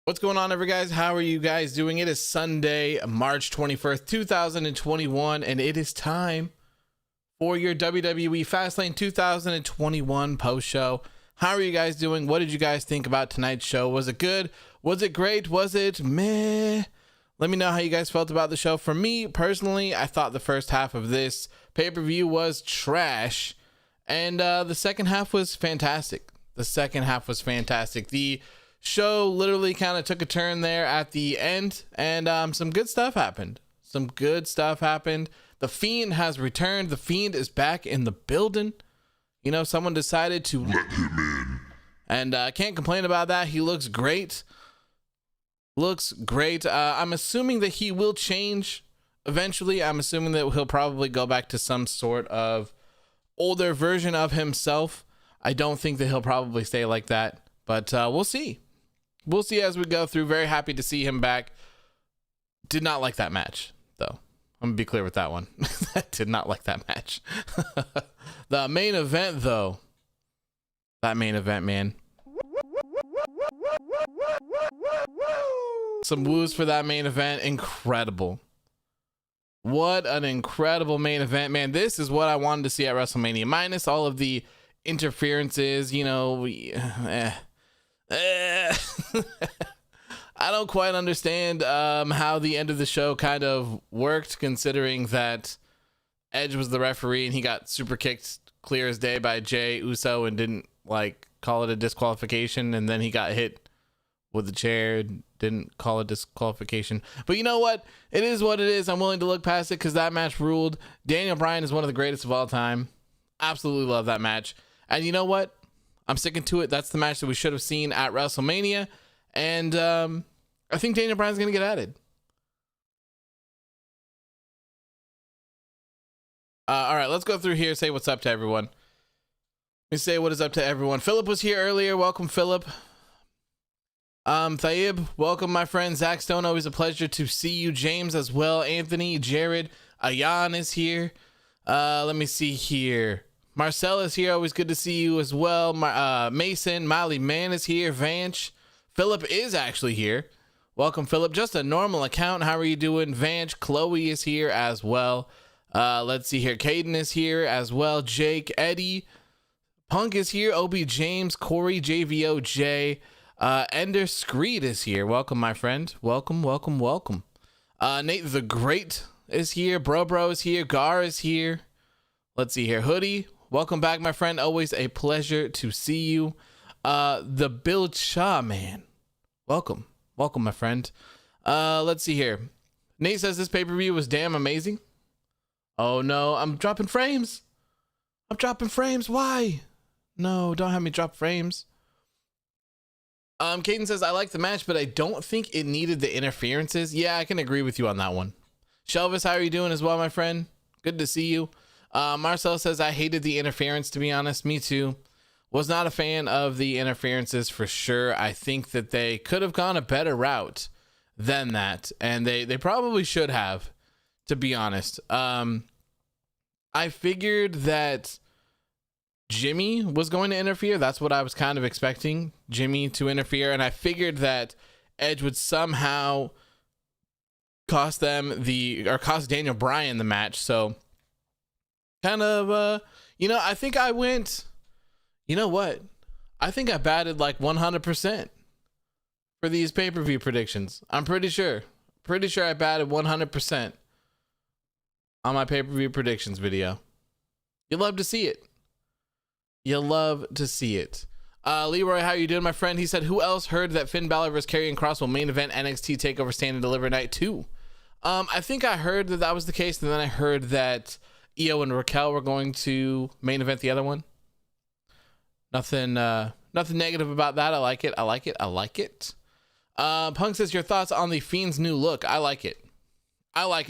What's going on, guys? How are you guys doing? It is Sunday, March 21st, 2021, and it is time for your WWE Fastlane 2021 post show. How are you guys doing? What did you guys think about tonight's show? Was it good? Was it great? Was it meh? Let me know how you guys felt about the show. For me, personally, I thought the first half of this pay-per-view was trash, and the second half was fantastic. The show literally kind of took a turn there at the end, and some good stuff happened. The Fiend has returned. The Fiend is back in the building. You know, someone decided to let him in, and I can't complain about that. He looks great. I'm assuming that he will change eventually. I'm assuming that he'll probably go back to some sort of older version of himself. I don't think that he'll probably stay like that, but we'll see. We'll see as we go through. Very happy to see him back. Did not like that match, though. I'm gonna be clear with that one. I did not like that match. The main event, though. That main event, man. Some woos for that main event. Incredible. What an incredible main event, man. This is what I wanted to see at WrestleMania. Minus all of the interferences, you know. I don't quite understand how the end of the show kind of worked, considering that Edge was the referee and he got super kicked clear as day by Jey Uso and didn't like call it a disqualification, and then he got hit with the chair, didn't call it disqualification. But you know what? It is what it is. I'm willing to look past it because that match ruled. Daniel Bryan is one of the greatest of all time. Absolutely love that match. And you know what? I'm sticking to it. That's the match that we should have seen at WrestleMania. And I think Daniel Bryan's going to get added. All right, let's go through here. Say what's up to everyone. Let me say what is up to everyone. Philip was here earlier. Welcome, Philip. Thaib, welcome, my friend. Zach Stone, always a pleasure to see you. James as well. Anthony, Jared, Ayan is here. Let me see here. Marcel is here. Always good to see you as well. Mason, Molly Man is here. Vanch. Philip is actually here. Welcome, Philip. Just a normal account. How are you doing? Vanch. Chloe is here as well. Let's see here. Caden is here as well. Jake, Eddie. Punk is here. Obi James, Corey, JVOJ. Ender Screed is here. Welcome, my friend. Welcome. Nate the Great is here. Bro is here. Gar is here. Let's see here. Hoodie. Welcome back, my friend. Always a pleasure to see you. The Bill Shaw man. Welcome, my friend. Let's see here. Nate says this pay-per-view was damn amazing. Oh no, I'm dropping frames. Why? No, don't have me drop frames. Caden says I like the match, but I don't think it needed the interferences. Yeah, I can agree with you on that one. Shelvis, how are you doing as well, my friend? Good to see you. Marcel says I hated the interference, to be honest. Me too. Was not a fan of the interferences for sure. I think that they could have gone a better route than that, and they probably should have, to be honest. I figured that Jimmy was going to interfere. That's what I was kind of expecting, Jimmy to interfere, and I figured that Edge would somehow cost Daniel Bryan the match. So kind of, I think I went, you know what? I think I batted like 100% for these pay-per-view predictions. I'm pretty sure I batted 100% on my pay-per-view predictions video. You love to see it. Leroy, how you doing, my friend? He said, who else heard that Finn Balor vs. Karrion Kross will main event NXT TakeOver Stand and Deliver Night 2? I think I heard that was the case, and then I heard that Io and Raquel were going to main event the other one. Nothing negative about that. I like it. Punk says, your thoughts on the Fiend's new look? I like it.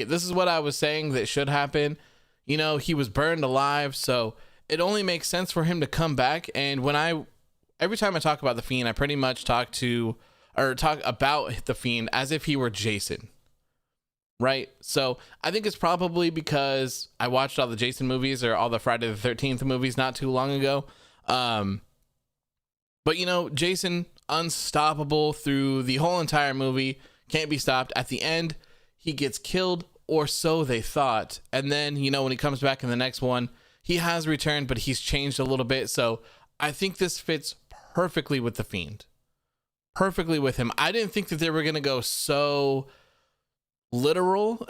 This is what I was saying that should happen. You know, he was burned alive, so it only makes sense for him to come back. And every time I talk about the Fiend, I pretty much talk about the Fiend as if he were Jason. Right? So I think it's probably because I watched all the Jason movies or all the Friday the 13th movies not too long ago. But you know, Jason, unstoppable through the whole entire movie, can't be stopped. At the end, he gets killed, or so they thought. And then, you know, when he comes back in the next one, he has returned, but he's changed a little bit. So I think this fits perfectly with The Fiend. Perfectly with him. I didn't think that they were going to go so literal.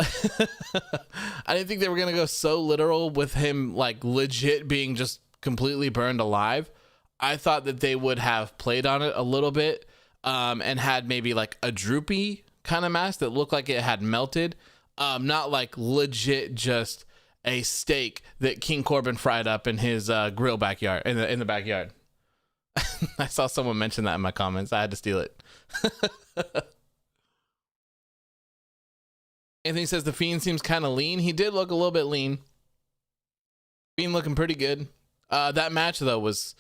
I didn't think they were going to go so literal with him, like, legit being just completely burned alive. I thought that they would have played on it a little bit, and had maybe like a droopy kind of mask that looked like it had melted. Not like legit just a steak that King Corbin fried up in his grill backyard, in the backyard. I saw someone mention that in my comments. I had to steal it. Anthony says The Fiend seems kind of lean. He did look a little bit lean. Fiend looking pretty good. That match though was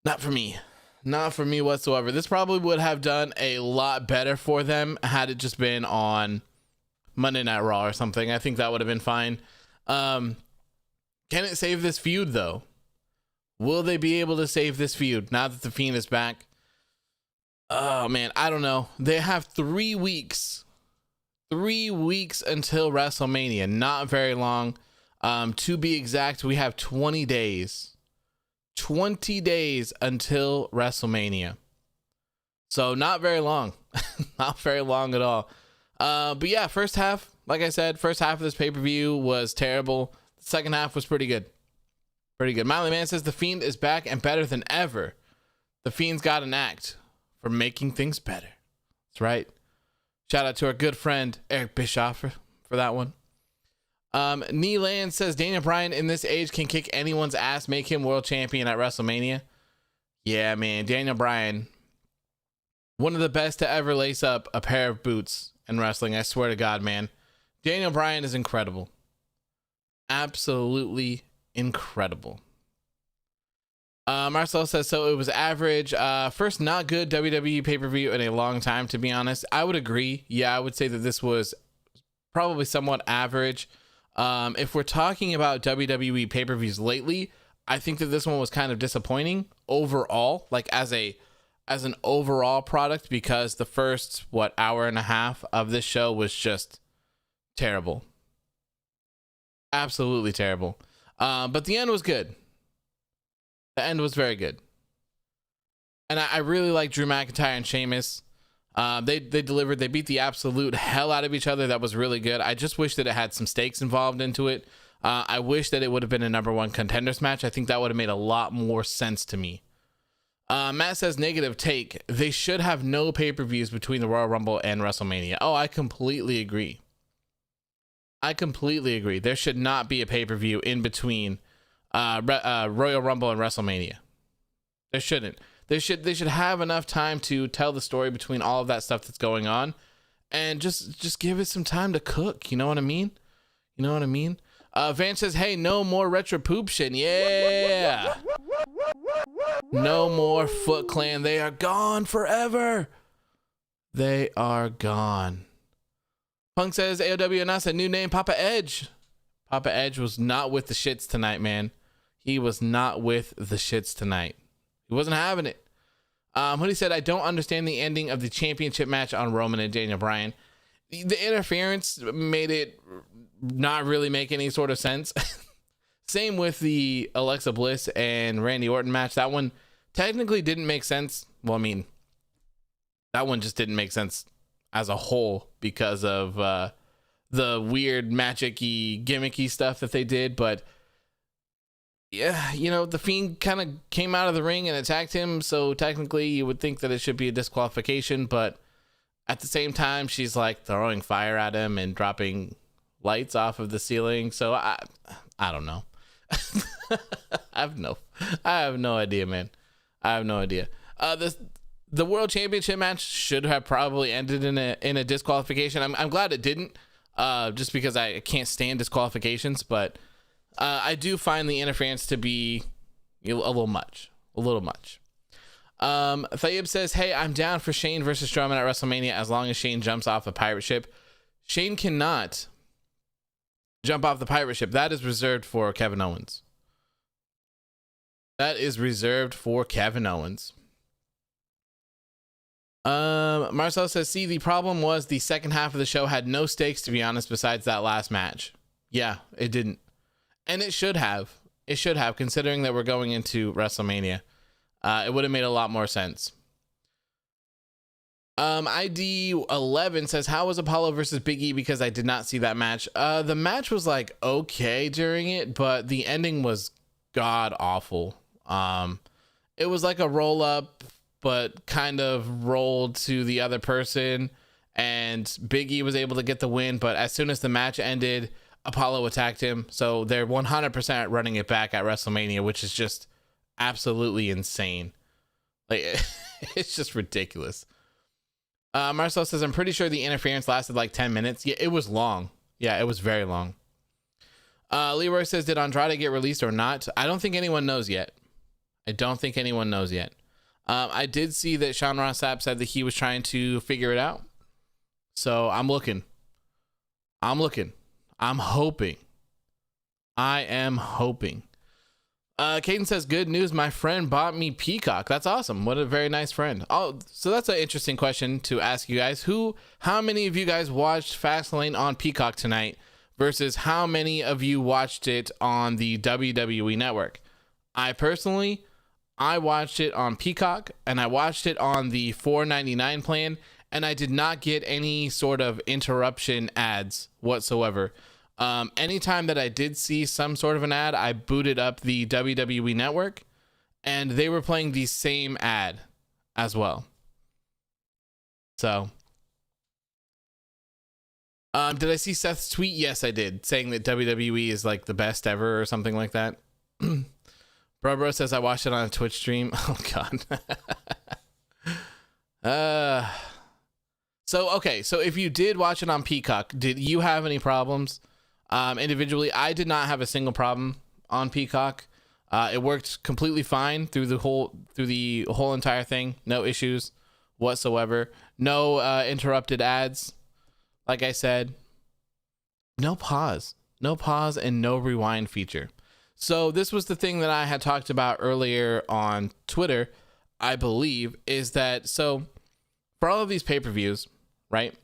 not for me. Not for me whatsoever. This probably would have done a lot better for them had it just been on Monday Night Raw or something. I think that would have been fine. Can it save this feud though? Will they be able to save this feud now that The Fiend is back? Oh man, I don't know. They have 3 weeks. 3 weeks until WrestleMania. Not very long. To be exact, we have 20 days. 20 days until WrestleMania. So not very long. Not very long at all. But yeah, first half, like I said, first half of this pay-per-view was terrible. The second half was pretty good. Pretty good. Miley Man says The Fiend is back and better than ever. The Fiend's got an act for making things better. That's right. Shout out to our good friend Eric Bischoff for that one. Neeland says Daniel Bryan in this age can kick anyone's ass, make him world champion at WrestleMania. Yeah, man. Daniel Bryan, one of the best to ever lace up a pair of boots in wrestling. I swear to God, man. Daniel Bryan is incredible. Absolutely incredible. Marcel says, so it was average. First not good WWE pay-per-view in a long time, to be honest. I would agree. Yeah, I would say that this was probably somewhat average. If we're talking about WWE pay-per-views lately, I think that this one was kind of disappointing overall, like as an overall product, because the first hour and a half of this show was just terrible. Absolutely terrible. But the end was good. The end was very good. And I really like Drew McIntyre and Sheamus. They delivered. They beat the absolute hell out of each other. That was really good. I just wish that it had some stakes involved into it. I wish that it would have been a #1 contenders match. I think that would have made a lot more sense to me. Matt says negative take. They should have no pay-per-views between the Royal Rumble and WrestleMania. Oh, I completely agree. I completely agree. There should not be a pay-per-view in between Royal Rumble and WrestleMania. There shouldn't. They should have enough time to tell the story between all of that stuff that's going on, and just give it some time to cook. You know what I mean? You know what I mean? Van says, hey, no more retribution. Yeah. No more Foot Clan. They are gone forever. They are gone. Punk says, AOW announced a new name, Papa Edge. Papa Edge was not with the shits tonight, man. He was not with the shits tonight. He wasn't having it. Hoodie said, I don't understand the ending of the championship match on Roman and Daniel Bryan. The interference made it not really make any sort of sense. Same with the Alexa Bliss and Randy Orton match. That one technically didn't make sense. Well, I mean, that one just didn't make sense as a whole because of the weird magic-y, gimmicky stuff that they did. But yeah, you know, the Fiend kind of came out of the ring and attacked him, so technically you would think that it should be a disqualification, but at the same time she's like throwing fire at him and dropping lights off of the ceiling, so I don't know. I have no idea, man. I have no idea. The World Championship match should have probably ended in a disqualification. I'm glad it didn't, just because I can't stand disqualifications, but I do find the interference to be a little much. Thayyib says, hey, I'm down for Shane versus Strowman at WrestleMania as long as Shane jumps off a pirate ship. Shane cannot jump off the pirate ship. That is reserved for Kevin Owens. That is reserved for Kevin Owens. Marcel says, see, the problem was the second half of the show had no stakes, to be honest, besides that last match. Yeah, it didn't. And it should have. It should have, considering that we're going into WrestleMania. It would have made a lot more sense. ID 11 says, how was Apollo versus Big E? Because I did not see that match. The match was like okay during it, but the ending was god awful. It was like a roll up, but kind of rolled to the other person, and Big E was able to get the win. But as soon as the match ended, Apollo attacked him. So they're 100% running it back at WrestleMania, which is just absolutely insane. Like, it's just ridiculous. Marcel says, I'm pretty sure the interference lasted like 10 minutes. Yeah, it was long. Yeah, it was very long. Leroy says, did Andrade get released or not? I don't think anyone knows yet. I did see that Sean Ross Sapp said that he was trying to figure it out. So I'm looking. I'm hoping. I am hoping. Caden says, good news, my friend bought me Peacock. That's awesome. What a very nice friend. Oh, so that's an interesting question to ask you guys. How many of you guys watched Fastlane on Peacock tonight versus how many of you watched it on the WWE Network? I watched it on Peacock, and I watched it on the $4.99 plan, and I did not get any sort of interruption ads whatsoever. Anytime that I did see some sort of an ad, I booted up the WWE Network, and they were playing the same ad as well. So, did I see Seth's tweet? Yes, I did, saying that WWE is like the best ever or something like that. Bro says, I watched it on a Twitch stream. Oh God. So if you did watch it on Peacock, did you have any problems? Individually, I did not have a single problem on Peacock. It worked completely fine through the whole entire thing. No issues whatsoever. No interrupted ads. Like I said, no pause and no rewind feature. So this was the thing that I had talked about earlier on Twitter, I believe, is that, so for all of these pay-per-views, right?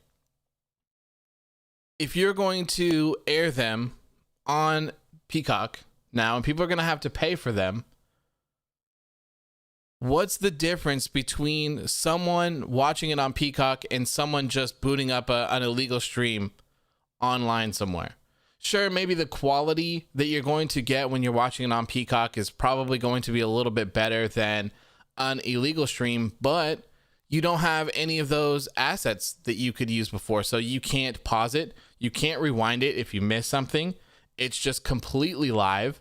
If you're going to air them on Peacock now, and people are going to have to pay for them, what's the difference between someone watching it on Peacock and someone just booting up an illegal stream online somewhere? Sure, maybe the quality that you're going to get when you're watching it on Peacock is probably going to be a little bit better than an illegal stream, but you don't have any of those assets that you could use before. So you can't pause it. You can't rewind it if you miss something. It's just completely live.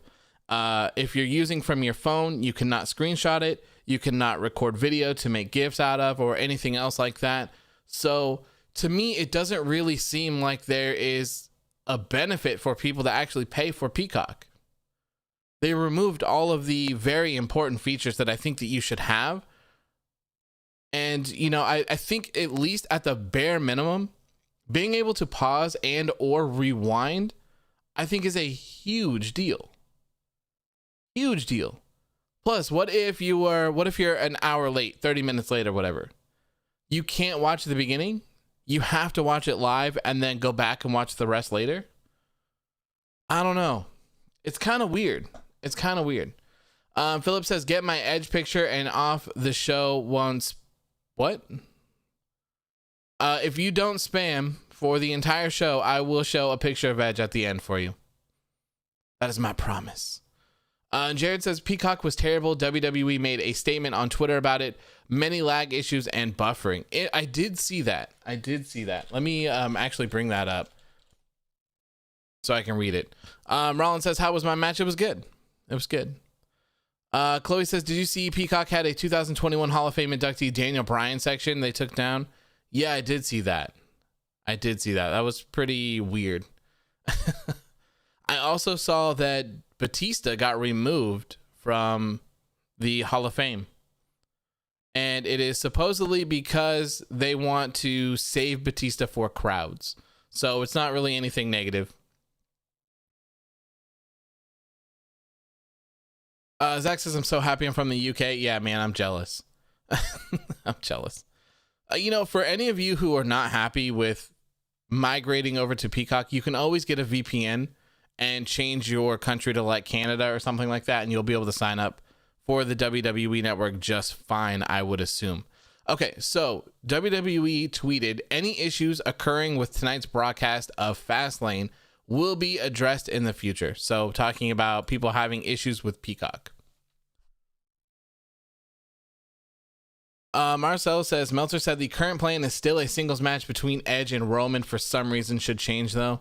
If you're using from your phone, you cannot screenshot it. You cannot record video to make GIFs out of or anything else like that. So to me, it doesn't really seem like there is a benefit for people to actually pay for Peacock. They removed all of the very important features that I think that you should have. And, you know, I think at least at the bare minimum, being able to pause and or rewind, I think is a huge deal. Huge deal. Plus, what if you're an hour late, 30 minutes late or whatever? You can't watch the beginning. You have to watch it live and then go back and watch the rest later. I don't know. It's kind of weird. Philip says, get my Edge picture and off the show once. What? If you don't spam for the entire show, I will show a picture of Edge at the end for you. That is my promise. Jared says, Peacock was terrible. WWE made a statement on Twitter about it. Many lag issues and buffering. I did see that. Let me actually bring that up so I can read it. Rollins says, how was my match? It was good. Chloe says, did you see Peacock had a 2021 Hall of Fame inductee Daniel Bryan section they took down? Yeah, I did see that. That was pretty weird. I also saw that Batista got removed from the Hall of Fame. And it is supposedly because they want to save Batista for crowds. So it's not really anything negative. Zach says, I'm so happy I'm from the UK. Yeah, man, I'm jealous. You know, for any of you who are not happy with migrating over to Peacock, you can always get a VPN and change your country to like Canada or something like that, and you'll be able to sign up for the WWE network just fine, I would assume. Okay, so WWE tweeted, any issues occurring with tonight's broadcast of Fastlane will be addressed in the future. So talking about people having issues with Peacock. Marcel says, Meltzer said the current plan is still a singles match between Edge and Roman. For some reason should change though.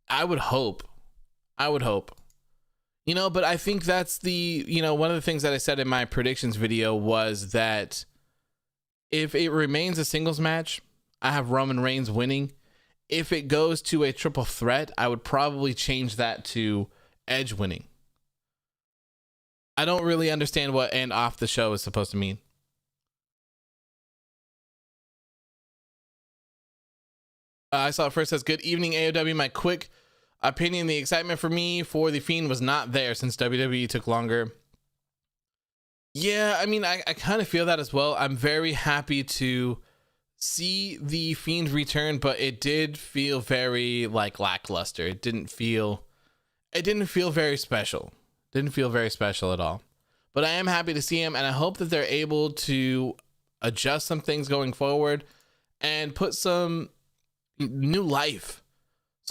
I would hope. You know, but I think that's the, you know, one of the things that I said in my predictions video was that if it remains a singles match, I have Roman Reigns winning. If it goes to a triple threat, I would probably change that to Edge winning. I don't really understand what "and off the show" is supposed to mean. I saw it first, says, good evening, AOW. My quick opinion, the excitement for me for the Fiend was not there since WWE took longer. Yeah, I mean, I kind of feel that as well. I'm very happy to see the Fiend return, but it did feel very like lackluster. It didn't feel very special. Didn't feel very special at all. But I am happy to see him, and I hope that they're able to adjust some things going forward and put some new life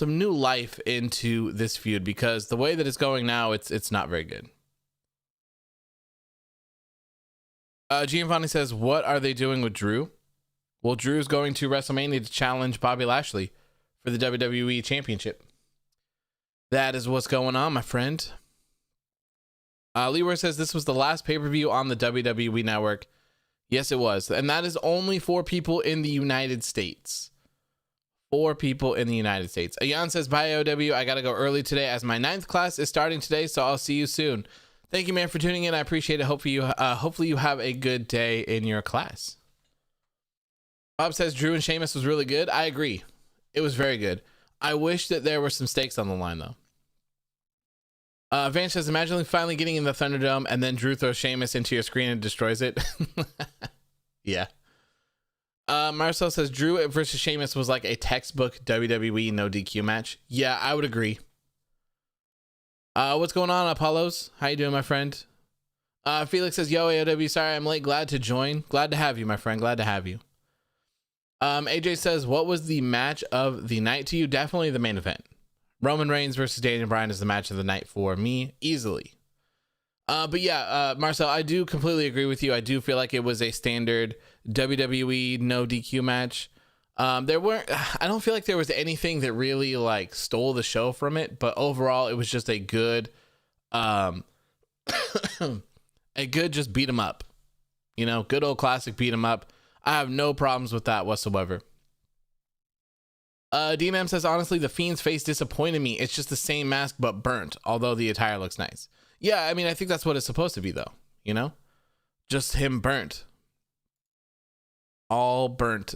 into this feud, because the way that it's going now, it's not very good. Giovanni says, what are they doing with Drew? Well, Drew's going to WrestleMania to challenge Bobby Lashley for the WWE Championship. That is what's going on, my friend. Leroy says, this was the last pay-per-view on the WWE Network. Yes, it was. And that is only for people in the United States. 4 people in the United States. Ayan says, bye, OW. I got to go early today as my 9th class is starting today, so I'll see you soon. Thank you, man, for tuning in. I appreciate it. Hopefully you have a good day in your class. Bob says, Drew and Sheamus was really good. I agree. It was very good. I wish that there were some stakes on the line, though. Van says, imagine finally getting in the Thunderdome and then Drew throws Sheamus into your screen and destroys it. Yeah. Marcel says, Drew versus Sheamus was like a textbook WWE no DQ match. Yeah, I would agree. What's going on, Apollos? How you doing, my friend? Felix says, yo, AOW, sorry I'm late. Glad to join. Glad to have you, my friend. Glad to have you. AJ says, what was the match of the night to you? Definitely the main event. Roman Reigns versus Daniel Bryan is the match of the night for me, easily. But yeah, Marcel, I do completely agree with you. I do feel like it was a standard WWE no DQ match. I don't feel like there was anything that really like stole the show from it, but overall it was just a good, a good just beat 'em up, you know, good old classic beat 'em up. I have no problems with that whatsoever. DMM says, honestly, the Fiend's face disappointed me. It's just the same mask, but burnt, although the attire looks nice. Yeah, I mean, I think that's what it's supposed to be, though, you know? Just him burnt. All burnt.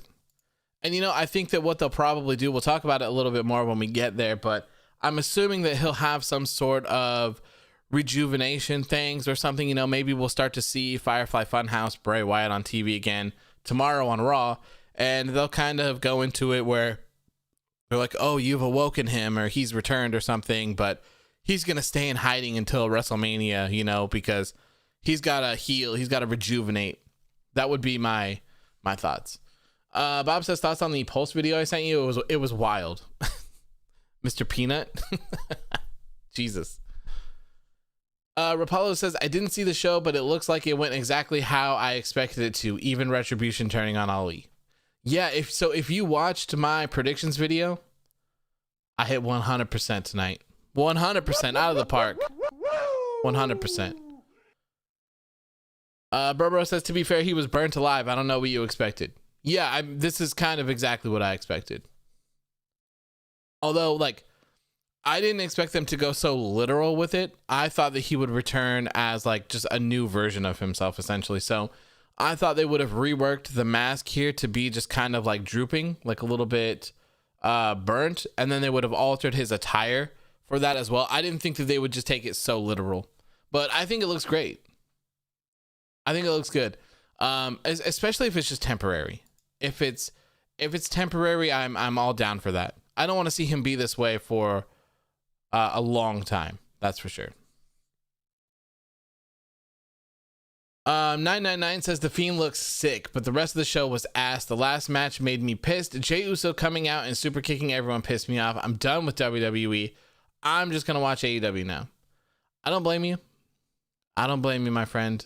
And, you know, I think that what they'll probably do, we'll talk about it a little bit more when we get there, but I'm assuming that he'll have some sort of rejuvenation things or something. You know, maybe we'll start to see Firefly Funhouse, Bray Wyatt on TV again tomorrow on Raw, and they'll kind of go into it where they're like, oh, you've awoken him, or he's returned or something, but he's going to stay in hiding until WrestleMania, you know, because he's got to heal. He's got to rejuvenate. That would be my thoughts. Bob says, thoughts on the Pulse video I sent you? It was wild. Mr. Peanut. Jesus. Rapallo says, I didn't see the show, but it looks like it went exactly how I expected it to. Even Retribution turning on Ali. Yeah, if you watched my predictions video, I hit 100% tonight. 100% out of the park. 100%. Burbro says, to be fair, he was burnt alive. I don't know what you expected. Yeah, this is kind of exactly what I expected. Although, like, I didn't expect them to go so literal with it. I thought that he would return as, like, just a new version of himself, essentially. So I thought they would have reworked the mask here to be just kind of, like, drooping, like a little bit burnt. And then they would have altered his attire for that as well. I didn't think that they would just take it so literal. But I think it looks great. I think it looks good. Especially if it's just temporary. if it's temporary, I'm all down for that. I don't want to see him be this way for a long time. That's for sure. 999 says the Fiend looks sick, but the rest of the show was ass. The last match made me pissed. Jey Uso coming out and super kicking everyone pissed me off. I'm done with WWE. I'm just gonna watch AEW now. I don't blame you. I don't blame you, my friend.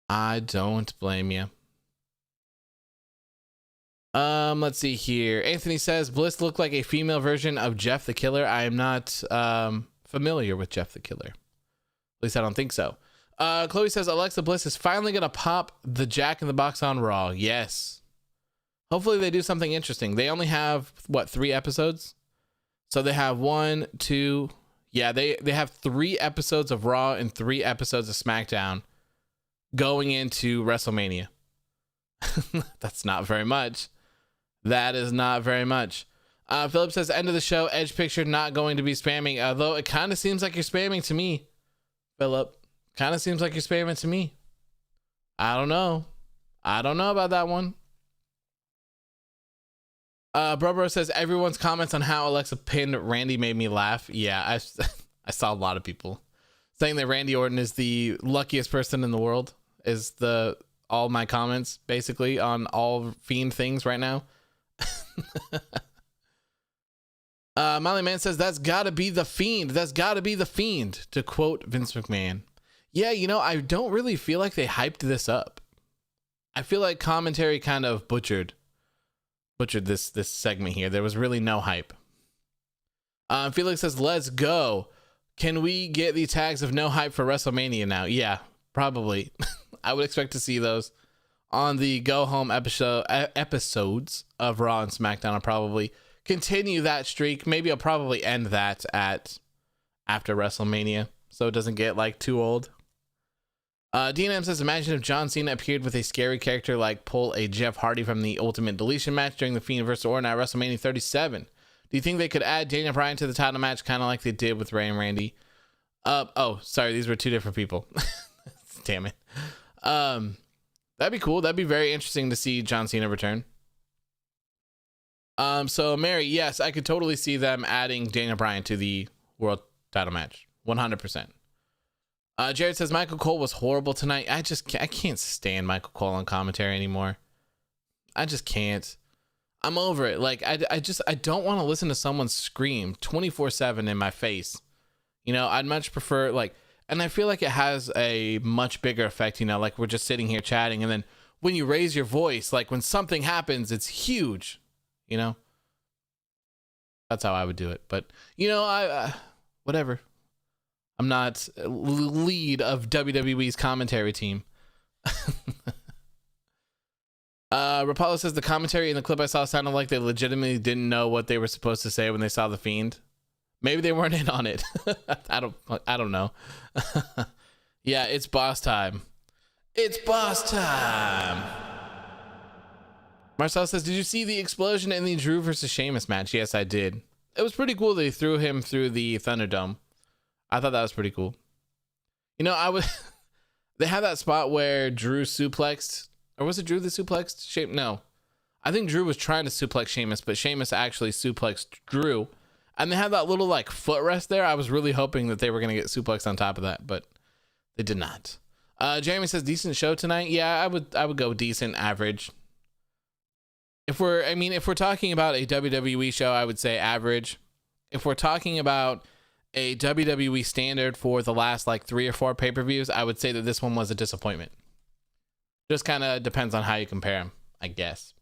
I don't blame you. Let's see here. Anthony says Bliss looked like a female version of Jeff the Killer. I am not familiar with Jeff the Killer. At least I don't think so. Chloe says Alexa Bliss is finally gonna pop the Jack in the Box on Raw. Yes. Hopefully they do something interesting. They only have what, 3 episodes? So they have 1, 2. Yeah, they have 3 episodes of Raw and 3 episodes of SmackDown going into WrestleMania. That's not very much. That is not very much. Philip says end of the show, Edge picture not going to be spamming, although it kind of seems like you're spamming to me, Philip. Kind of seems like you're spamming to me. I don't know about that one. Bro says everyone's comments on how Alexa pinned Randy made me laugh. Yeah, I saw a lot of people saying that Randy Orton is the luckiest person in the world. Is all my comments basically on all Fiend things right now. Molly Man says that's gotta be the Fiend. That's gotta be the Fiend, to quote Vince McMahon. Yeah, I don't really feel like they hyped this up. I feel like commentary kind of butchered this segment here. There was really no hype. Felix says, let's go. Can we get the tags of no hype for WrestleMania now? Yeah, probably. I would expect to see those on the go home episodes of Raw and SmackDown. I'll probably continue that streak. Maybe I'll probably end that after WrestleMania, so it doesn't get like too old. DNM says, imagine if John Cena appeared with a scary character like pull a Jeff Hardy from the Ultimate Deletion match during the Fiend vs. Orton at WrestleMania 37. Do you think they could add Daniel Bryan to the title match kind of like they did with Ray and Randy? Oh, sorry, these were 2 different people. Damn it. That'd be cool. That'd be very interesting to see John Cena return. So Mary, yes, I could totally see them adding Daniel Bryan to the world title match. 100%. Jared says Michael Cole was horrible tonight. I can't stand Michael Cole on commentary anymore. I just can't. I'm over it. Like I don't want to listen to someone scream 24/7 in my face. I'd much prefer and I feel like it has a much bigger effect, like we're just sitting here chatting, and then when you raise your voice, like when something happens, it's huge, That's how I would do it. But, I whatever. I'm not lead of WWE's commentary team. Rapallo says the commentary in the clip I saw sounded like they legitimately didn't know what they were supposed to say when they saw the Fiend. Maybe they weren't in on it. I don't know. Yeah, it's boss time. It's boss time. Marcel says, did you see the explosion in the Drew versus Sheamus match? Yes, I did. It was pretty cool that they threw him through the Thunderdome. I thought that was pretty cool. They had that spot where Drew suplexed, or was it Drew that suplexed Sheamus? No. I think Drew was trying to suplex Sheamus, but Sheamus actually suplexed Drew. And they had that little footrest there. I was really hoping that they were going to get suplexed on top of that, but they did not. Jeremy says decent show tonight. Yeah, I would go decent, average. If we're talking about a WWE show, I would say average. If we're talking about a WWE standard for the last 3 or 4 pay-per-views, I would say that this one was a disappointment. Just kind of depends on how you compare them, I guess.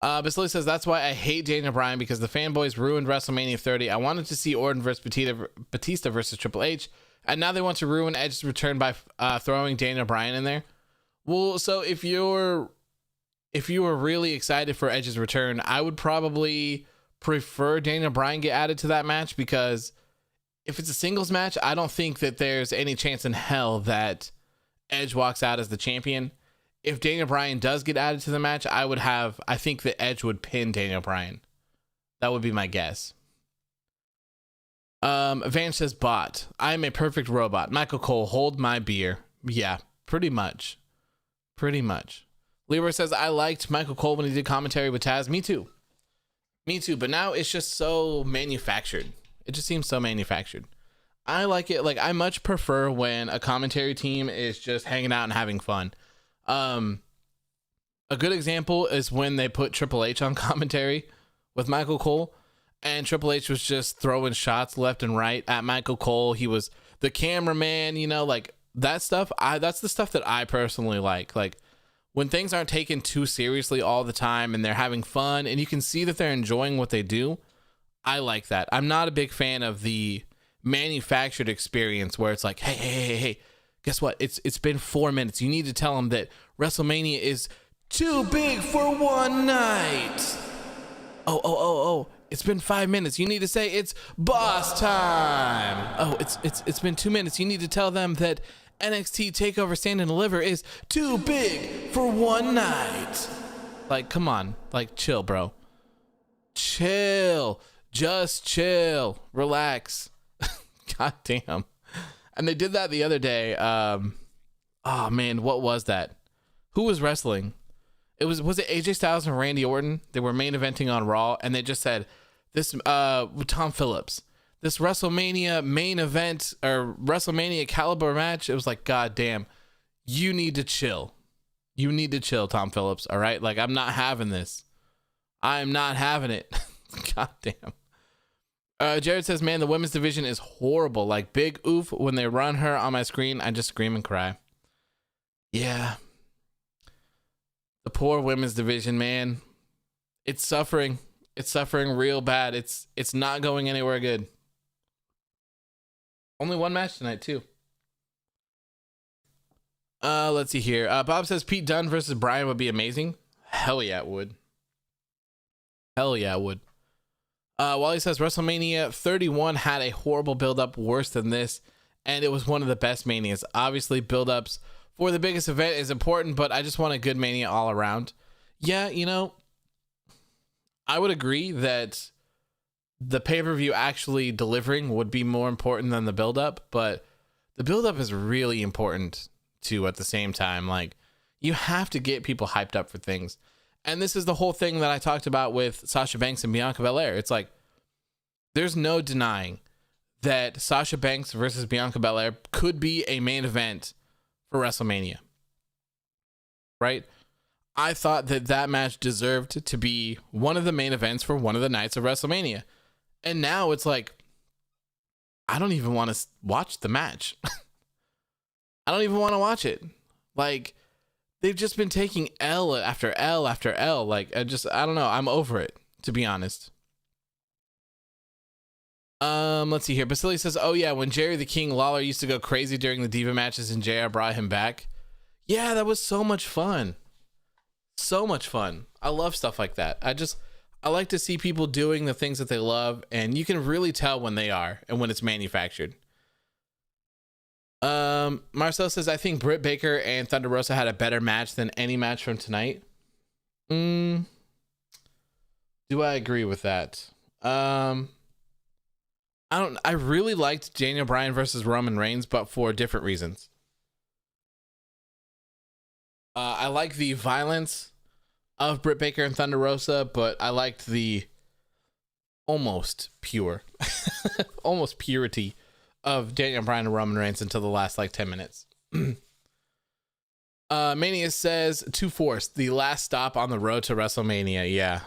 Basili says, that's why I hate Daniel Bryan, because the fanboys ruined WrestleMania 30. I wanted to see Orton versus Batista versus Triple H, and now they want to ruin Edge's return by throwing Daniel Bryan in there. Well, so if you were really excited for Edge's return, I would probably prefer Daniel Bryan get added to that match, because if it's a singles match, I don't think that there's any chance in hell that Edge walks out as the champion. If Daniel Bryan does get added to the match, I think that Edge would pin Daniel Bryan. That would be my guess. Van says bot. I am a perfect robot. Michael Cole, hold my beer. Yeah, pretty much. Leroy says, I liked Michael Cole when he did commentary with Taz. Me too. But now it's just so manufactured. It just seems so manufactured. I like it. Like, I much prefer when a commentary team is just hanging out and having fun. A good example is when they put Triple H on commentary with Michael Cole, and Triple H was just throwing shots left and right at Michael Cole. He was the cameraman, you know, like that stuff. That's the stuff that I personally like. Like, when things aren't taken too seriously all the time and they're having fun and you can see that they're enjoying what they do, I like that. I'm not a big fan of the manufactured experience where it's like, hey, guess what? It's been 4 minutes. You need to tell them that WrestleMania is too big for one night. Oh, it's been 5 minutes. You need to say it's boss time. Oh, it's been 2 minutes. You need to tell them that NXT TakeOver Stand and Deliver is too big for one night. Like, come on. Like, chill, bro. Chill. Just chill. Relax. God damn. And they did that the other day. Oh, man, what was that? Who was wrestling? Was it AJ Styles and Randy Orton? They were main eventing on Raw, and they just said, this, Tom Phillips, this WrestleMania main event or WrestleMania caliber match. It was like, God damn, you need to chill. You need to chill, Tom Phillips. All right. Like, I'm not having this. I'm not having it. God damn. Jared says, man, the women's division is horrible. Like, big oof. When they run her on my screen, I just scream and cry. Yeah. The poor women's division, man. It's suffering. It's suffering real bad. It's not going anywhere good. Only one match tonight, too. Let's see here. Bob says Pete Dunne versus Bryan would be amazing. Hell yeah, it would. Hell yeah, it would. Wally says WrestleMania 31 had a horrible build-up, worse than this, and it was one of the best manias. Obviously, build-ups for the biggest event is important, but I just want a good mania all around. Yeah, you know, I would agree that the pay-per-view actually delivering would be more important than the build-up, but the build-up is really important too at the same time. Like, you have to get people hyped up for things. And this is the whole thing that I talked about with Sasha Banks and Bianca Belair. It's like, there's no denying that Sasha Banks versus Bianca Belair could be a main event for WrestleMania. Right? I thought that match deserved to be one of the main events for one of the nights of WrestleMania. And now it's like, I don't even want to watch the match. I don't even want to watch it. Like, they've just been taking L after L after L. Like, I don't know. I'm over it, to be honest. Let's see here. Basili says, oh yeah, when Jerry the King Lawler used to go crazy during the Diva matches and JR brought him back. Yeah, that was so much fun. So much fun. I love stuff like that. I like to see people doing the things that they love, and you can really tell when they are and when it's manufactured. Marcel says, I think Britt Baker and Thunder Rosa had a better match than any match from tonight. Do I agree with that? I really liked Daniel Bryan versus Roman Reigns, but for different reasons. I like the violence of Britt Baker and Thunder Rosa, but I liked the almost purity of Daniel Bryan and Roman Reigns until the last like 10 minutes. Mania says 2-Force, the last stop on the road to WrestleMania. Yeah,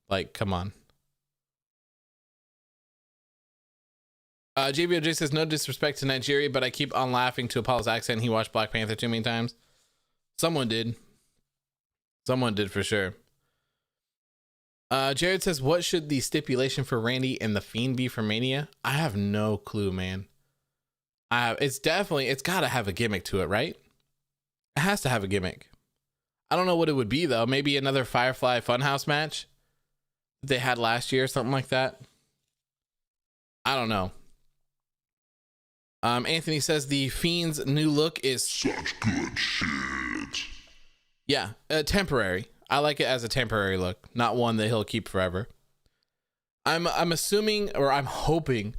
like, come on. JBOJ says, no disrespect to Nigeria, but I keep on laughing to Apollo's accent. He watched Black Panther too many times. Someone did for sure. Jared says, what should the stipulation for Randy and the Fiend be for Mania? I have no clue, man. It's got to have a gimmick to it, right? It has to have a gimmick. I don't know what it would be, though. Maybe another Firefly Funhouse match they had last year, something like that. I don't know. Anthony says the Fiend's new look is such good shit. Yeah, temporary. I like it as a temporary look, not one that he'll keep forever. I'm assuming, or I'm hoping,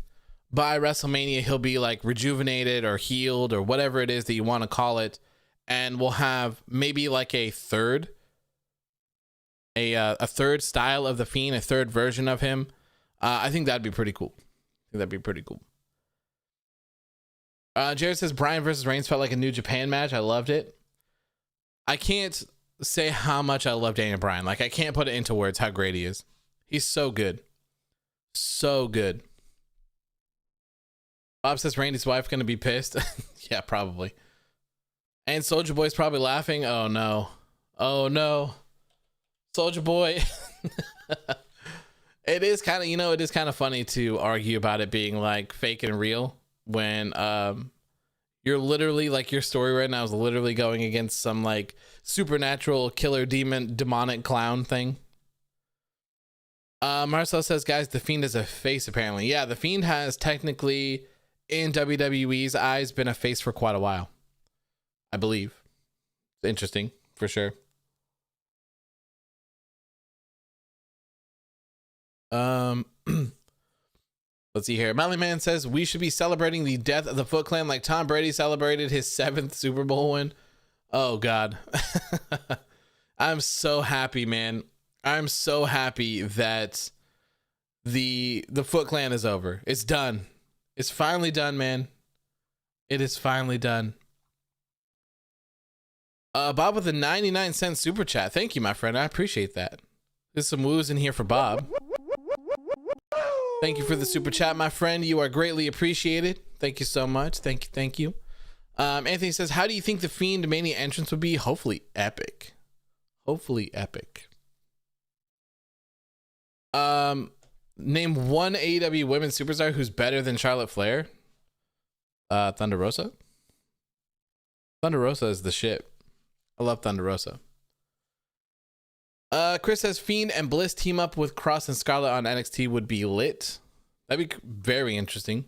by WrestleMania he'll be like rejuvenated or healed or whatever it is that you want to call it, and we'll have maybe like a third a third style of the Fiend, a third version of him. I think that'd be pretty cool. Jared says Bryan versus Reigns felt like a New Japan match. I loved it. I can't say how much I love Daniel Bryan. Like, I can't put it into words how great he is. He's so good. So good. Bob says Randy's wife gonna be pissed. Yeah, probably. And Soulja Boy's probably laughing. Oh no. Oh no. Soulja Boy. It is kind of, it is kind of funny to argue about it being like fake and real when you're literally, like, your story right now is literally going against some like supernatural killer demonic clown thing. Marcel says, guys, the Fiend is a face apparently. Yeah, the Fiend has technically, in WWE's eyes, been a face for quite a while, I believe. It's interesting for sure. Let's see here. Melly Man says we should be celebrating the death of the Foot Clan like Tom Brady celebrated his 7th Super Bowl win. Oh God. I'm so happy, man. I'm so happy that the Foot Clan is over. It's done. It's finally done, man. It is finally done. Bob with a 99-cent super chat. Thank you, my friend. I appreciate that. There's some woos in here for Bob. Thank you for the super chat, my friend. You are greatly appreciated. Thank you so much. Thank you. Anthony says, how do you think the Fiend Mania entrance would be? Hopefully epic. Name one AEW women's superstar who's better than Charlotte Flair. Thunder Rosa. Thunder Rosa is the shit. I love Thunder Rosa. Chris says Fiend and Bliss team up with Cross and Scarlett on NXT would be lit. That'd be very interesting.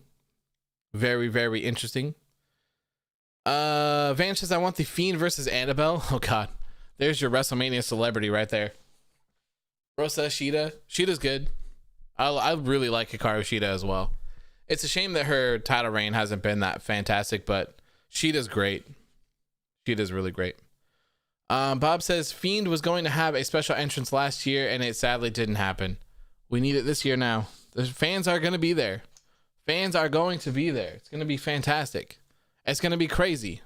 Very, very interesting. Van says, I want the Fiend versus Annabelle. Oh God. There's your WrestleMania celebrity right there. Rosa Shida. Shida's good. I really like Hikaru Shida as well. It's a shame that her title reign hasn't been that fantastic, but Shida's great. Shida's really great. Bob says Fiend was going to have a special entrance last year and it sadly didn't happen. We need it this year now. The fans are going to be there. Fans are going to be there. It's going to be fantastic. It's going to be crazy.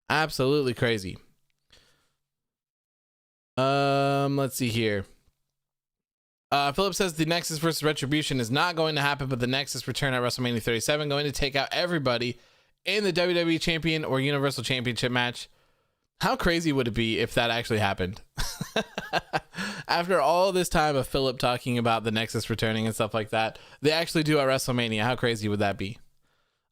Absolutely crazy. Let's see here. Philip says the Nexus versus Retribution is not going to happen, but the Nexus return at WrestleMania 37 going to take out everybody in the WWE Champion or Universal Championship match. How crazy would it be if that actually happened? After all this time of Philip talking about the Nexus returning and stuff like that, they actually do at WrestleMania. How crazy would that be?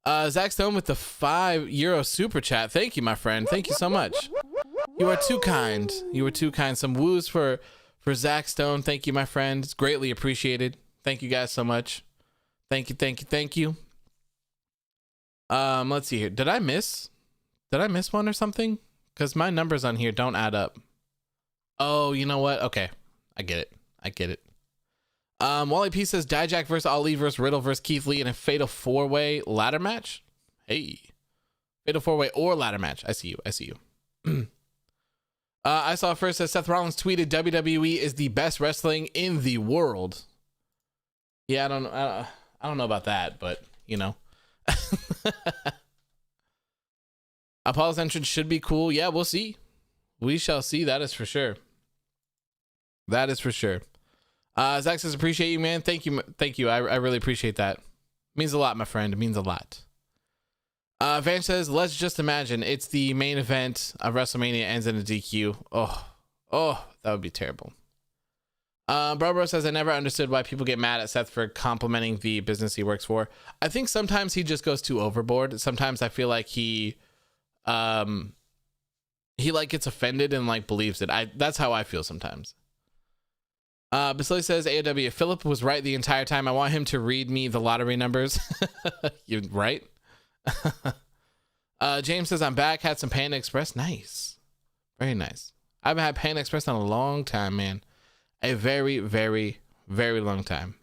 Zach Stone with the €5 super chat. Thank you, my friend. Thank you so much. You are too kind. You were too kind. Some woos for Zach Stone. Thank you, my friend. It's greatly appreciated. Thank you guys so much. Thank you. Let's see here. Did I miss one or something? Because my numbers on here don't add up. Oh, you know what? Okay. I get it. Wally P says Dijak versus Ali versus Riddle versus Keith Lee in a fatal 4-way ladder match. Hey. Fatal 4-way or ladder match. I see you. I saw first that Seth Rollins tweeted WWE is the best wrestling in the world. Yeah, I don't know about that, but Apollo's entrance should be cool. Yeah, we'll see. We shall see. That is for sure. Zach says, appreciate you, man. Thank you. I really appreciate that. Means a lot, my friend. It means a lot. Van says, let's just imagine it's the main event of WrestleMania ends in a DQ. Oh, that would be terrible. Barbara says, I never understood why people get mad at Seth for complimenting the business he works for. I think sometimes he just goes too overboard. Sometimes I feel like he like gets offended and like believes it. That's how I feel sometimes. Basili says, AOW, if Philip was right the entire time, I want him to read me the lottery numbers. You right? James says, I'm back. Had some Panda Express. Nice. Very nice. I haven't had Panda Express in a long time, man. A very, very, very long time.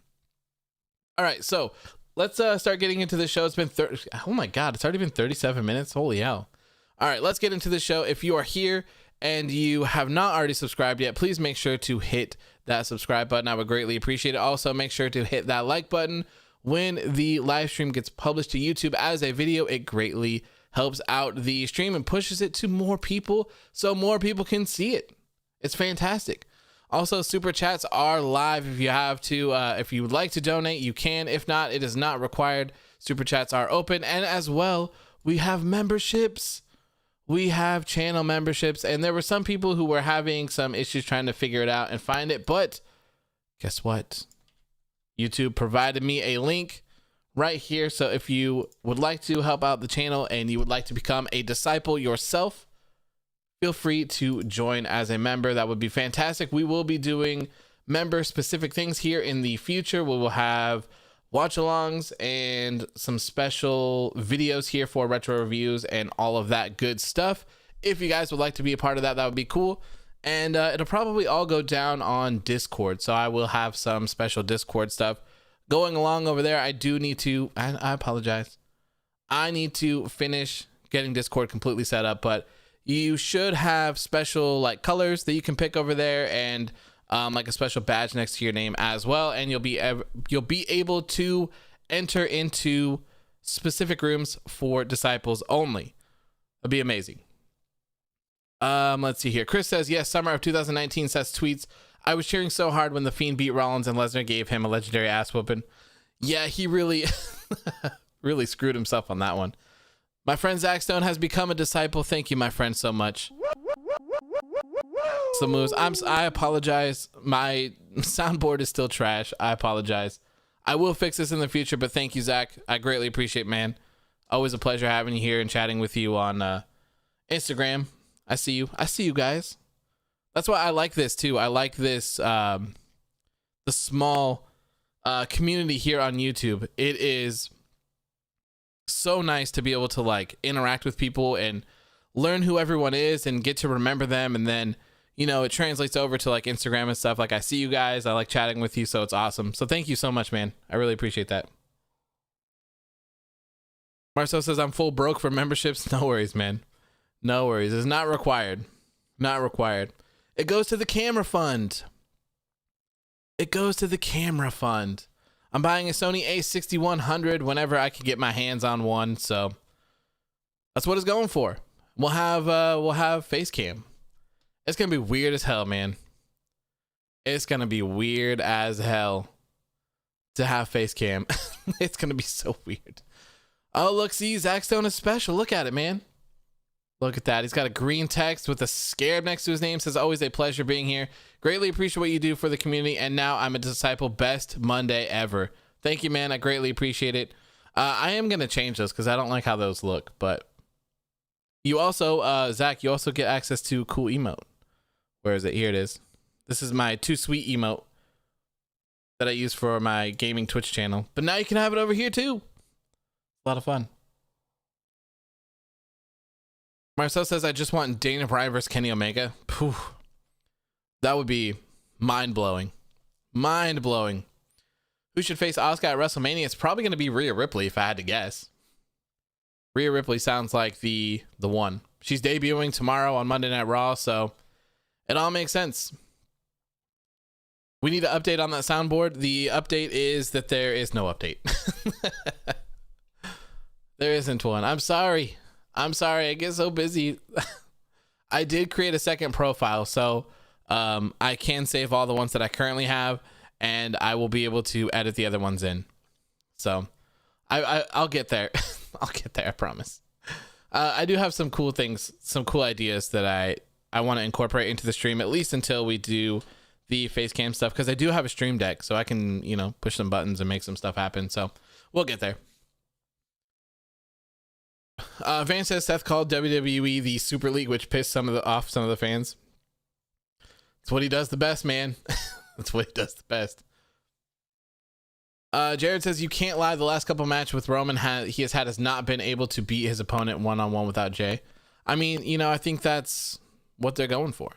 All right, so let's start getting into the show. It's been oh my God, it's already been 37 minutes. Holy hell. All right, let's get into the show. If you are here and you have not already subscribed yet, please make sure to hit that subscribe button. I would greatly appreciate it. Also, make sure to hit that like button when the live stream gets published to YouTube as a video. It greatly helps out the stream and pushes it to more people so more people can see it. It's fantastic. Also, super chats are live. If you have to, if you would like to donate, you can. If not, it is not required. Super chats are open. And as well, we have memberships. We have channel memberships. And there were some people who were having some issues trying to figure it out and find it. But guess what? YouTube provided me a link right here. So if you would like to help out the channel and you would like to become a disciple yourself, feel free to join as a member. That would be fantastic. We will be doing member specific things here in the future. We will have watch alongs and some special videos here for retro reviews and all of that good stuff. If you guys would like to be a part of that, that would be cool. And it'll probably all go down on Discord. So I will have some special Discord stuff going along over there. I do need to, I apologize. I need to finish getting Discord completely set up, but you should have special like colors that you can pick over there, and like a special badge next to your name as well. And you'll be able to enter into specific rooms for disciples only. That'd be amazing. Let's see here. Chris says, yes, summer of 2019. Seth tweets, I was cheering so hard when the Fiend beat Rollins and Lesnar gave him a legendary ass whooping. Yeah, he really, really screwed himself on that one. My friend Zach Stone has become a disciple. Thank you, my friend, so much. So moves. I apologize. My soundboard is still trash. I apologize. I will fix this in the future, but thank you, Zach. I greatly appreciate, man. Always a pleasure having you here and chatting with you on Instagram. I see you. I see you guys. That's why I like this too. I like this the small community here on YouTube. It is so nice to be able to like interact with people and learn who everyone is and get to remember them, and then you know it translates over to like Instagram and stuff. Like I see you guys, I like chatting with you, so it's awesome. So thank you so much, man. I really appreciate that. Marcel says I'm full broke for memberships. No worries, man. No worries. It's not required. Not required. It goes to the camera fund. It goes to the camera fund. I'm buying a Sony A6100 whenever I can get my hands on one, so that's what it's going for. We'll have face cam. It's gonna be weird as hell, man. It's gonna be weird as hell to have face cam. It's gonna be so weird. Oh, look, see, Zach Stone is special. Look at it, man. Look at that. He's got a green text with a scarab next to his name. Says, always a pleasure being here. Greatly appreciate what you do for the community. And now I'm a disciple. Best Monday ever. Thank you, man. I greatly appreciate it. I am going to change those because I don't like how those look. But you also, Zach, you also get access to cool emote. Where is it? Here it is. This is my Too Sweet emote that I use for my gaming Twitch channel. But now you can have it over here too. A lot of fun. Marcel says, I just want Daniel Bryan versus Kenny Omega. Poof. That would be mind-blowing. Mind-blowing. Who should face Asuka at WrestleMania? It's probably going to be Rhea Ripley if I had to guess. Rhea Ripley sounds like the one. She's debuting tomorrow on Monday Night Raw, so it all makes sense. We need an update on that soundboard. The update is that there is no update. There isn't one. I'm sorry. I get so busy. I did create a second profile, so I can save all the ones that I currently have, and I will be able to edit the other ones in. So I'll get there. I'll get there, I promise. I do have some cool things, some cool ideas that I want to incorporate into the stream, at least until we do the face cam stuff, because I do have a stream deck, so I can, you know, push some buttons and make some stuff happen. So we'll get there. Van says Seth called WWE the Super League, which pissed off some of the fans. That's what he does the best, man. That's what he does the best. Jared says, you can't lie. The last couple matches with Roman he has not been able to beat his opponent one-on-one without Jay. I mean, you know, I think that's what they're going for.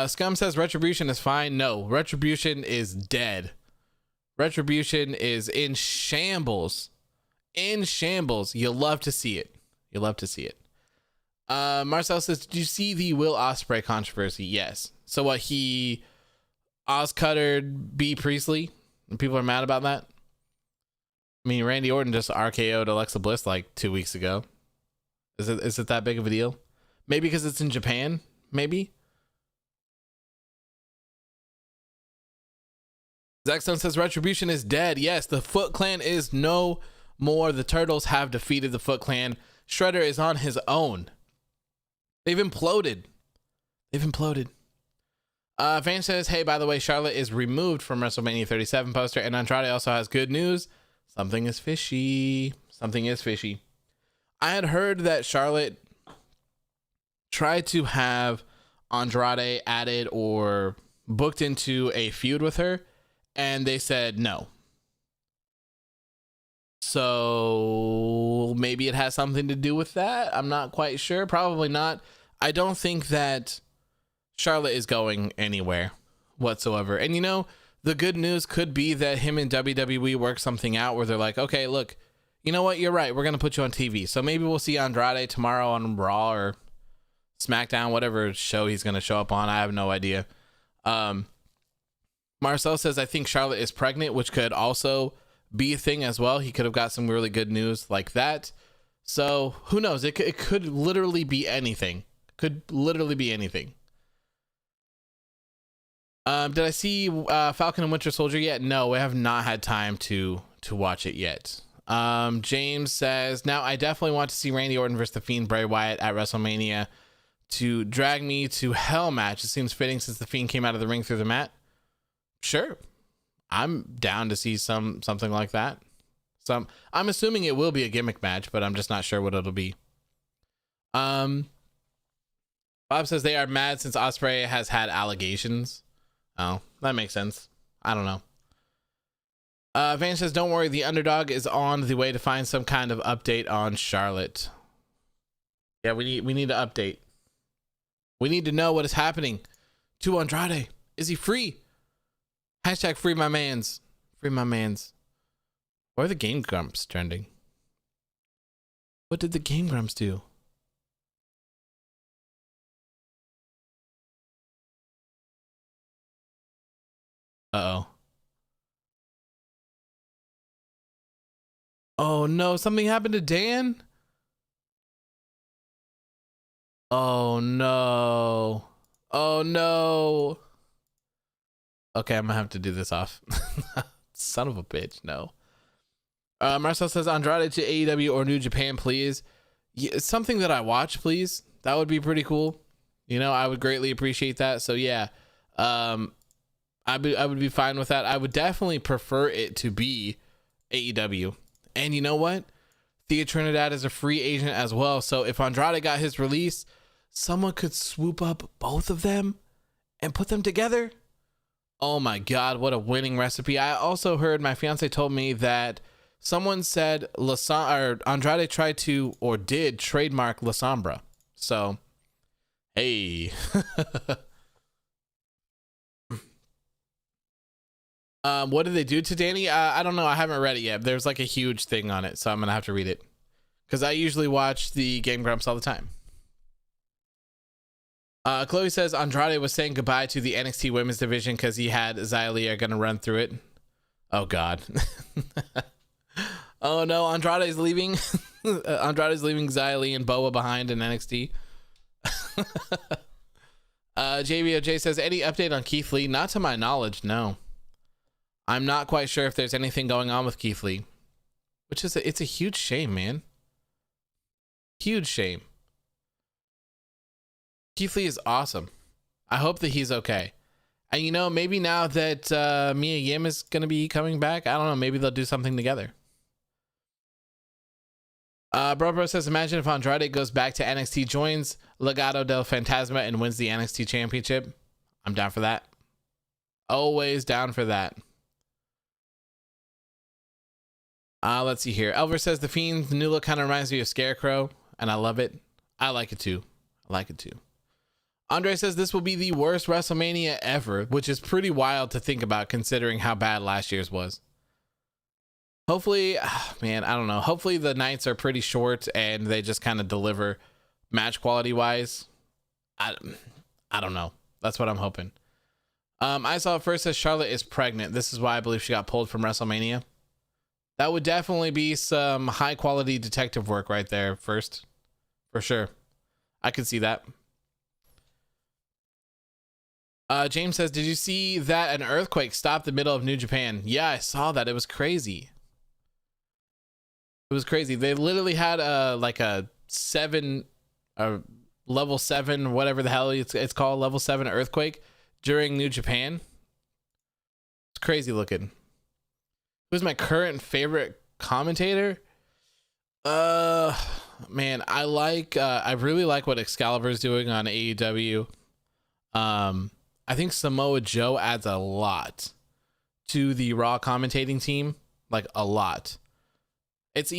Scum says Retribution is fine. No, Retribution is dead. Retribution is in shambles. In shambles. You'll love to see it. You'll love to see it. Marcel says, did you see the Will Ospreay controversy? Yes. So what, he Oscuttered B Priestley and people are mad about that? I mean, Randy Orton just RKO'd Alexa Bliss like 2 weeks ago. Is it that big of a deal? Maybe because it's in Japan, maybe. Zackstone says Retribution is dead. Yes, the Foot Clan is no more. The Turtles have defeated the Foot Clan. Shredder is on his own. They've imploded. Van says, hey, by the way, Charlotte is removed from WrestleMania 37 poster, and Andrade also has good news. Something is fishy. I had heard that Charlotte tried to have Andrade added or booked into a feud with her, and they said no. So maybe it has something to do with that. I'm not quite sure. Probably not. I don't think that Charlotte is going anywhere whatsoever. And you know, the good news could be that him and WWE work something out where they're like, okay, look, you know what? You're right. We're going to put you on TV. So maybe we'll see Andrade tomorrow on Raw or SmackDown, whatever show he's going to show up on. I have no idea. Marcel says, I think Charlotte is pregnant, which could also be a thing as well. He could have got some really good news like that. So who knows? It could literally be anything. Did I see Falcon and Winter Soldier yet? No, we have not had time to watch it yet. James says, now I definitely want to see Randy Orton versus The Fiend Bray Wyatt at WrestleMania to drag me to hell match. It seems fitting since The Fiend came out of the ring through the mat. Sure. I'm down to see something like that. I'm assuming it will be a gimmick match, but I'm just not sure what it'll be. Bob says they are mad since Ospreay has had allegations. Oh, that makes sense. I don't know. Van says, don't worry, the underdog is on the way to find some kind of update on Charlotte. Yeah, we need an update. We need to know what is happening to Andrade. Is he free? Hashtag free my mans. Free my mans. Why are the Game Grumps trending? What did the Game Grumps do? Uh-oh. Oh no, something happened to Dan? Oh no. Oh no. Okay, I'm gonna have to do this off. Son of a bitch, no. Marcel says Andrade to AEW or New Japan, please. Yeah, it's something that I watch, please. That would be pretty cool. You know, I would greatly appreciate that. So yeah, I would be fine with that. I would definitely prefer it to be AEW. And you know what? Thea Trinidad is a free agent as well. So if Andrade got his release, someone could swoop up both of them and put them together. Oh my God, what a winning recipe. I also heard, my fiance told me that someone said Andrade tried to or did trademark La Sombra. So, hey. What did they do to Danny? I don't know. I haven't read it yet. There's like a huge thing on it, so I'm gonna have to read it because I usually watch the Game Grumps all the time. Chloe says Andrade was saying goodbye to the NXT Women's Division because he had Xia gonna run through it. Oh God. Oh no, Andrade's leaving. Andrade's leaving Xia and Boa behind in NXT. JBOJ says, any update on Keith Lee? Not to my knowledge, no. I'm not quite sure if there's anything going on with Keith Lee, which is it's a huge shame, man. Huge shame. Keith Lee is awesome. I hope that he's okay. And you know, maybe now that Mia Yim is going to be coming back, I don't know, maybe they'll do something together. Bro says, imagine if Andrade goes back to NXT, joins Legado del Fantasma, and wins the NXT Championship. I'm down for that. Always down for that. Let's see here. Elver says, the Fiend's new look kind of reminds me of Scarecrow, and I love it. I like it too. Andre says, this will be the worst WrestleMania ever, which is pretty wild to think about considering how bad last year's was. Hopefully, man, I don't know. Hopefully the nights are pretty short and they just kind of deliver match quality wise. I don't know. That's what I'm hoping. I saw it first as Charlotte is pregnant. This is why I believe she got pulled from WrestleMania. That would definitely be some high quality detective work right there first. For sure. I could see that. James says, did you see that an earthquake stopped the middle of New Japan? Yeah, I saw that. It was crazy. It was crazy. They literally had like a level 7, whatever the hell it's called, level 7 earthquake during New Japan. It's crazy looking. Who's my current favorite commentator? Man, I really like what Excalibur's doing on AEW. I think Samoa Joe adds a lot to the Raw commentating team, like a lot. It's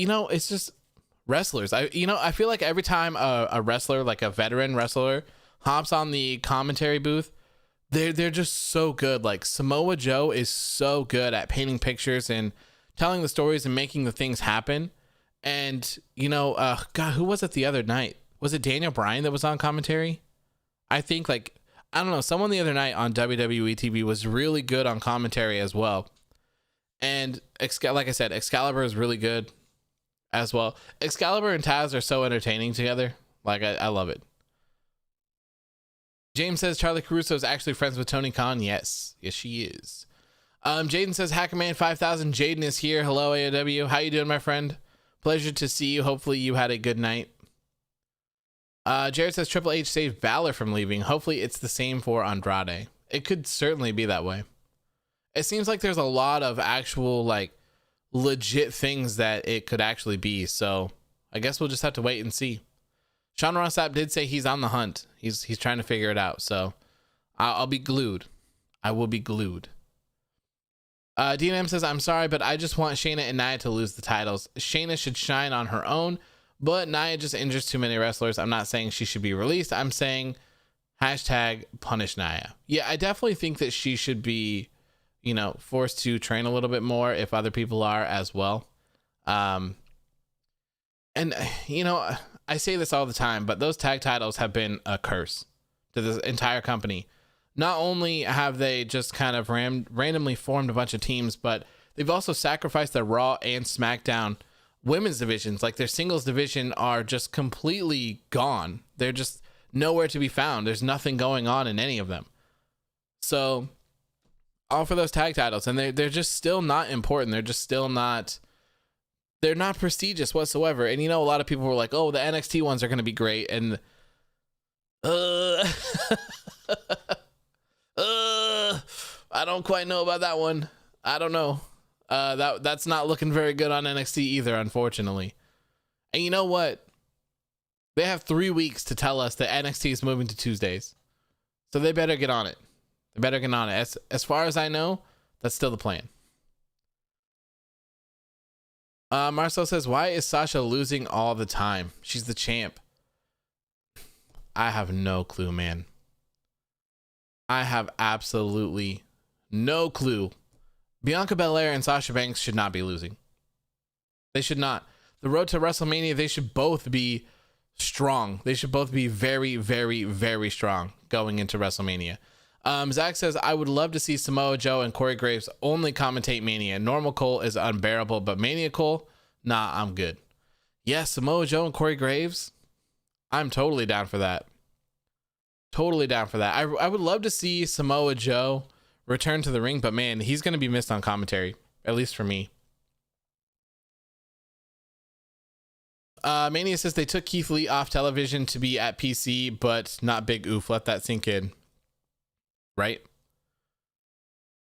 just wrestlers. I feel like every time a wrestler, like a veteran wrestler, hops on the commentary booth, they're just so good. Like Samoa Joe is so good at painting pictures and telling the stories and making the things happen. And God, who was it the other night? Was it Daniel Bryan that was on commentary? I think I don't know, someone the other night on WWE TV was really good on commentary as well. And like I said, Excalibur is really good as well. Excalibur and Taz are so entertaining together. Like, I love it. James says Charlie Caruso is actually friends with Tony Khan. Yes, she is. Jaden says Hackerman 5000. Jaden is here. Hello, AOW. How you doing, my friend? Pleasure to see you. Hopefully you had a good night. Jared says Triple H saved Balor from leaving. Hopefully it's the same for Andrade. It could certainly be that way. It seems like there's a lot of actual legit things that it could actually be. So I guess we'll just have to wait and see. Sean Rossap did say he's on the hunt. He's trying to figure it out. So I'll be glued. I will be glued. DNM says, I'm sorry, but I just want Shayna and Nia to lose the titles. Shayna should shine on her own, but Nia just injures too many wrestlers. I'm not saying she should be released. I'm saying #punish Nia. Yeah, I definitely think that she should be, forced to train a little bit more if other people are as well. And, I say this all the time, but those tag titles have been a curse to this entire company. Not only have they just kind of randomly formed a bunch of teams, but they've also sacrificed their Raw and SmackDown women's divisions. Like their singles division are just completely gone. They're just nowhere to be found. There's nothing going on in any of them. So all for those tag titles, and they're just still not important. They're just still not. They're not prestigious whatsoever. And a lot of people were like, "Oh, the NXT ones are going to be great," and I don't quite know about that one. I don't know. That's not looking very good on NXT either, unfortunately. And you know what? They have 3 weeks to tell us that NXT is moving to Tuesdays. So they better get on it. They better get on it. As far as I know, that's still the plan. Marcel says, why is Sasha losing all the time? She's the champ. I have no clue, man. I have absolutely no clue. Bianca Belair and Sasha Banks should not be losing. They should not. The road to WrestleMania, they should both be strong. They should both be very, very, very strong going into WrestleMania. Zach says, I would love to see Samoa Joe and Corey Graves only commentate Mania. Normal Cole is unbearable, but Mania Cole, nah, I'm good. Yeah, Samoa Joe and Corey Graves, I'm totally down for that. Totally down for that. I would love to see Samoa Joe return to the ring, but man, he's going to be missed on commentary, at least for me. Mania says they took Keith Lee off television to be at PC, but not big oof. Let that sink in. Right?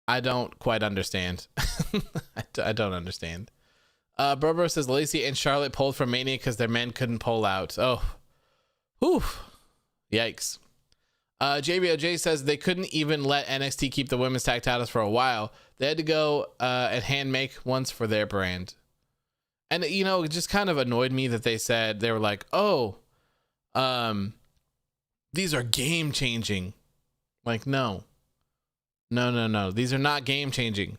I don't quite understand. I don't understand. Bro says Lacey and Charlotte pulled from Mania because their men couldn't pull out. Oh. Whew. Yikes. JBOJ says they couldn't even let NXT keep the women's tag titles for a while. They had to go and hand make ones for their brand. And, it just kind of annoyed me that they were like, oh, these are game changing. Like, no. These are not game changing.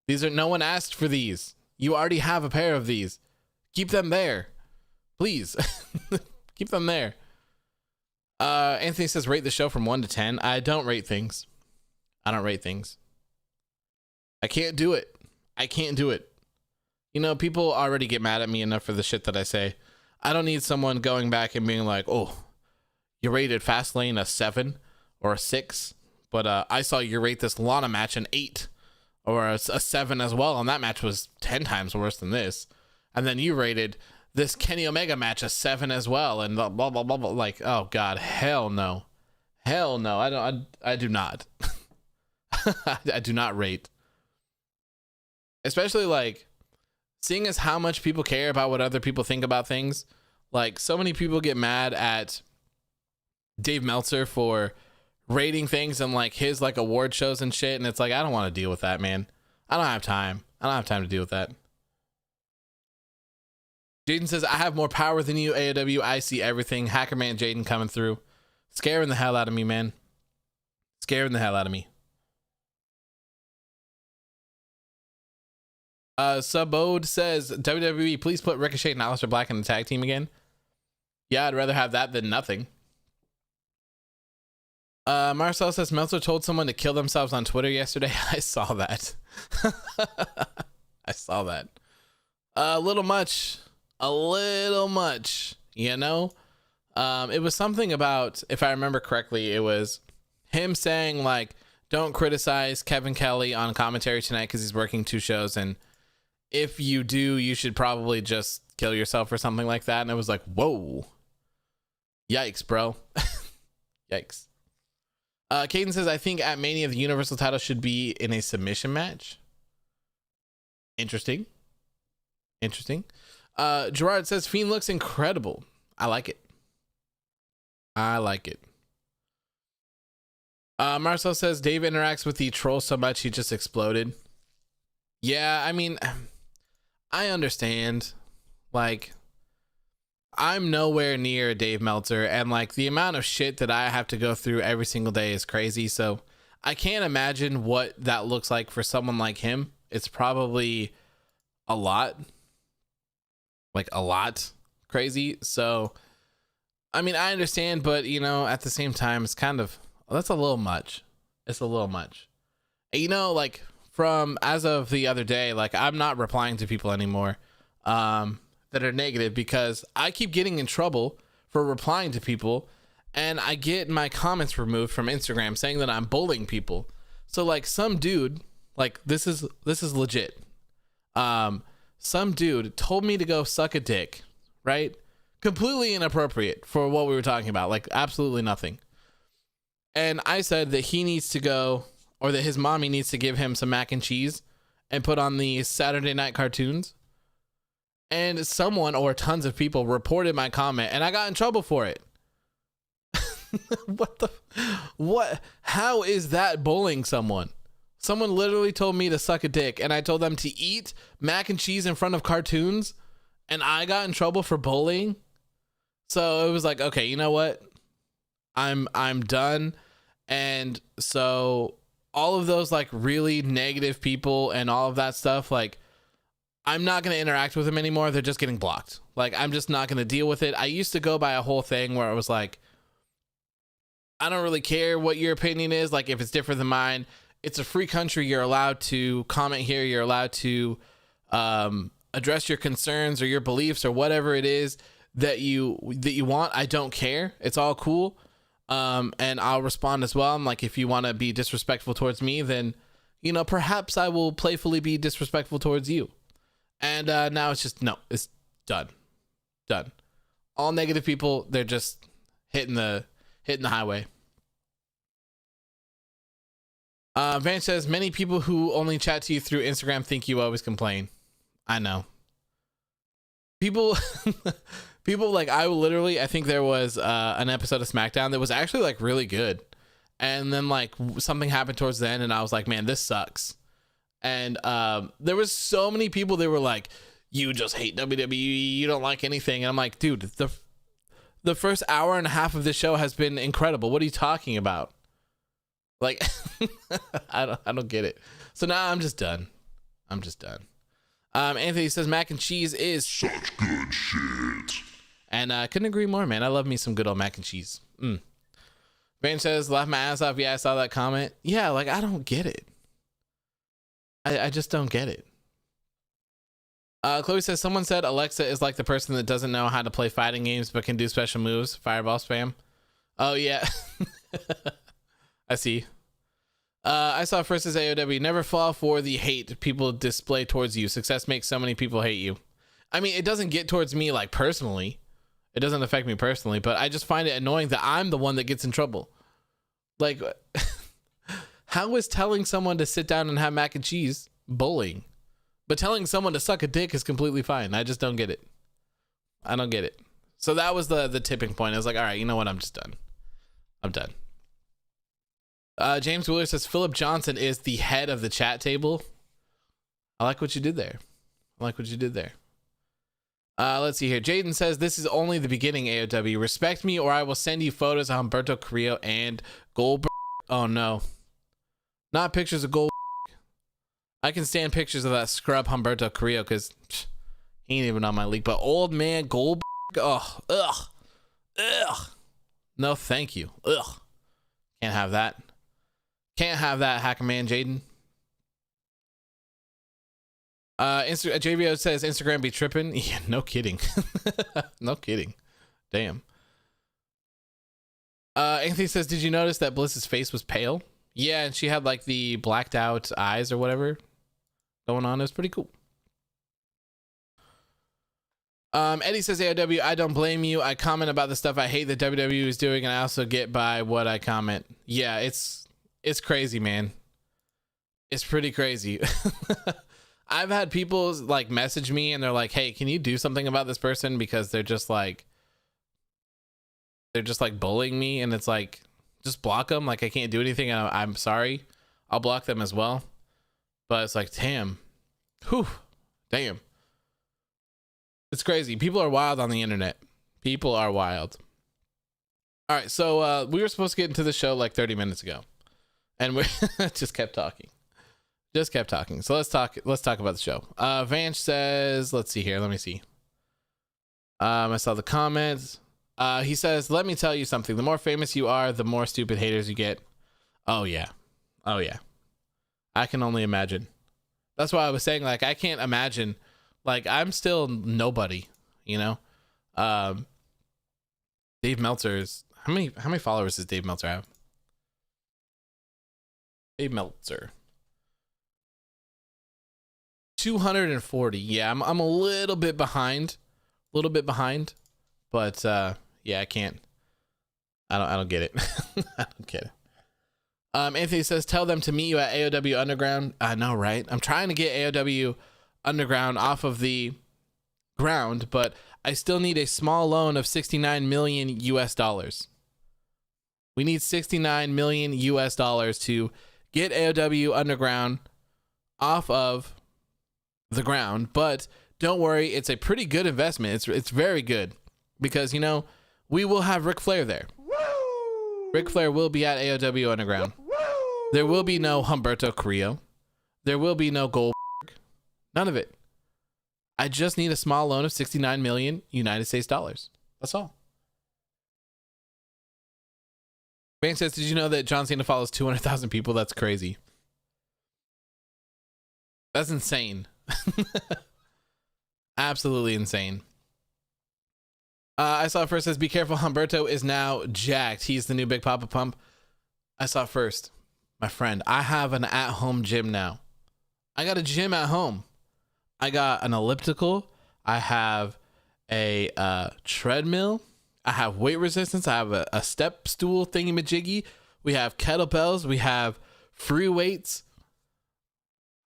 No one asked for these. You already have a pair of these. Keep them there. Please. Keep them there. Anthony says, rate the show from 1 to 10. I don't rate things. I don't rate things. I can't do it. I can't do it. You know, people already get mad at me enough for the shit that I say. I don't need someone going back and being like, oh, you rated Fastlane a 7 or a 6, but I saw you rate this Lana match an 8 or a 7 as well, and that match was 10 times worse than this. And then you rated this Kenny Omega match a 7 as well, and blah blah blah blah. Like, oh god, hell no. I do not. I do not rate. Especially like seeing as how much people care about what other people think about things. Like, so many people get mad at Dave Meltzer for rating things and like his like award shows and shit, and it's like, I don't want to deal with that, man. I don't have time to deal with that. Jaden says, I have more power than you, AOW. I see everything. Hacker Man Jaden coming through. Scaring the hell out of me, man. Scaring the hell out of me. Subode says, WWE, please put Ricochet and Aleister Black in the tag team again. Yeah, I'd rather have that than nothing. Marcel says, Meltzer told someone to kill themselves on Twitter yesterday. I saw that. I saw that. A little much, you know? It was something about, if I remember correctly, it was him saying like, don't criticize Kevin Kelly on commentary tonight because he's working 2 shows, and if you do, you should probably just kill yourself or something like that. And it was like, whoa, yikes, bro. Yikes. Caden says, I think at Mania the Universal title should be in a submission match. Interesting. Gerard says, Fiend looks incredible. I like it. Marcel says, Dave interacts with the troll so much he just exploded. Yeah, I mean, I understand. Like, I'm nowhere near Dave Meltzer, and like the amount of shit that I have to go through every single day is crazy. So I can't imagine what that looks like for someone like him. It's probably a lot crazy. So, I mean, I understand, but you know, at the same time, it's kind of, that's a little much. It's a little much. You know, like from as of the other day, like I'm not replying to people anymore that are negative because I keep getting in trouble for replying to people, and I get my comments removed from Instagram saying that I'm bullying people. So like some dude, like this is legit. Some dude told me to go suck a dick, right? Completely inappropriate for what we were talking about, like absolutely nothing. And I said that he needs to go, or that his mommy needs to give him some mac and cheese and put on the Saturday night cartoons. And someone or tons of people reported my comment, and I got in trouble for it. What? How is that bullying someone? Someone literally told me to suck a dick, and I told them to eat mac and cheese in front of cartoons, and I got in trouble for bullying. So it was like, okay, you know what? I'm done. And so all of those like really negative people and all of that stuff, like I'm not going to interact with them anymore. They're just getting blocked. Like, I'm just not going to deal with it. I used to go by a whole thing where I was like, I don't really care what your opinion is. Like, if it's different than mine, it's a free country. You're allowed to comment here. You're allowed to address your concerns or your beliefs or whatever it is that you want. I don't care. It's all cool. And I'll respond as well. I'm like, if you want to be disrespectful towards me, then, you know, perhaps I will playfully be disrespectful towards you. And now it's just, no, it's done. All negative people, they're just hitting the highway. Van says, many people who only chat to you through Instagram think you always complain. I know. People like, I think there was an episode of SmackDown that was actually like really good. And then like something happened towards the end, and I was like, man, this sucks. And there was so many people that were like, you just hate WWE, you don't like anything. And I'm like, dude, the first hour and a half of this show has been incredible. What are you talking about? Like, I don't get it. So now I'm just done. Anthony says mac and cheese is such good shit. And I couldn't agree more, man. I love me some good old mac and cheese. Van says, laugh my ass off. Yeah, I saw that comment. Yeah, like, I don't get it. I just don't get it. Chloe says, someone said Alexa is like the person that doesn't know how to play fighting games but can do special moves. Fireball spam. Oh, yeah. I see. I saw first as AOW, never fall for the hate people display towards you. Success makes so many people hate you. I mean, it doesn't get towards me like personally. It doesn't affect me personally, but I just find it annoying that I'm the one that gets in trouble. Like, how is telling someone to sit down and have mac and cheese bullying? But telling someone to suck a dick is completely fine. I just don't get it. I don't get it. So that was the tipping point. I was like, all right, you know what? I'm just done. I'm done. James Wheeler says, Philip Johnson is the head of the chat table. I like what you did there. Let's see here. Jaden says, this is only the beginning, AOW. Respect me or I will send you photos of Humberto Carrillo and Goldberg. Oh, no. Not pictures of Goldberg. I can stand pictures of that scrub Humberto Carrillo because he ain't even on my league. But old man Goldberg, oh, ugh. No, thank you. Ugh. Can't have that. Can't have that, Hacker Man Jaden. JVO says Instagram be tripping. Yeah, no kidding. No kidding. Damn. Anthony says, did you notice that Bliss's face was pale? Yeah, and she had like the blacked out eyes or whatever going on. It was pretty cool. Eddie says, AOW, I don't blame you. I comment about the stuff I hate that WWE is doing, and I also get by what I comment. Yeah, it's crazy, man. It's pretty crazy. I've had people like message me and they're like, hey, can you do something about this person? Because they're just like bullying me, and it's like, just block them. Like, I can't do anything. I'm sorry. I'll block them as well. But it's like, damn. Whew. Damn. It's crazy. People are wild on the internet. People are wild. All right. So we were supposed to get into the show like 30 minutes ago. And we just kept talking. So let's talk about the show. Vanch says, let's see here. Let me see. I saw the comments. He says, let me tell you something. The more famous you are, the more stupid haters you get. Oh, yeah. I can only imagine. That's why I was saying, like, I can't imagine. Like, I'm still nobody, you know? Dave Meltzer's... How many followers does Dave Meltzer have? Dave Meltzer. 240. Yeah, I'm a little bit behind. But, yeah, I can't. I don't get it. I don't get it. Anthony says, tell them to meet you at AOW Underground. I know, right? I'm trying to get AOW Underground off of the ground, but I still need a small loan of 69 million US dollars. We need 69 million US dollars to get AOW Underground off of the ground, but don't worry, it's a pretty good investment. It's very good because, you know, we will have Ric Flair there. Woo! Ric Flair will be at AOW Underground. Woo! There will be no Humberto Carrillo. There will be no Goldberg. None of it. I just need a small loan of 69 million United States dollars. That's all. Man says, did you know that John Cena follows 200,000 people? That's crazy. That's insane. Absolutely insane. I saw first says, be careful, Humberto is now jacked. He's the new Big Papa Pump. I saw first, my friend, I have an at-home gym now. I got a gym at home. I got an elliptical. I have a treadmill. I have weight resistance. I have a step stool thingy-majiggy. We have kettlebells. We have free weights.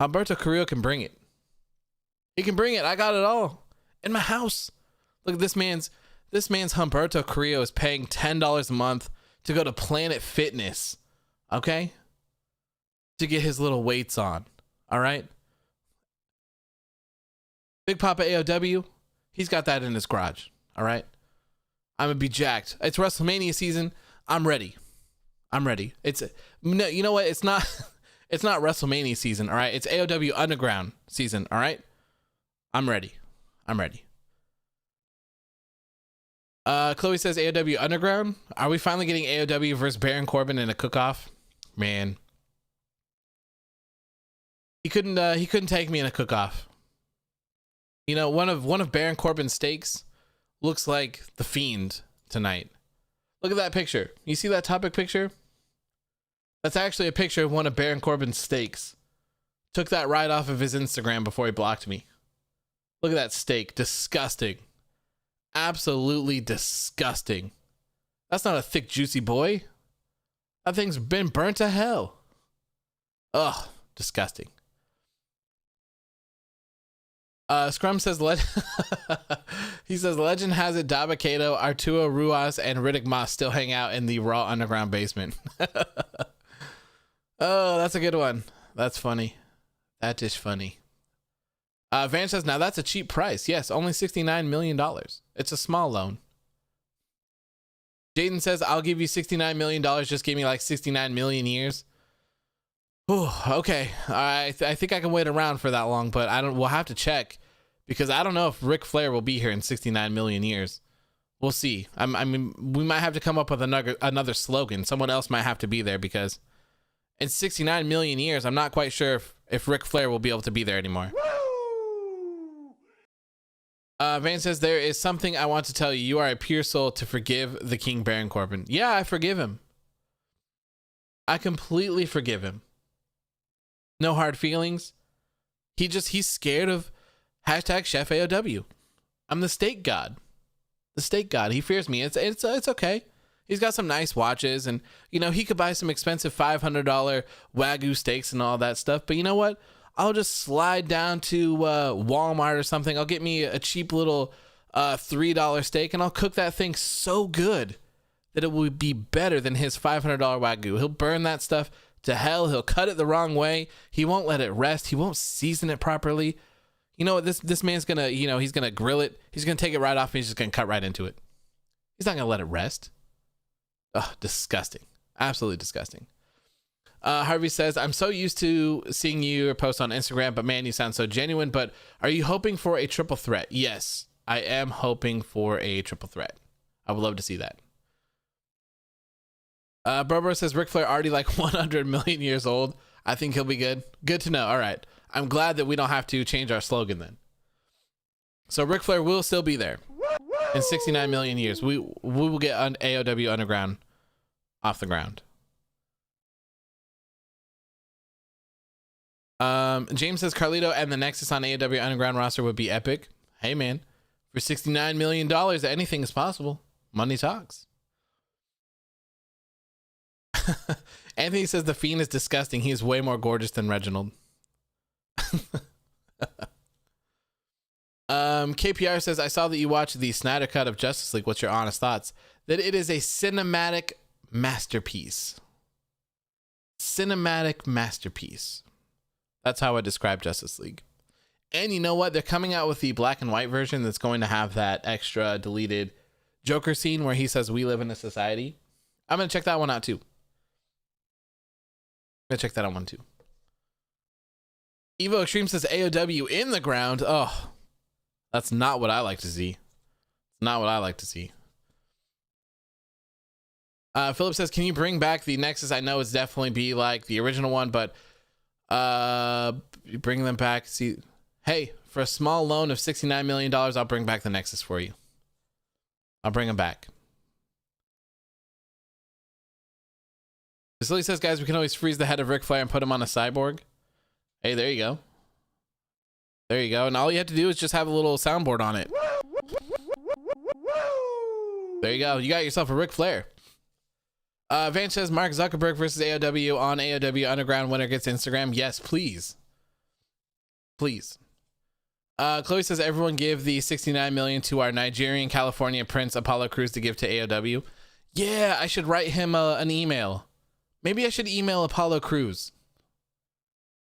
Humberto Carrillo can bring it. He can bring it. I got it all in my house. Look, this man's Humberto Carrillo is paying $10 a month to go to Planet Fitness, okay? To get his little weights on, all right? Big Papa AOW, he's got that in his garage, all right? I'm gonna be jacked. It's WrestleMania season. I'm ready. It's no, you know what? It's not WrestleMania season, all right? It's AOW Underground season, all right? I'm ready. Chloe says AOW Underground. Are we finally getting AOW versus Baron Corbin in a cook-off? Man, he couldn't take me in a cook-off. You know, one of Baron Corbin's steaks looks like the Fiend tonight. Look at that picture. You see that topic picture? That's actually a picture of one of Baron Corbin's steaks. Took that right off of his Instagram before he blocked me. Look at that steak. Disgusting. Absolutely disgusting. That's not a thick, juicy boy. That thing's been burnt to hell. Ugh, disgusting. Scrum says, he says, legend has it Daba Kato, Arturo Ruas, and Riddick Moss still hang out in the Raw Underground basement. Oh, that's a good one. That's funny. That is funny. Van says, now that's a cheap price. Yes, only $69 million. It's a small loan. Jaden says, I'll give you $69 million. Just give me like 69 million years. Ooh, okay. I think I can wait around for that long, but we'll have to check because I don't know if Ric Flair will be here in 69 million years. We'll see. I mean, we might have to come up with another slogan. Someone else might have to be there because in 69 million years, I'm not quite sure if Ric Flair will be able to be there anymore. Van says, there is something I want to tell you. You are a pure soul to forgive the King Baron Corbin. Yeah, I forgive him. I completely forgive him. No hard feelings. He's scared of hashtag Chef AOW. I'm the steak god. The steak god. He fears me. It's okay. He's got some nice watches and, you know, he could buy some expensive $500 Wagyu steaks and all that stuff. But you know what? I'll just slide down to Walmart or something. I'll get me a cheap little $3 steak and I'll cook that thing so good that it will be better than his $500 Wagyu. He'll burn that stuff to hell. He'll cut it the wrong way. He won't let it rest. He won't season it properly. You know what? This man's gonna, you know, he's gonna grill it. He's gonna take it right off and he's just gonna cut right into it. He's not gonna let it rest. Ugh, disgusting. Absolutely disgusting. Harvey says, I'm so used to seeing you post on Instagram, but man, you sound so genuine. But are you hoping for a triple threat? Yes, I am hoping for a triple threat. I would love to see that. Bro says, Ric Flair already like 100 million years old. I think he'll be good. Good to know. All right. I'm glad that we don't have to change our slogan then. So Ric Flair will still be there in 69 million years. We will get an AOW Underground off the ground. James says Carlito and the Nexus on AEW Underground roster would be epic. Hey man, for $69 million, anything is possible. Money talks. Anthony says the Fiend is disgusting. He is way more gorgeous than Reginald. KPR says, I saw that you watched the Snyder Cut of Justice League. What's your honest thoughts? That it is a cinematic masterpiece. Cinematic masterpiece. That's how I describe Justice League. And you know what? They're coming out with the black and white version that's going to have that extra deleted Joker scene where he says, we live in a society. I'm going to check that one out too. I'm going to check that out one too. Evo Extreme says AOW in the ground. Oh, that's not what I like to see. Not what I like to see. Philip says, can you bring back the Nexus? I know it's definitely be like the original one, but bring them back. See, hey, for a small loan of $69 million, I'll bring back the Nexus for you. I'll bring them back. Vasily says, guys, we can always freeze the head of Ric Flair and put him on a cyborg. Hey, there you go. There you go. And all you have to do is just have a little soundboard on it. There you go. You got yourself a Ric Flair. Van says, Mark Zuckerberg versus AOW on AOW Underground. Winner gets Instagram. Yes, please. Please. Chloe says, everyone give the $69 million to our Nigerian California Prince Apollo Crews to give to AOW. Yeah, I should write him an email. Maybe I should email Apollo Crews.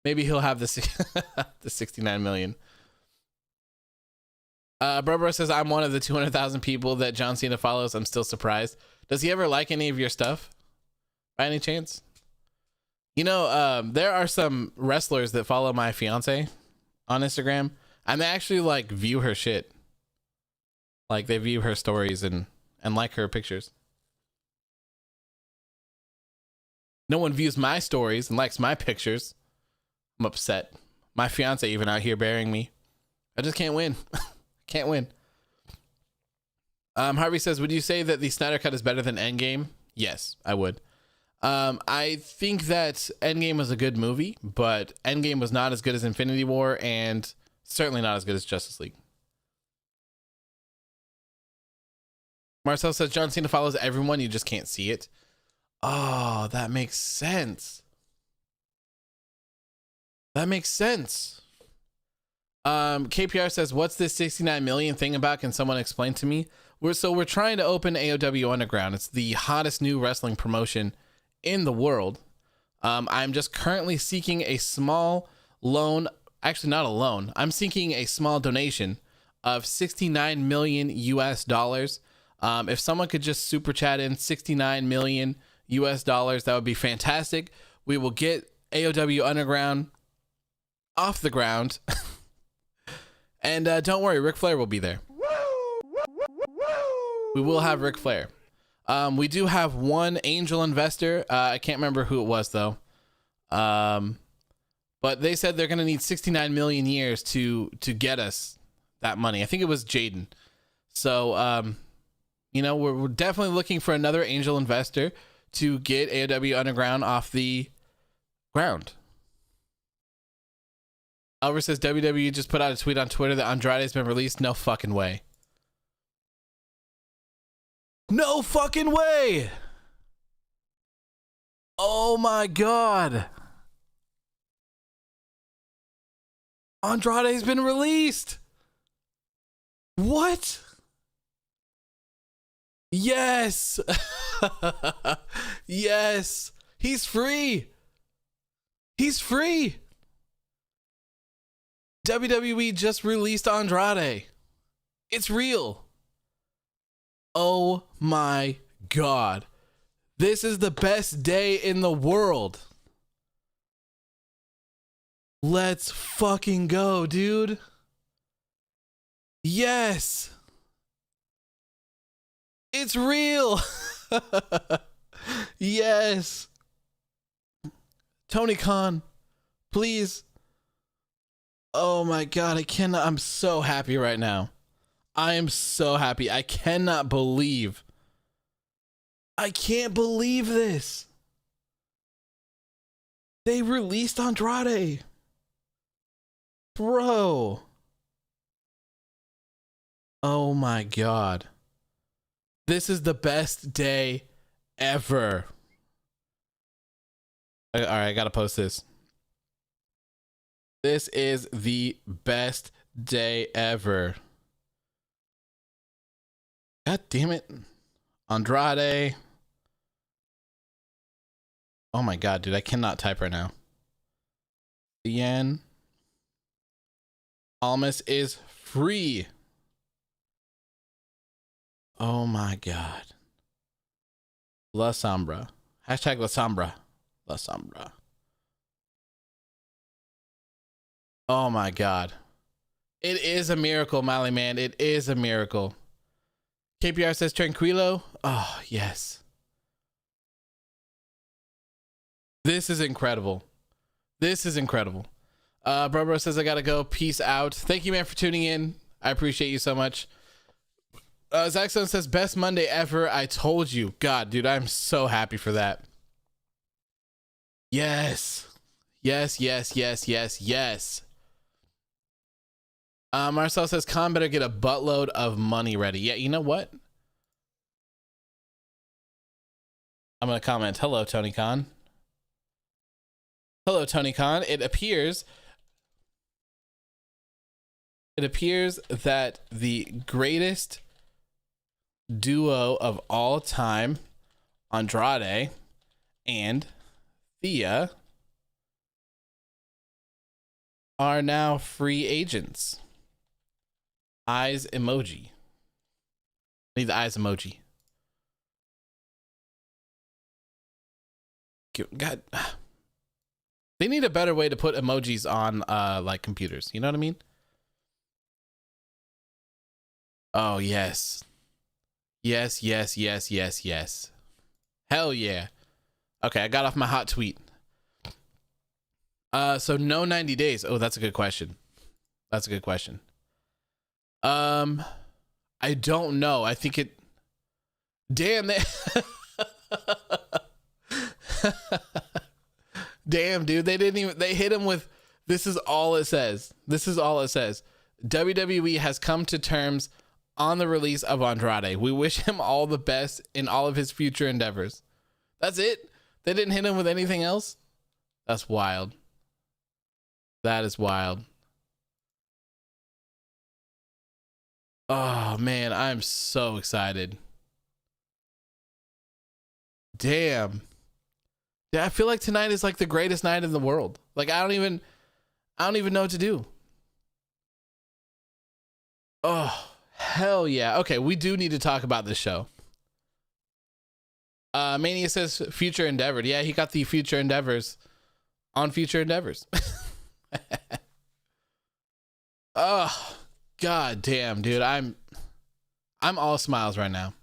Maybe he'll have the 69 million. Bro says, I'm one of the 200,000 people that John Cena follows. I'm still surprised. Does he ever like any of your stuff? By any chance? You know, there are some wrestlers that follow my fiance on Instagram, and they actually like view her shit. Like they view her stories and and like her pictures. No one views my stories and likes my pictures. I'm upset. My fiance even out here burying me. I just can't win. Can't win. Harvey says, would you say that the Snyder Cut is better than Endgame? Yes, I would. I think that Endgame was a good movie, but Endgame was not as good as Infinity War and certainly not as good as Justice League. Marcel says, John Cena follows everyone. You just can't see it. Oh, that makes sense. That makes sense. KPR says, what's this 69 million thing about? Can someone explain to me? We're trying to open AOW Underground. It's the hottest new wrestling promotion in the world. I'm just currently seeking a small loan. Actually, not a loan. I'm seeking a small donation of 69 million US dollars. If someone could just super chat in 69 million US dollars, that would be fantastic. We will get AOW Underground off the ground. And don't worry, Ric Flair will be there. We will have Ric Flair. We do have one angel investor. I can't remember who it was, though. But they said they're going to need 69 million years to get us that money. I think it was Jaden. So, we're definitely looking for another angel investor to get AOW Underground off the ground. Albert says WWE just put out a tweet on Twitter that Andrade has been released. No fucking way. No fucking way. Oh my God. Andrade's been released. What? Yes. Yes. He's free. He's free. WWE just released Andrade. It's real. Oh my God. This is the best day in the world. Let's fucking go, dude. Yes. It's real. Yes. Tony Khan, please. Oh my God, I'm so happy right now. I am so happy. I can't believe this. They released Andrade. Bro. Oh my God. This is the best day ever. All right, I gotta post this. This is the best day ever. God damn it. Andrade. Oh my God, dude. I cannot type right now. Cien Almas is free. Oh my God. La Sombra. Hashtag La Sombra. La Sombra. Oh my God. It is a miracle, Molly man. It is a miracle. KPR says Tranquilo. Oh, yes. This is incredible. This is incredible. Bro says I gotta go. Peace out. Thank you, man, for tuning in. I appreciate you so much. Zaxxon says best Monday ever. I told you. God, dude, I'm so happy for that. Yes. Yes, yes, yes, yes, yes. Marcel says Khan better get a buttload of money ready. Yeah, you know what? I'm going to comment. Hello, Tony Khan. Hello, Tony Khan. It appears that the greatest duo of all time, Andrade and Thea, are now free agents. Eyes emoji. I need the eyes emoji. God, they need a better way to put emojis on like computers. You know what I mean? Oh yes, Yes, yes, yes, yes, yes. Hell yeah. Okay, I got off my hot tweet. So no 90 days. Oh, that's a good question. That's a good question. I don't know. I think it. Damn they. Damn, dude. They didn't even. They hit him with. This is all it says. This is all it says. WWE has come to terms on the release of Andrade. We wish him all the best in all of his future endeavors. That's it. They didn't hit him with anything else. That's wild. That is wild. Oh man, I'm so excited. Damn. Yeah, I feel like tonight is like the greatest night in the world. Like I don't even know what to do. Oh, hell yeah. Okay, we do need to talk about this show. Mania says future endeavor. Yeah, he got the future endeavors on future endeavors. Oh, god damn, dude. I'm all smiles right now.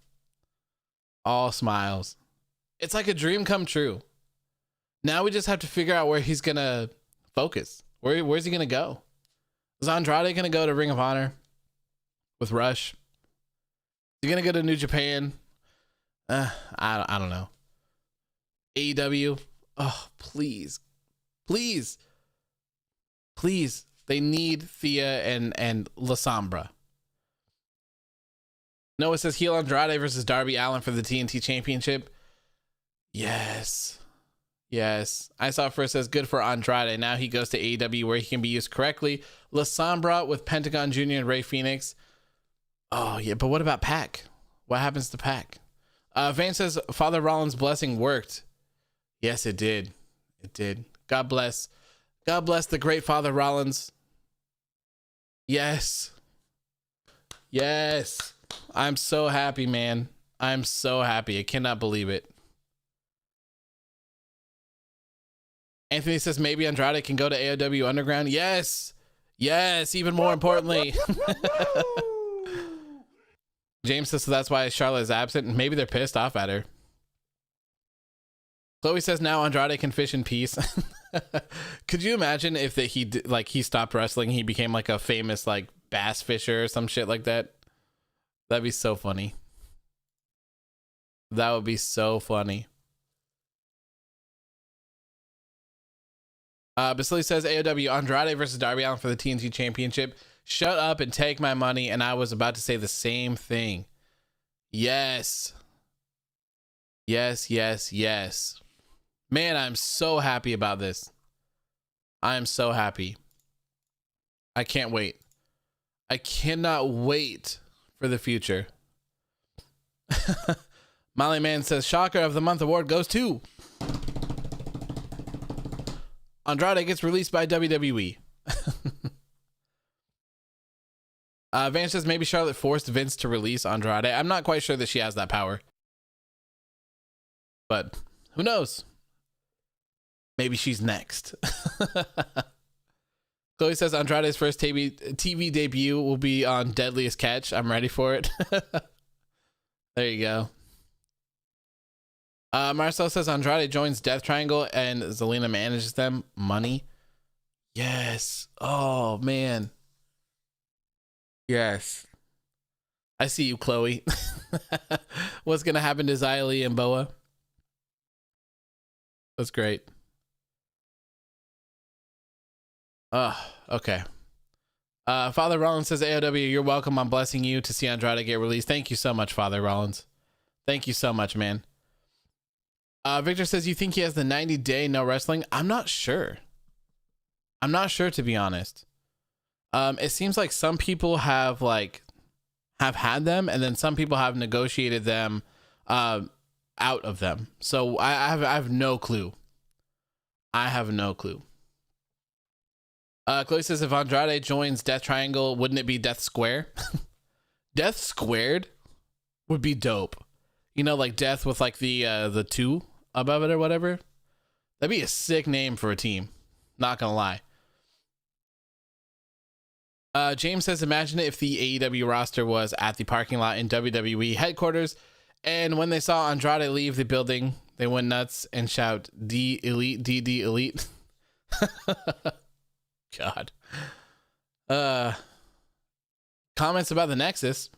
All smiles. It's like a dream come true. Now we just have to figure out where he's gonna focus. Where's he gonna go? Is Andrade gonna go to Ring of Honor with Rush? Is he gonna go to New Japan? I don't know. AEW. Oh, please. Please. Please. They need Thea and La Sombra. Noah says heel Andrade versus Darby Allin for the TNT Championship. Yes. Yes. I saw first says good for Andrade. Now he goes to AEW where he can be used correctly. La Sombra with Pentagon Jr. and Rey Fenix. Oh, yeah. But what about Pac? What happens to Pac? Vance says Father Rollins' blessing worked. Yes, it did. It did. God bless. God bless the great Father Rollins. Yes. Yes. I'm so happy, man. I'm so happy. I cannot believe it. Anthony says maybe Andrade can go to AEW Underground. Yes. Yes. Even more importantly. James says so that's why Charlotte is absent. And maybe they're pissed off at her. Chloe says now Andrade can fish in peace. Could you imagine if he stopped wrestling, he became like a famous like bass fisher or some shit like that? That'd be so funny. That would be so funny. Basili says AOW Andrade versus Darby Allin for the TNT Championship. Shut up and take my money. And I was about to say the same thing. Yes. Yes, yes, yes. Man, I'm so happy about this. I am so happy. I can't wait. I cannot wait for the future. Molly Man says Shocker of the Month award goes to Andrade gets released by WWE. Vance says maybe Charlotte forced Vince to release Andrade. I'm not quite sure that she has that power. But who knows? Maybe she's next. Chloe says Andrade's first TV debut will be on Deadliest Catch. I'm ready for it. There you go. Marcel says Andrade joins Death Triangle and Zelina manages them. Money. Yes. Oh, man. Yes. I see you, Chloe. What's going to happen to Xia Li and Boa? That's great. Okay. Father Rollins says, AOW, you're welcome. I'm blessing you to see Andrade get released. Thank you so much, Father Rollins. Thank you so much, man. Victor says, you think he has the 90-day no wrestling? I'm not sure. I'm not sure, to be honest. It seems like some people have had them, and then some people have negotiated them out of them. So I have no clue. I have no clue. Chloe says if Andrade joins Death Triangle, wouldn't it be Death Square? Death Squared would be dope. You know, like Death with like the 2 above it or whatever. That'd be a sick name for a team. Not gonna lie. James says, imagine if the AEW roster was at the parking lot in WWE headquarters, and when they saw Andrade leave the building, they went nuts and shout, D Elite, DD Elite. God. Comments about the Nexus.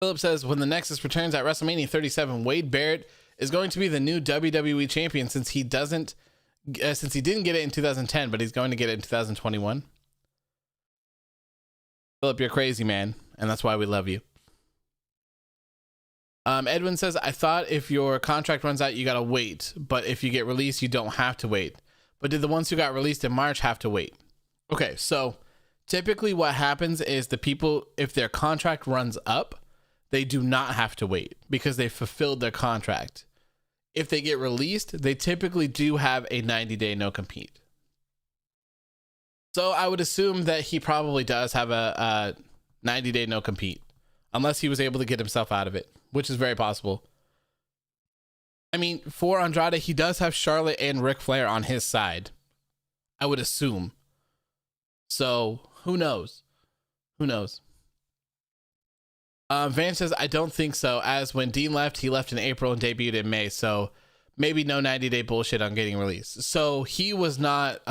Philip says, when the Nexus returns at WrestleMania 37, Wade Barrett is going to be the new WWE champion since he didn't get it in 2010, but he's going to get it in 2021. Philip, you're crazy, man, and that's why we love you. Edwin says, I thought if your contract runs out, you gotta wait, but if you get released, you don't have to wait. But did the ones who got released in March have to wait? Okay, so typically what happens is the people, if their contract runs up, they do not have to wait because they fulfilled their contract. If they get released, they typically do have a 90-day no-compete. So I would assume that he probably does have a 90-day no-compete, unless he was able to get himself out of it, which is very possible. I mean, for Andrade, he does have Charlotte and Ric Flair on his side, I would assume. So who knows? Who knows? Van says, I don't think so, as when Dean left, he left in April and debuted in May, so maybe no 90-day bullshit on getting released. So he was not,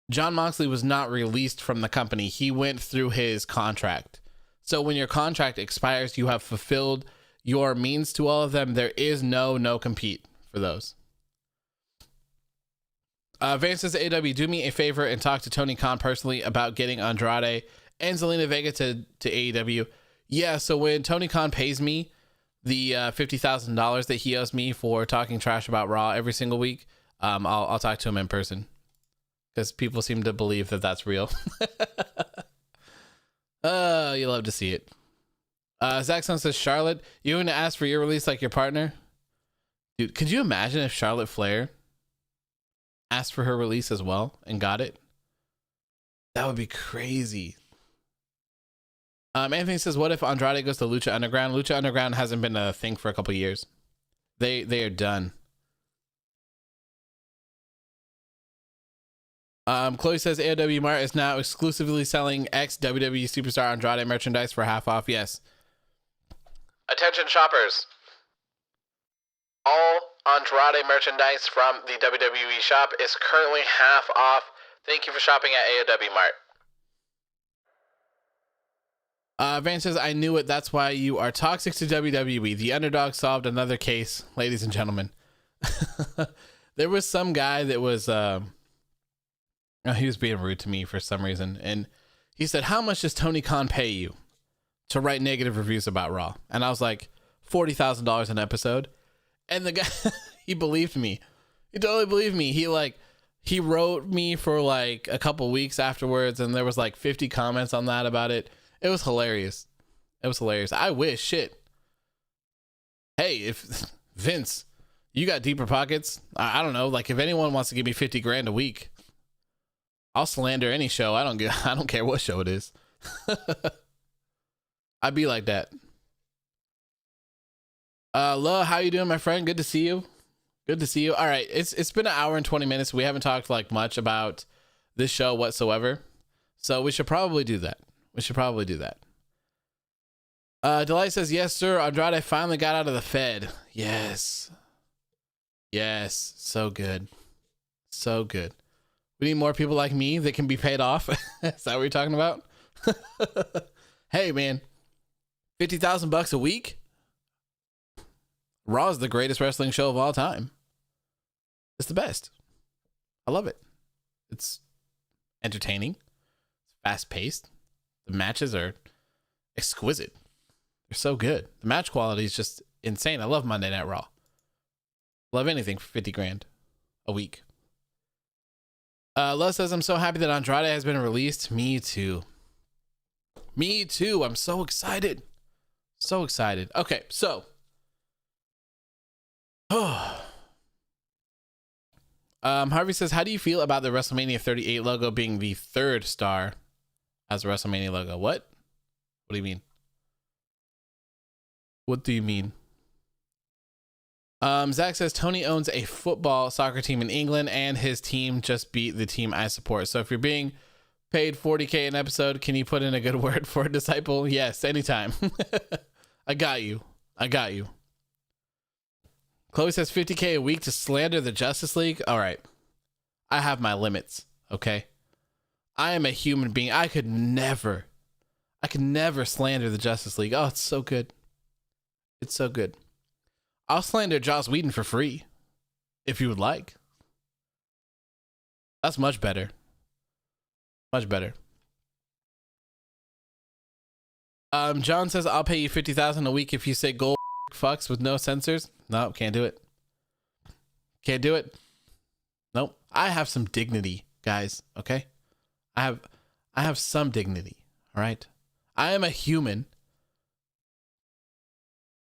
Jon Moxley was not released from the company. He went through his contract. So when your contract expires, you have fulfilled your means to all of them. There is no compete for those. Van says, AW, do me a favor and talk to Tony Khan personally about getting Andrade and Zelina Vega to AEW. Yeah, so when Tony Khan pays me the $50,000 that he owes me for talking trash about Raw every single week, I'll talk to him in person, because people seem to believe that that's real. You love to see it. Zaxxon says, Charlotte, you going to ask for your release like your partner? Dude, could you imagine if Charlotte Flair asked for her release as well and got it? That would be crazy. Anthony says, what if Andrade goes to Lucha Underground? Lucha Underground hasn't been a thing for a couple years. They are done. Chloe says, AOW Mart is now exclusively selling ex-WWE superstar Andrade merchandise for half off. Yes. Attention shoppers. All Andrade merchandise from the WWE shop is currently half off. Thank you for shopping at AOW Mart. Van says, I knew it. That's why you are toxic to WWE. The underdog solved another case, ladies and gentlemen. There was some guy that was, he was being rude to me for some reason. And he said, how much does Tony Khan pay you to write negative reviews about Raw? And I was like, $40,000 an episode. And the guy, he believed me. He totally believed me. He wrote me for like a couple weeks afterwards, and there was like 50 comments on that about it. It was hilarious. It was hilarious. I wish, shit. Hey, if Vince, you got deeper pockets, I don't know. Like if anyone wants to give me 50 grand a week, I'll slander any show. I don't care what show it is. I'd be like that. Lo, how you doing, my friend? Good to see you. Good to see you. All right, it's been an hour and 20 minutes. We haven't talked like much about this show whatsoever, so we should probably do that. Delight says, yes, sir. Andrade finally got out of the Fed. Yes. So good. We need more people like me that can be paid off. Is that what you're talking about? Hey, man, $50,000 a week. Raw is the greatest wrestling show of all time. It's the best. I love it. It's entertaining. It's fast paced. The matches are exquisite. They're so good. The match quality is just insane. I love Monday Night Raw. Love anything for 50 grand a week. Love says, I'm so happy that Andrade has been released. Me too. I'm so excited. Okay, so. Harvey says, how do you feel about the WrestleMania 38 logo being the third star as a WrestleMania logo? What do you mean? Zach says Tony owns a football soccer team in England and his team just beat the team I support. So if you're being paid $40K an episode, can you put in a good word for a disciple? Yes, anytime. I got you. Chloe says $50K a week to slander the Justice League. All right. I have my limits. Okay. I am a human being. I could never slander the Justice League. Oh, it's so good. It's so good. I'll slander Joss Whedon for free if you would like. That's much better. Much better. John says I'll pay you $50,000 a week if you say gold fucks with no censors. No, can't do it. Can't do it. Nope. I have some dignity, guys. Okay. I have some dignity. All right. I am a human.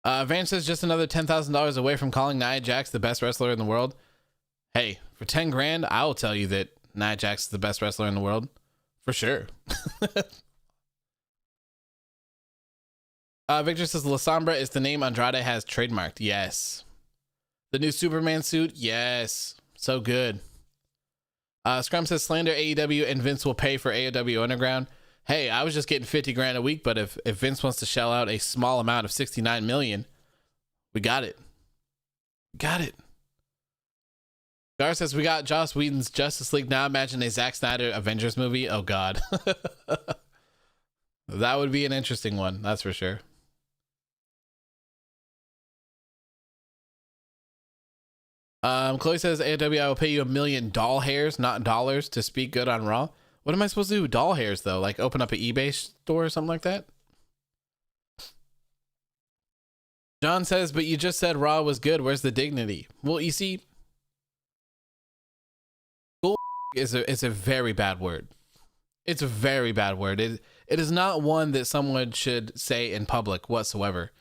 Van says just another $10,000 away from calling Nia Jax the best wrestler in the world. Hey, for 10 grand, I will tell you that Nia Jax is the best wrestler in the world. For sure. Victor says La Sombra is the name Andrade has trademarked. Yes. The new Superman suit. Yes. So good. Scrum says slander AEW and Vince will pay for AEW Underground. Hey, I was just getting 50 grand a week, but if Vince wants to shell out a small amount of 69 million, we got it. Got it. Gar says we got Joss Whedon's Justice League. Now imagine a Zack Snyder Avengers movie. Oh God. That would be an interesting one. That's for sure. Chloe says AEW, I will pay you $1 million doll hairs, not dollars, to speak good on Raw. What am I supposed to do with doll hairs though? Like open up an eBay store or something like that? John says, but you just said Raw was good. Where's the dignity? Well, you see, bull is a very bad word. It's a very bad word. It is not one that someone should say in public whatsoever.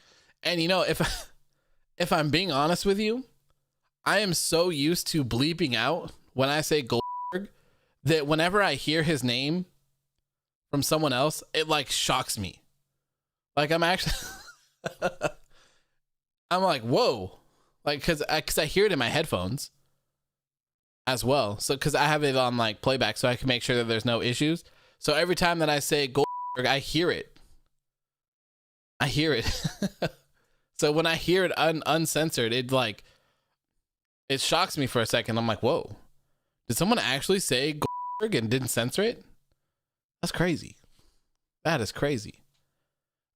And you know, if I'm being honest with you, I am so used to bleeping out when I say Goldberg that whenever I hear his name from someone else, it like shocks me. Like I'm actually, I'm like, whoa, like cause I hear it in my headphones as well. So cause I have it on like playback so I can make sure that there's no issues. So every time that I say Goldberg, I hear it. So when I hear it uncensored, it shocks me for a second. I'm like, whoa, did someone actually say Goldberg and didn't censor it? That's crazy. That is crazy.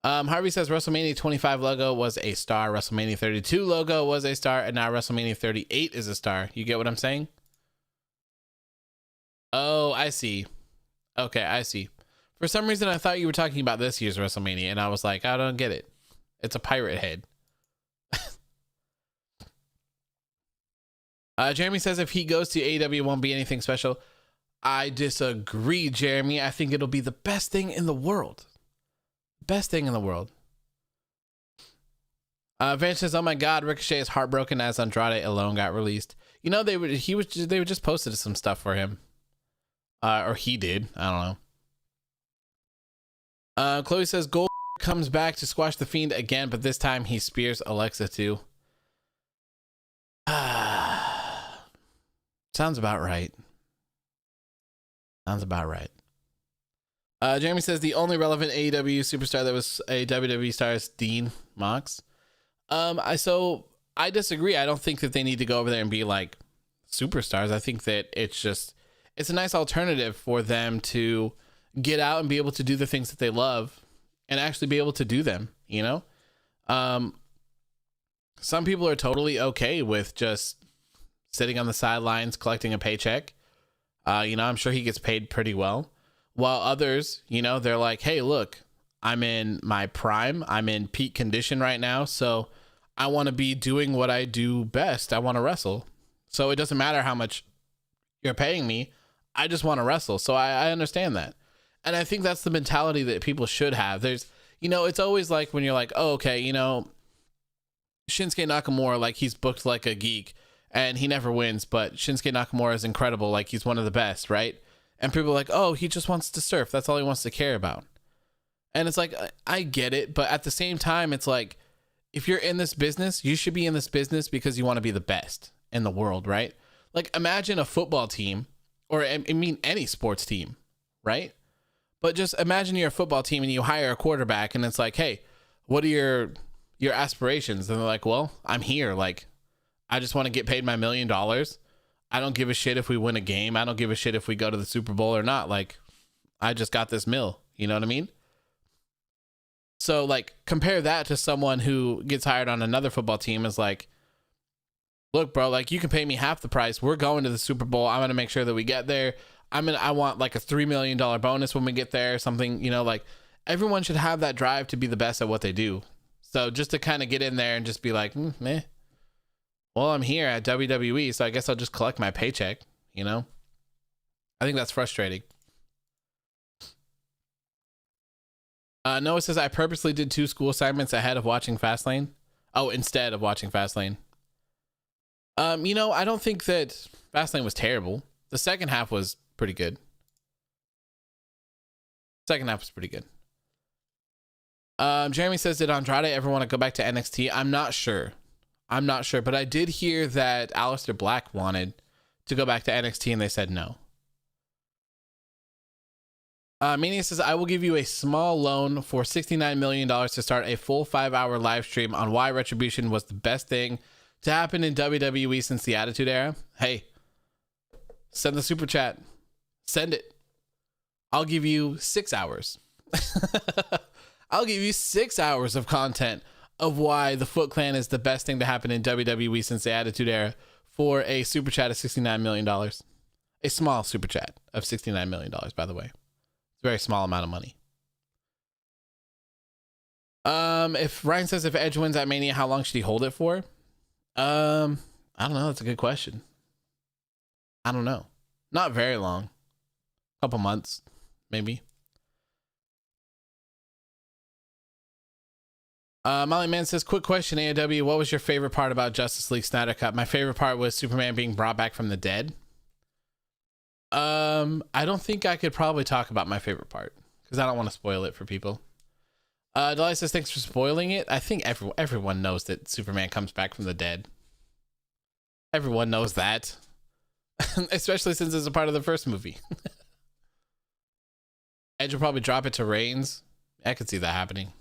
Harvey says WrestleMania 25 logo was a star. WrestleMania 32 logo was a star. And now WrestleMania 38 is a star. You get what I'm saying? Oh, I see. Okay, I see. For some reason, I thought you were talking about this year's WrestleMania. And I was like, I don't get it. It's a pirate head. Jeremy says if he goes to AEW, it won't be anything special. I disagree, Jeremy. I think it'll be the best thing in the world. Best thing in the world. Van says, oh my God, Ricochet is heartbroken as Andrade alone got released. You know, they were just posted some stuff for him. Or he did. I don't know. Chloe says Gold comes back to squash the Fiend again, but this time he spears Alexa too. Sounds about right. Jeremy says the only relevant AEW superstar that was a WWE star is Dean Mox. I disagree. I don't think that they need to go over there and be like superstars. I think that it's a nice alternative for them to get out and be able to do the things that they love and actually be able to do them, you know? Some people are totally okay with just sitting on the sidelines, collecting a paycheck. I'm sure he gets paid pretty well. While others, they're like, hey, look, I'm in my prime. I'm in peak condition right now. So I want to be doing what I do best. I want to wrestle. So it doesn't matter how much you're paying me. I just want to wrestle. So I understand that. And I think that's the mentality that people should have. There's, it's always like when you're like, oh, okay, Shinsuke Nakamura, like he's booked like a geek. And he never wins, but Shinsuke Nakamura is incredible. Like he's one of the best, right? And people are like, oh, he just wants to surf. That's all he wants to care about. And it's like, I get it. But at the same time, it's like, if you're in this business, you should be in this business because you want to be the best in the world, right? Like imagine a football team, or I mean any sports team, right? But just imagine you're a football team and you hire a quarterback and it's like, hey, what are your aspirations? And they're like, well, I'm here. Like, I just want to get paid my $1 million. I don't give a shit if we win a game. I don't give a shit if we go to the Super Bowl or not. Like, I just got this mill. You know what I mean? So like compare that to someone who gets hired on another football team is like, look, bro, like you can pay me half the price. We're going to the Super Bowl. I'm going to make sure that we get there. I want like a $3 million bonus when we get there, something, you know, like everyone should have that drive to be the best at what they do. So just to kind of get in there and just be like, meh. Well, I'm here at WWE, so I guess I'll just collect my paycheck, you know? I think that's frustrating. Noah says, I purposely did 2 school assignments ahead of watching Fastlane. Oh, instead of watching Fastlane. You know, I don't think that Fastlane was terrible. The second half was pretty good. Jeremy says, did Andrade ever want to go back to NXT? I'm not sure, but I did hear that Aleister Black wanted to go back to NXT and they said no. Mania says, I will give you a small loan for $69 million to start a full 5-hour live stream on why Retribution was the best thing to happen in WWE since the Attitude Era. Hey, send the super chat. Send it. I'll give you 6 hours. I'll give you 6 hours of content of why the Foot Clan is the best thing to happen in WWE since the Attitude Era for a super chat of $69 million. A small super chat of $69 million, by the way. Very small amount of money. If Ryan says if Edge wins at Mania, how long should he hold it for? I don't know. That's a good question. I don't know. Not very long. A couple months, maybe. Molly Man says, quick question, AEW, what was your favorite part about Justice League Snyder Cut? My favorite part was Superman being brought back from the dead. I don't think I could probably talk about my favorite part because I don't want to spoil it for people. Delight says, thanks for spoiling it. I think everyone knows that Superman comes back from the dead. Everyone knows that. Especially since it's a part of the first movie. Edge will probably drop it to Reigns. I could see that happening.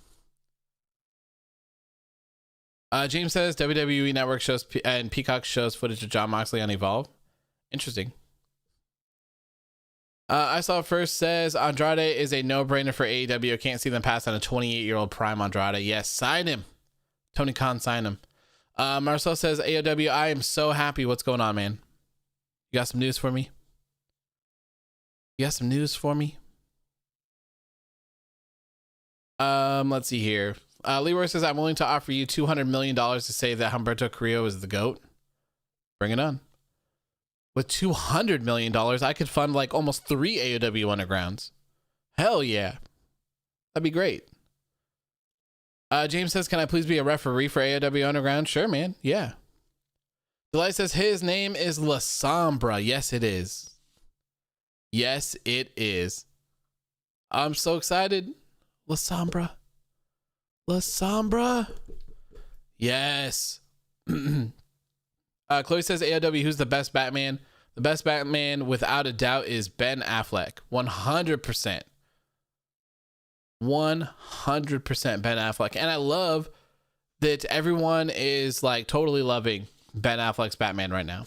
James says, WWE Network shows and Peacock shows footage of Jon Moxley on Evolve. Interesting. I saw first says Andrade is a no-brainer for AEW. I can't see them pass on a 28-year-old prime Andrade. Yes, sign him. Tony Khan, sign him. Marcel says AEW, I am so happy. What's going on, man? You got some news for me? Let's see here. Leroy says, I'm willing to offer you $200 million to say that Humberto Carrillo is the GOAT. Bring it on. With $200 million, I could fund like almost 3 AEW Undergrounds. Hell yeah. That'd be great. James says, can I please be a referee for AEW Underground? Sure, man. Yeah. Delight says, his name is La Sombra. Yes, it is. Yes, it is. I'm so excited. La Sombra. Yes. Chloe says, AEW, who's the best Batman? The best Batman, without a doubt, is Ben Affleck. 100%. 100% Ben Affleck. And I love that everyone is like totally loving Ben Affleck's Batman right now.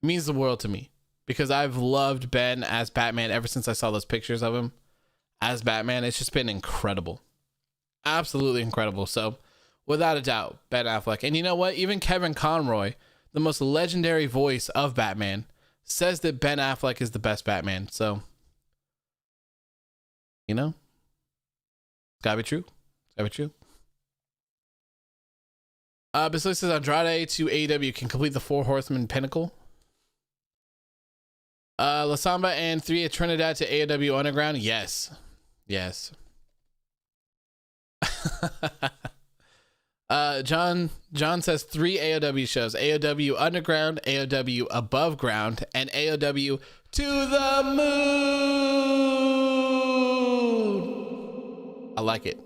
It means the world to me because I've loved Ben as Batman ever since I saw those pictures of him as Batman. It's just been incredible. Absolutely incredible. So without a doubt, Ben Affleck. And you know what? Even Kevin Conroy, the most legendary voice of Batman, says that Ben Affleck is the best Batman. So, you know, it's gotta be true. Basilius says Andrade to AEW can complete the 4 Horsemen pinnacle. La Samba and 3 at Trinidad to AEW Underground. Yes. John says 3 AOW shows: AOW Underground, AOW Above Ground, and AOW to the Moon. I like it.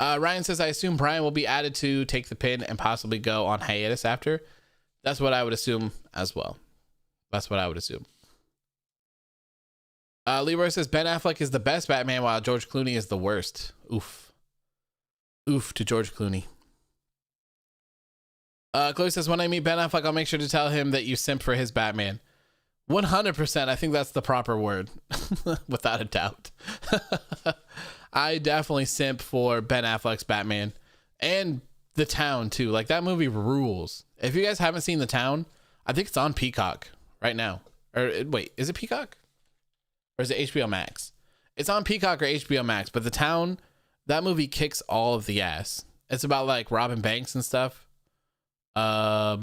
Ryan says, I assume Brian will be added to take the pin and possibly go on hiatus after. That's what I would assume as well. That's what I would assume. Leroy says, Ben Affleck is the best Batman while George Clooney is the worst. Oof. Oof to George Clooney. Chloe says, when I meet Ben Affleck, I'll make sure to tell him that you simp for his Batman. 100%. I think that's the proper word. Without a doubt. I definitely simp for Ben Affleck's Batman. And The Town, too. Like, that movie rules. If you guys haven't seen The Town, I think it's on Peacock right now. Or, wait, is it Peacock? Or is it HBO Max? It's on Peacock or HBO Max. But The Town, that movie kicks all of the ass. It's about, like, robbing banks and stuff. My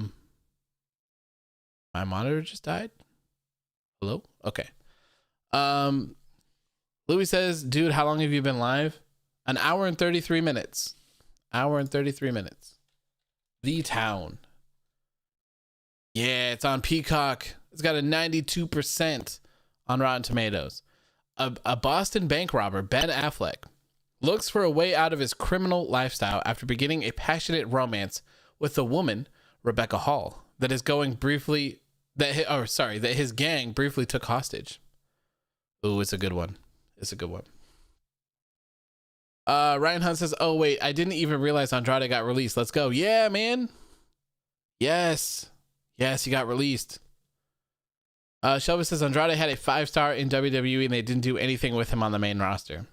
monitor just died. Hello? Okay. Louis says, dude, how long have you been live? An hour and 33 minutes. Hour and 33 minutes. The Town. Yeah, it's on Peacock. It's got a 92% on Rotten Tomatoes. A Boston bank robber, Ben Affleck, looks for a way out of his criminal lifestyle after beginning a passionate romance with a woman, Rebecca Hall, that his gang briefly took hostage. Ooh, it's a good one. It's a good one. Ryan Hunt says, oh wait, I didn't even realize Andrade got released. Let's go. Yeah, man. Yes, he got released. Shelby says Andrade had a 5-star in WWE and they didn't do anything with him on the main roster.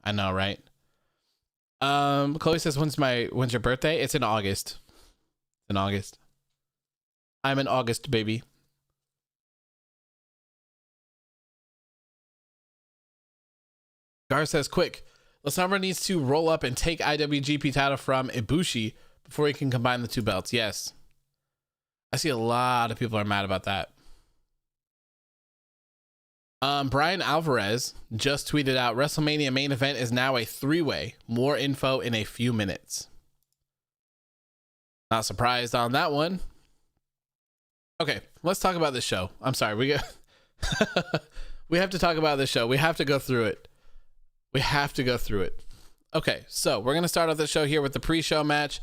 I know, right? Chloe says, when's your birthday? It's in August. In August. I'm in August, baby. Gar says, quick, Lasamba needs to roll up and take IWGP title from Ibushi before he can combine the two belts. Yes. I see a lot of people are mad about that. Brian Alvarez just tweeted out, WrestleMania main event is now a 3-way. More info in a few minutes. Not surprised on that one. Okay, let's talk about this show. I'm sorry, we have to talk about this show. We have to go through it. Okay, so we're going to start off the show here with the pre-show match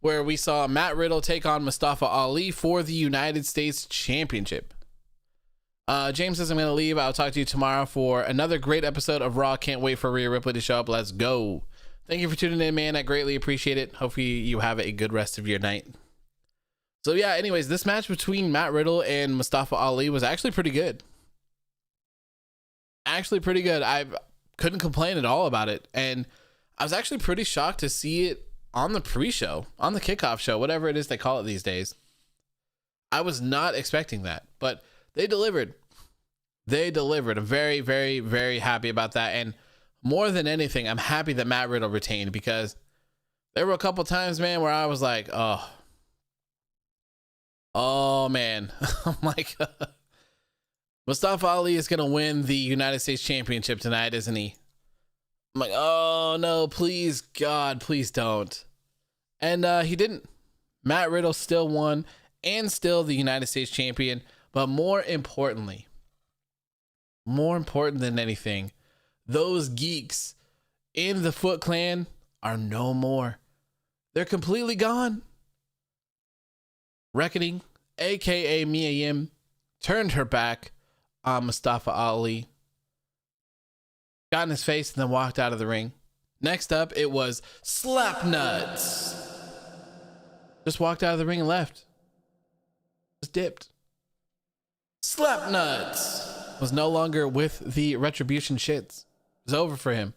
where we saw Matt Riddle take on Mustafa Ali for the United States Championship. James says, I'm going to leave. I'll talk to you tomorrow for another great episode of Raw. Can't wait for Rhea Ripley to show up. Let's go. Thank you for tuning in, man. I greatly appreciate it. Hopefully you have a good rest of your night. So yeah, anyways, this match between Matt Riddle and Mustafa Ali was actually pretty good. I couldn't complain at all about it. And I was actually pretty shocked to see it on the pre-show, on the kickoff show, whatever it is they call it these days. I was not expecting that, but they delivered. I'm very, very, very happy about that. And more than anything, I'm happy that Matt Riddle retained because there were a couple times, man, where I was like, oh man. I'm like, Mustafa Ali is going to win the United States Championship tonight, isn't he? I'm like, oh no, please, God, please don't. And he didn't. Matt Riddle still won and still the United States champion. But more important than anything, those geeks in the Foot Clan are no more. They're completely gone. Reckoning, aka Mia Yim, turned her back on Mustafa Ali, got in his face, and then walked out of the ring. Next up, it was Slapnuts. Just walked out of the ring and left. Just dipped. Slapnuts was no longer with the Retribution shits. It was over for him.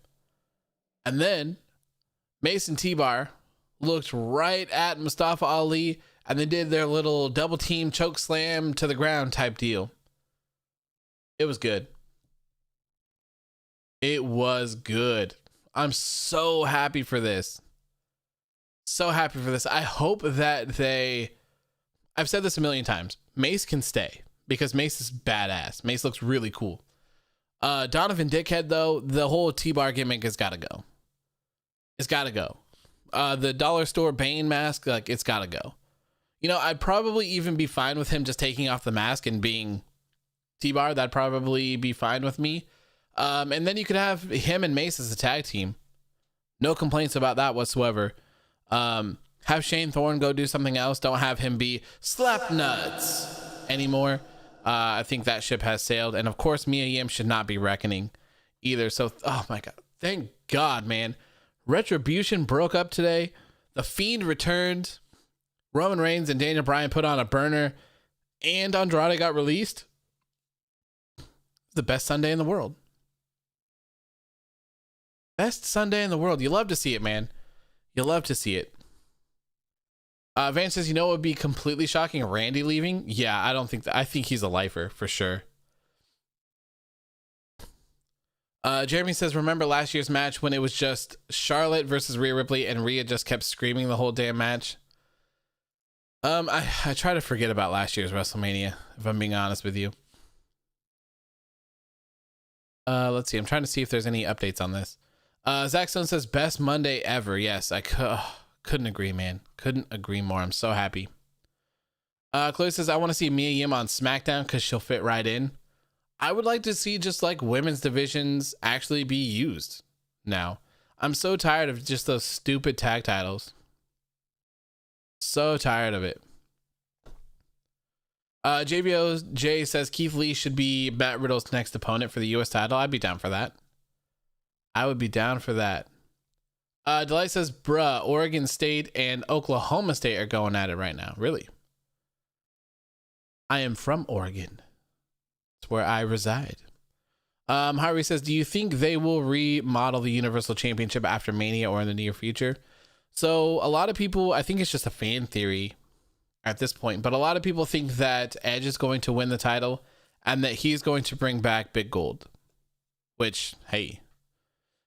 And then Mason T-Bar looked right at Mustafa Ali and they did their little double team choke slam to the ground type deal. It was good. It was good. I'm so happy for this. So happy for this. I hope that I've said this a million times. Mace can stay because Mace is badass. Mace looks really cool. Donovan Dickhead, though, the whole T-Bar gimmick has got to go. It's got to go. The dollar store Bane mask, like, it's got to go. You know, I'd probably even be fine with him just taking off the mask and being T-Bar. That'd probably be fine with me. And then you could have him and Mace as a tag team. No complaints about that whatsoever. Have Shane Thorne go do something else. Don't have him be slap nuts anymore. I think that ship has sailed. And of course, Mia Yim should not be reckoning either. So, oh my God. Thank God, man. Retribution broke up today. The Fiend returned. Roman Reigns and Daniel Bryan put on a burner. And Andrade got released. The best Sunday in the world. Best Sunday in the world. You love to see it, man. You love to see it. Vance says, you know, it would be completely shocking. Randy leaving. Yeah, I don't think that. I think he's a lifer for sure. Jeremy says, remember last year's match when it was just Charlotte versus Rhea Ripley and Rhea just kept screaming the whole damn match? I try to forget about last year's WrestleMania, if I'm being honest with you. Let's see. I'm trying to see if there's any updates on this. Zach Stone says, best Monday ever. Yes, I couldn't agree, man. Couldn't agree more. I'm so happy. Chloe says, I want to see Mia Yim on SmackDown because she'll fit right in. I would like to see just like women's divisions actually be used now. I'm so tired of just those stupid tag titles. So tired of it. JVOJ says Keith Lee should be Matt Riddle's next opponent for the US title. I'd be down for that. I would be down for that. Delight says, bruh, Oregon State and Oklahoma State are going at it right now. Really? I am from Oregon. It's where I reside. Harvey says, do you think they will remodel the Universal Championship after Mania or in the near future? So a lot of people, I think it's just a fan theory at this point, but a lot of people think that Edge is going to win the title and that he's going to bring back Big Gold, which, hey,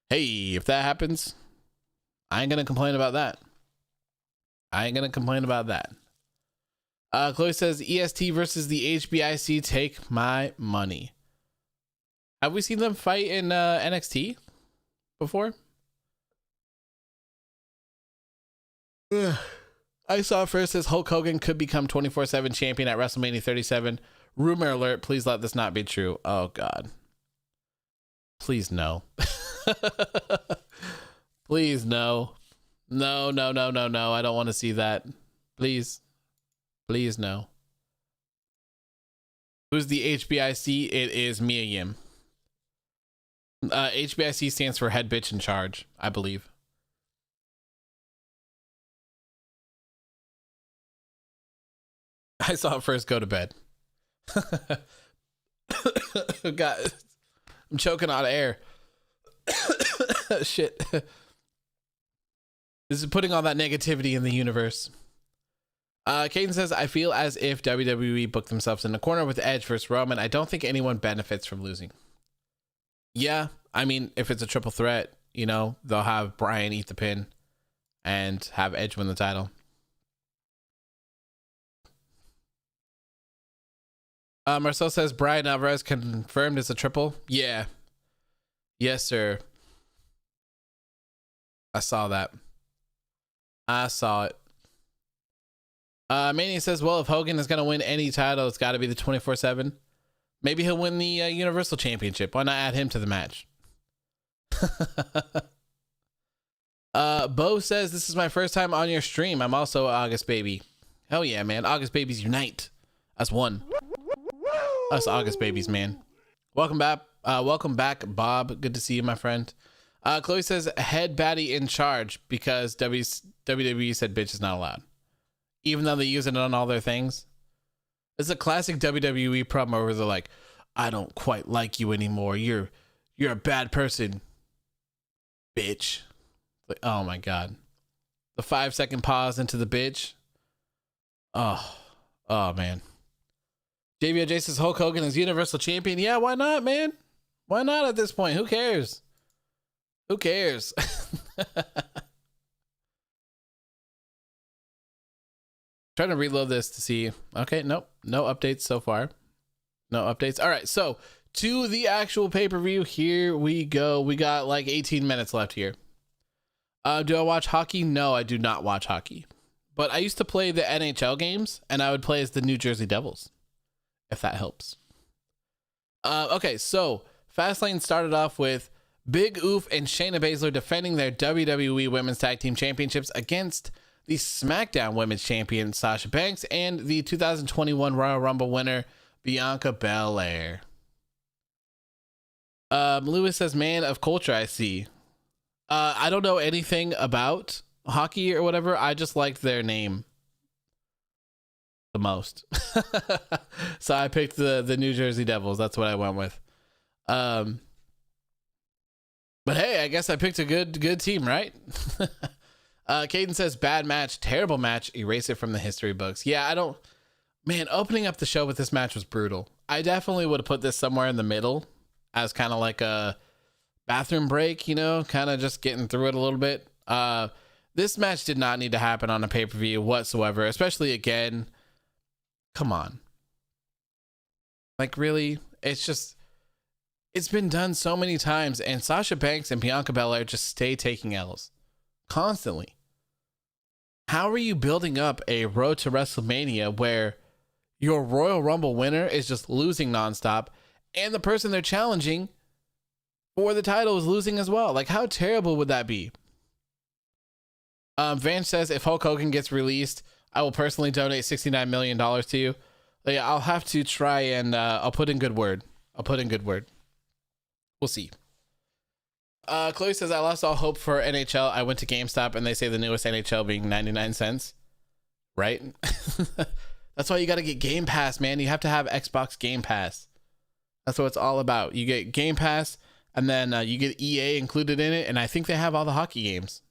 if that happens, I ain't going to complain about that. Chloe says, EST versus the HBIC, take my money. Have we seen them fight in NXT before? I saw first says Hulk Hogan could become 24/7 champion at WrestleMania 37. Rumor alert, please let this not be true. Oh, God. Please, no. Please, no. No. I don't want to see that. Please, no. Who's the HBIC? It is Mia Yim. HBIC stands for head bitch in charge, I believe. I saw it first. Go to bed. God, I'm choking on air. Shit. This is putting all that negativity in the universe. Caden says, I feel as if WWE booked themselves in the corner with Edge versus Roman. I don't think anyone benefits from losing. Yeah, I mean, if it's a triple threat, you know, they'll have Bryan eat the pin and have Edge win the title. Marcel says Bryan Alvarez confirmed as a triple. Yeah. Yes, sir. I saw that. I saw it. Mania says, well, if Hogan is going to win any title, it's got to be the 24/7. Maybe he'll win the Universal Championship. Why not add him to the match? Bo says, this is my first time on your stream. I'm also an August baby. Hell yeah, man. August babies unite. That's one. Us August babies, man. Welcome back, Bob. Good to see you, my friend. Chloe says head baddie in charge because WWE said bitch is not allowed, even though they use it on all their things. It's a classic WWE problem where they're like, I don't quite like you anymore. You're a bad person, bitch. Like, oh my God, the 5-second pause into the bitch. Oh man. JBOJ says Hulk Hogan is Universal Champion. Yeah, why not, man? Why not at this point? Who cares? Who cares? Trying to reload this to see. Okay, nope. No updates so far. No updates. All right, so to the actual pay-per-view. Here we go. We got like 18 minutes left here. Do I watch hockey? No, I do not watch hockey. But I used to play the NHL games, and I would play as the New Jersey Devils, if that helps. Okay, so Fastlane started off with Big Oof and Shayna Baszler defending their WWE Women's Tag Team Championships against the SmackDown Women's Champion Sasha Banks and the 2021 Royal Rumble winner Bianca Belair. Lewis says, man of culture, I see. I don't know anything about hockey or whatever. I just liked their name the most. So I picked the New Jersey Devils. That's what I went with. But hey, I guess I picked a good team, right? Caden says, bad match, terrible match, erase it from the history books. Yeah, man, opening up the show with this match was brutal. I definitely would have put this somewhere in the middle as kind of like a bathroom break, you know, kind of just getting through it a little bit. This match did not need to happen on a pay-per-view whatsoever, especially again. Come on. Like, really? It's been done so many times, and Sasha Banks and Bianca Belair just stay taking L's constantly. How are you building up a road to WrestleMania where your Royal Rumble winner is just losing nonstop and the person they're challenging for the title is losing as well? Like, how terrible would that be? Vance says, if Hulk Hogan gets released, I will personally donate $69 million to you. Yeah, I'll have to try and I'll put in good word. We'll see. Chloe says, I lost all hope for NHL. I went to GameStop and they say the newest NHL being 99 cents. Right? That's why you got to get Game Pass, man. You have to have Xbox Game Pass. That's what it's all about. You get Game Pass and then you get EA included in it. And I think they have all the hockey games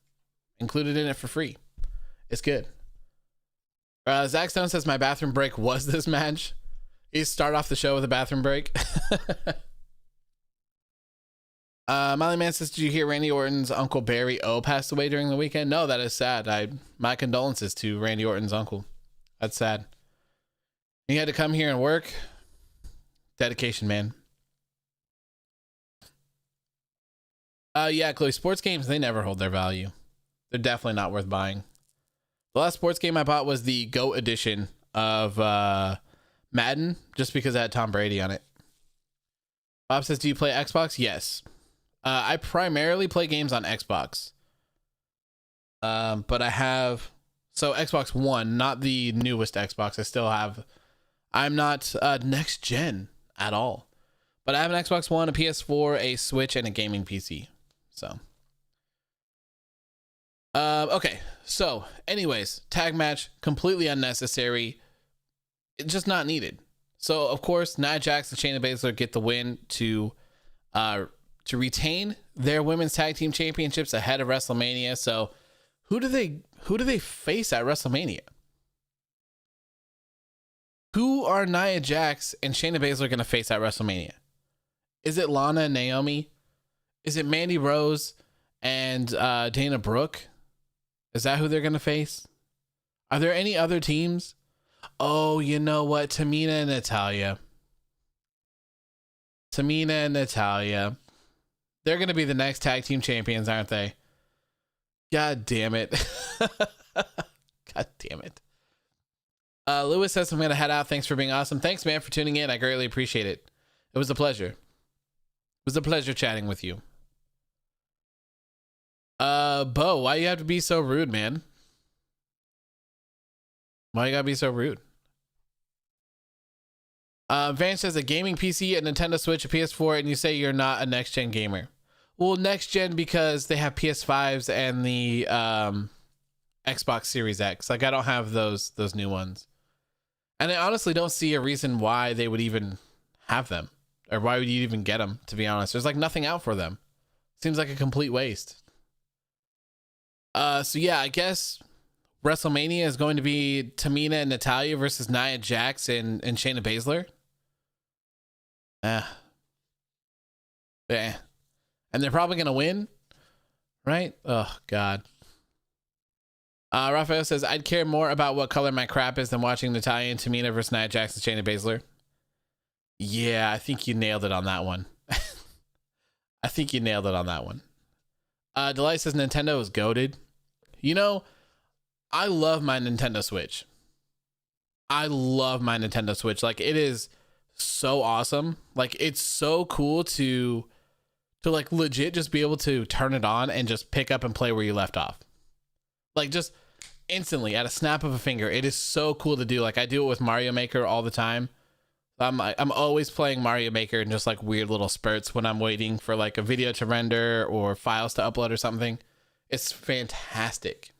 included in it for free. It's good. Zach Stone says, my bathroom break was this match. You start off the show with a bathroom break. Molly Man says, did you hear Randy Orton's uncle Barry O passed away during the weekend? No, that is sad. My condolences to Randy Orton's uncle. That's sad. He had to come here and work. Dedication, man. Yeah, Chloe, sports games, they never hold their value. They're definitely not worth buying. The last sports game I bought was the GOAT edition of Madden, just because it had Tom Brady on it. Bob says, do you play Xbox? Yes. I primarily play games on Xbox. But I have... So Xbox One, not the newest Xbox. I'm not next gen at all. But I have an Xbox One, a PS4, a Switch, and a gaming PC. So... okay, so anyways, tag match, completely unnecessary. It's just not needed. So of course, Nia Jax and Shayna Baszler get the win to retain their women's tag team championships ahead of WrestleMania. So who do they face at WrestleMania? Who are Nia Jax and Shayna Baszler going to face at WrestleMania? Is it Lana and Naomi? Is it Mandy Rose and Dana Brooke? Is that who they're going to face? Are there any other teams? Oh, you know what? Tamina and Natalya. They're going to be the next tag team champions, aren't they? God damn it. God damn it. Lewis says, I'm going to head out. Thanks for being awesome. Thanks, man, for tuning in. I greatly appreciate it. It was a pleasure. It was a pleasure chatting with you. Bo, why you have to be so rude, man? Why you gotta be so rude? Vance says, a gaming PC, a Nintendo Switch, a PS4, and you say you're not a next gen gamer. Well, next gen because they have PS5s and the Xbox Series X. Like, I don't have those new ones. And I honestly don't see a reason why they would even have them. Or why would you even get them, to be honest? There's like nothing out for them. Seems like a complete waste. So yeah, I guess WrestleMania is going to be Tamina and Natalya versus Nia Jax and Shayna Baszler. Yeah. And they're probably going to win, right? Oh, God. Raphael says, I'd care more about what color my crap is than watching Natalya and Tamina versus Nia Jax and Shayna Baszler. Yeah, I think you nailed it on that one. Delight says Nintendo is goated. You know, I love my Nintendo Switch. Like, it is so awesome. Like, it's so cool to to like legit just be able to turn it on and just pick up and play where you left off. Like just instantly at a snap of a finger. It is so cool to do. Like I do it with Mario Maker all the time. I'm always playing Mario Maker in just like weird little spurts when I'm waiting for like a video to render or files to upload or something. It's fantastic.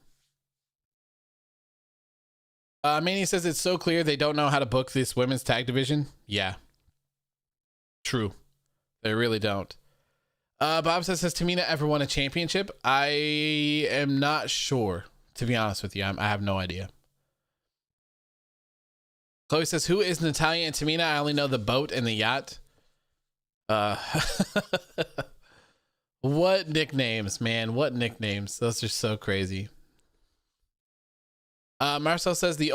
Manny says it's so clear they don't know how to book this women's tag division. Yeah. True. They really don't. Bob says, has Tamina ever won a championship? I am not sure, to be honest with you. I have no idea. Chloe says, who is Natalya and Tamina? I only know the boat and the yacht. What nicknames, man? What nicknames? Those are so crazy. Marcel says the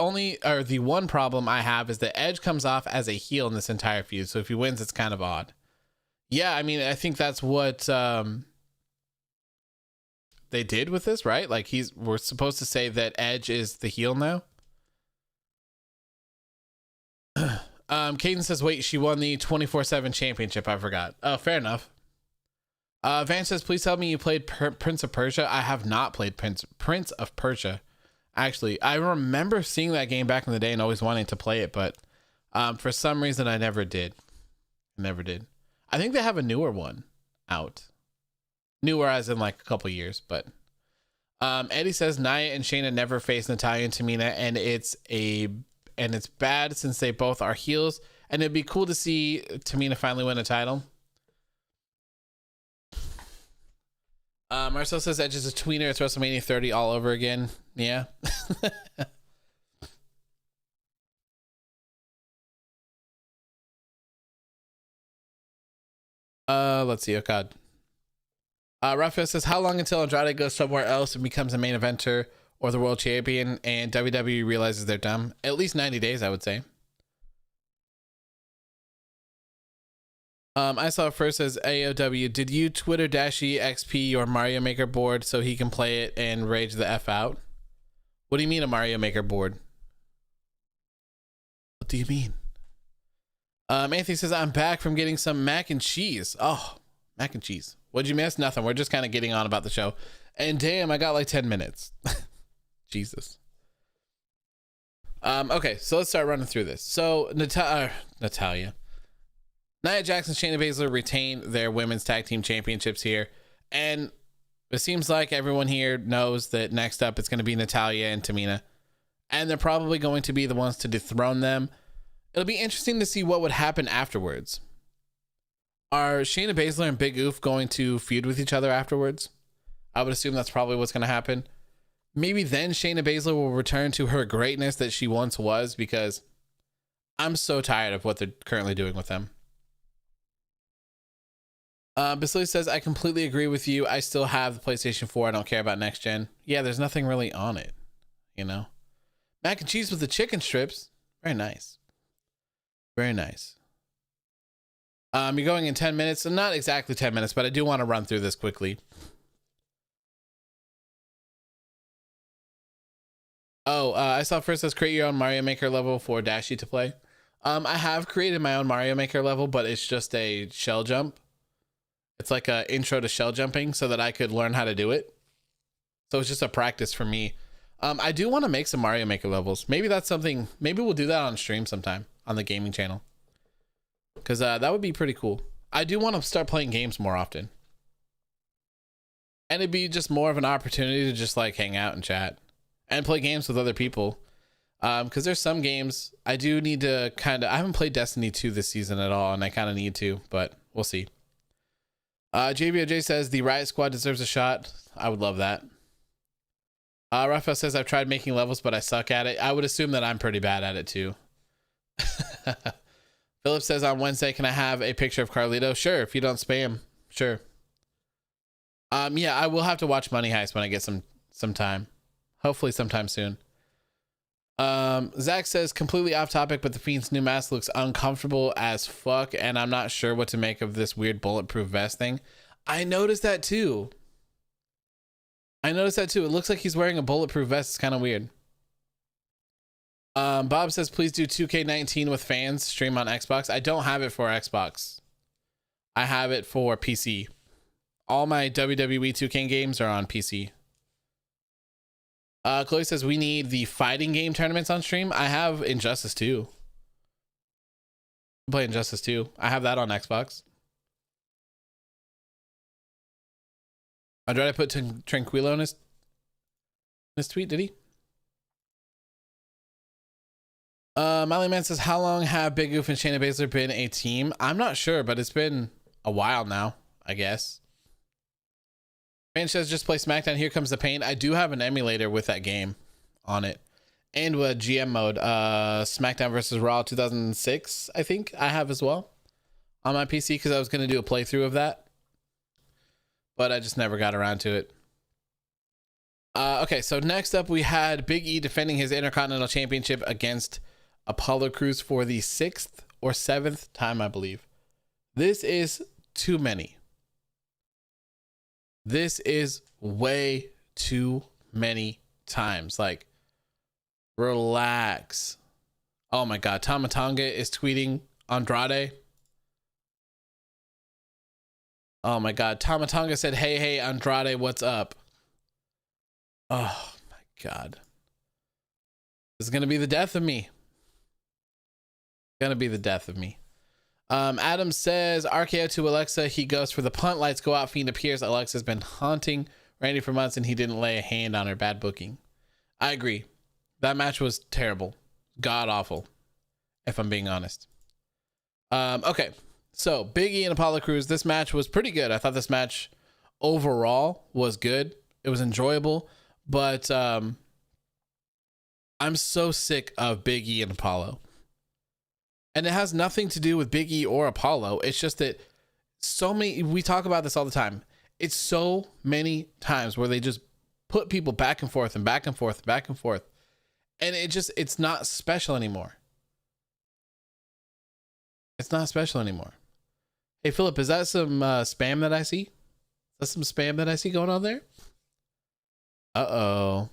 one problem I have is that Edge comes off as a heel in this entire feud. So if he wins, it's kind of odd. Yeah, I mean, I think that's what they did with this, right? Like we're supposed to say that Edge is the heel now. Caden says, wait, she won the 24/7 championship. I forgot. Oh, fair enough. Van says, please tell me you played Prince of Persia. I have not played Prince of Persia. Actually, I remember seeing that game back in the day and always wanting to play it, but for some reason I never did. I think they have a newer one out. Newer as in like a couple years, but Eddie says Nia and Shayna never faced Natalya and Tamina, and it's bad since they both are heels, and it'd be cool to see Tamina finally win a title. Marcel says Edge is a tweener. It's WrestleMania 30 all over again. Yeah. Let's see. Oh God. Raphael says, how long until Andrade goes somewhere else and becomes a main eventer or the world champion and WWE realizes they're dumb? At least 90 days, I would say. I saw first as AOW, did you Twitter Dashi XP your Mario Maker board so he can play it and rage the F out? What do you mean a Mario Maker board? What do you mean? Anthony says, I'm back from getting some mac and cheese. Oh, mac and cheese. What'd you miss? Nothing. We're just kind of getting on about the show. And damn, I got like 10 minutes. Jesus. Okay, so let's start running through this. So Natalya. Nia Jax and Shayna Baszler retain their women's tag team championships here. And it seems like everyone here knows that next up it's going to be Natalya and Tamina. And they're probably going to be the ones to dethrone them. It'll be interesting to see what would happen afterwards. Are Shayna Baszler and Big Oof going to feud with each other afterwards? I would assume that's probably what's going to happen. Maybe then Shayna Baszler will return to her greatness that she once was, because I'm so tired of what they're currently doing with them. Basili says, I completely agree with you. I still have the PlayStation 4. I don't care about next gen. Yeah, there's nothing really on it, you know? Mac and cheese with the chicken strips. Very nice. Very nice. You're going in 10 minutes. Not exactly 10 minutes, but I do want to run through this quickly. I saw first says create your own Mario Maker level for Dashi to play. I have created my own Mario Maker level, but it's just a shell jump. It's like a intro to shell jumping so that I could learn how to do it. So it's just a practice for me. I do want to make some Mario Maker levels. Maybe that's something, maybe we'll do that on stream sometime on the gaming channel. Because that would be pretty cool. I do want to start playing games more often. And it'd be just more of an opportunity to just like hang out and chat. And play games with other people. Because there's some games I do need to I haven't played Destiny 2 this season at all. And I kind of need to, but we'll see. JBOJ says the Riot Squad deserves a shot. I would love that. Raphael says I've tried making levels, but I suck at it. I would assume that I'm pretty bad at it too. Philip says on Wednesday, can I have a picture of Carlito? Sure, if you don't spam. Sure. Yeah, I will have to watch Money Heist when I get some time. Hopefully sometime soon. Zach says completely off topic, but the Fiend's new mask looks uncomfortable as fuck, and I'm not sure what to make of this weird bulletproof vest thing. I noticed that too. It looks like he's wearing a bulletproof vest. It's kind of weird. Bob says please do 2K19 with fans stream on Xbox. I don't have it for Xbox. I have it for PC. All my WWE 2K games are on PC. Chloe says we need the fighting game tournaments on stream. I have Injustice 2. Play Injustice 2. I have that on Xbox. Andrade put Tranquilo in his tweet, did he? Molly Man says, how long have Big Oof and Shayna Baszler been a team? I'm not sure, but it's been a while now, I guess. Man says, just play SmackDown. Here Comes the Pain. I do have an emulator with that game on it. And with GM mode, SmackDown versus Raw 2006, I think I have as well on my PC because I was going to do a playthrough of that. But I just never got around to it. Okay, so next up we had Big E defending his Intercontinental Championship against Apollo Crews for the 6th or 7th time, I believe. This is too many. This is way too many times. Like, relax. Oh my God. Tama Tonga is tweeting Andrade. Oh my God. Tama Tonga said, hey, Andrade, what's up? Oh my God. This is going to be the death of me. Gonna be the death of me. Adam says RKO to Alexa. He goes for the punt. Lights go out. Fiend appears. Alexa's been haunting Randy for months and he didn't lay a hand on her. Bad booking. I agree. That match was terrible. God awful. If I'm being honest. Okay. So Big E and Apollo Crews. This match was pretty good. I thought this match overall was good. It was enjoyable, but I'm so sick of Big E and Apollo. And it has nothing to do with Big E or Apollo. It's just that we talk about this all the time. It's so many times where they just put people back and forth and back and forth, and back and forth. And it's not special anymore. It's not special anymore. Hey, Philip, is that some spam that I see? Is that some spam that I see going on there? Uh-oh.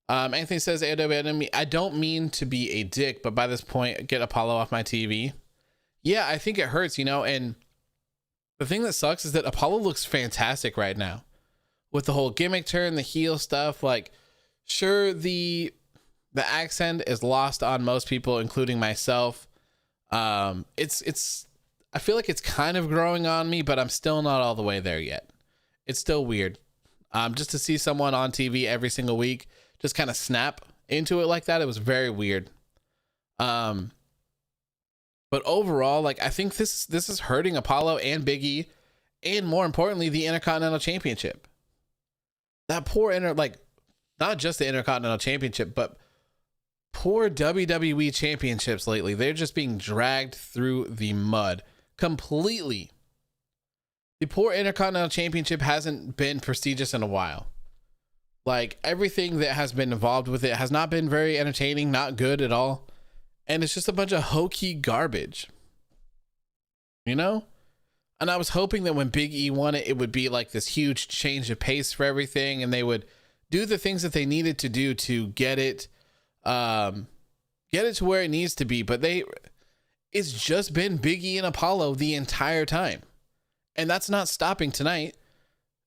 Anthony says, I don't mean to be a dick, but by this point, get Apollo off my TV. Yeah, I think it hurts, and the thing that sucks is that Apollo looks fantastic right now with the whole gimmick turn, the heel stuff. Like, sure, the accent is lost on most people, including myself. I feel like it's kind of growing on me, but I'm still not all the way there yet. It's still weird. Just to see someone on TV every single week just kind of snap into it like that, it was very weird. But overall, like, I think this is hurting Apollo and Big E, and more importantly, the Intercontinental Championship. That poor not just the Intercontinental Championship, but poor WWE championships lately. They're just being dragged through the mud completely. The poor Intercontinental Championship hasn't been prestigious in a while. Like, everything that has been involved with it has not been very entertaining, not good at all. And it's just a bunch of hokey garbage. And I was hoping that when Big E won it, it would be like this huge change of pace for everything. And they would do the things that they needed to do to get it to where it needs to be. But it's just been Big E and Apollo the entire time. And that's not stopping tonight.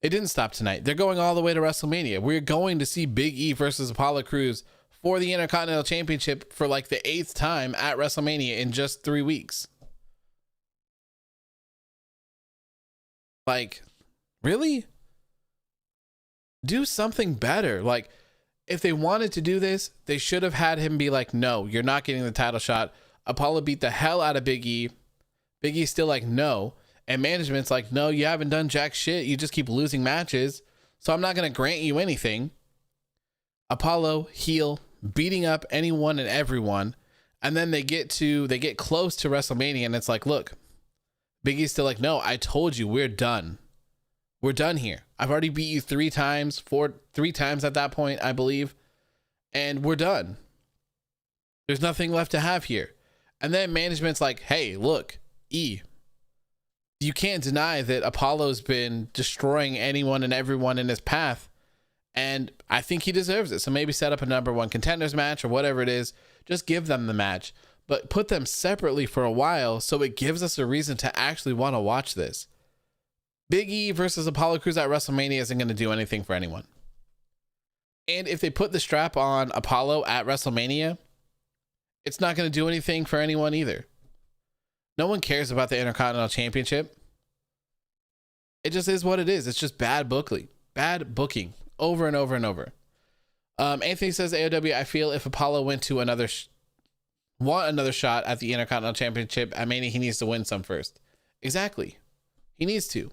It didn't stop tonight. They're going all the way to WrestleMania. We're going to see Big E versus Apollo Crews for the Intercontinental Championship for like the 8th time at WrestleMania in just 3 weeks. Like, really? Do something better. Like, if they wanted to do this, they should have had him be like, no, you're not getting the title shot. Apollo beat the hell out of Big E. Big E's still like, no. And management's like, no, you haven't done jack shit. You just keep losing matches. So I'm not going to grant you anything. Apollo, heel, beating up anyone and everyone. And then they get close to WrestleMania and it's like, look, Big E's still like, no, I told you we're done. We're done here. I've already beat you 3 times at that point, I believe. And we're done. There's nothing left to have here. And then management's like, hey, look, E, you can't deny that Apollo's been destroying anyone and everyone in his path. And I think he deserves it. So maybe set up a #1 contenders match or whatever it is. Just give them the match. but put them separately for a while so it gives us a reason to actually want to watch this. Big E versus Apollo Crews at WrestleMania isn't going to do anything for anyone. And if they put the strap on Apollo at WrestleMania, it's not going to do anything for anyone either. No one cares about the Intercontinental Championship. It just is what it is. It's just bad booking over and over and over. Anthony says, AOW, I feel if Apollo went to another shot at the Intercontinental Championship at Mania, he needs to win some first. Exactly. He needs to.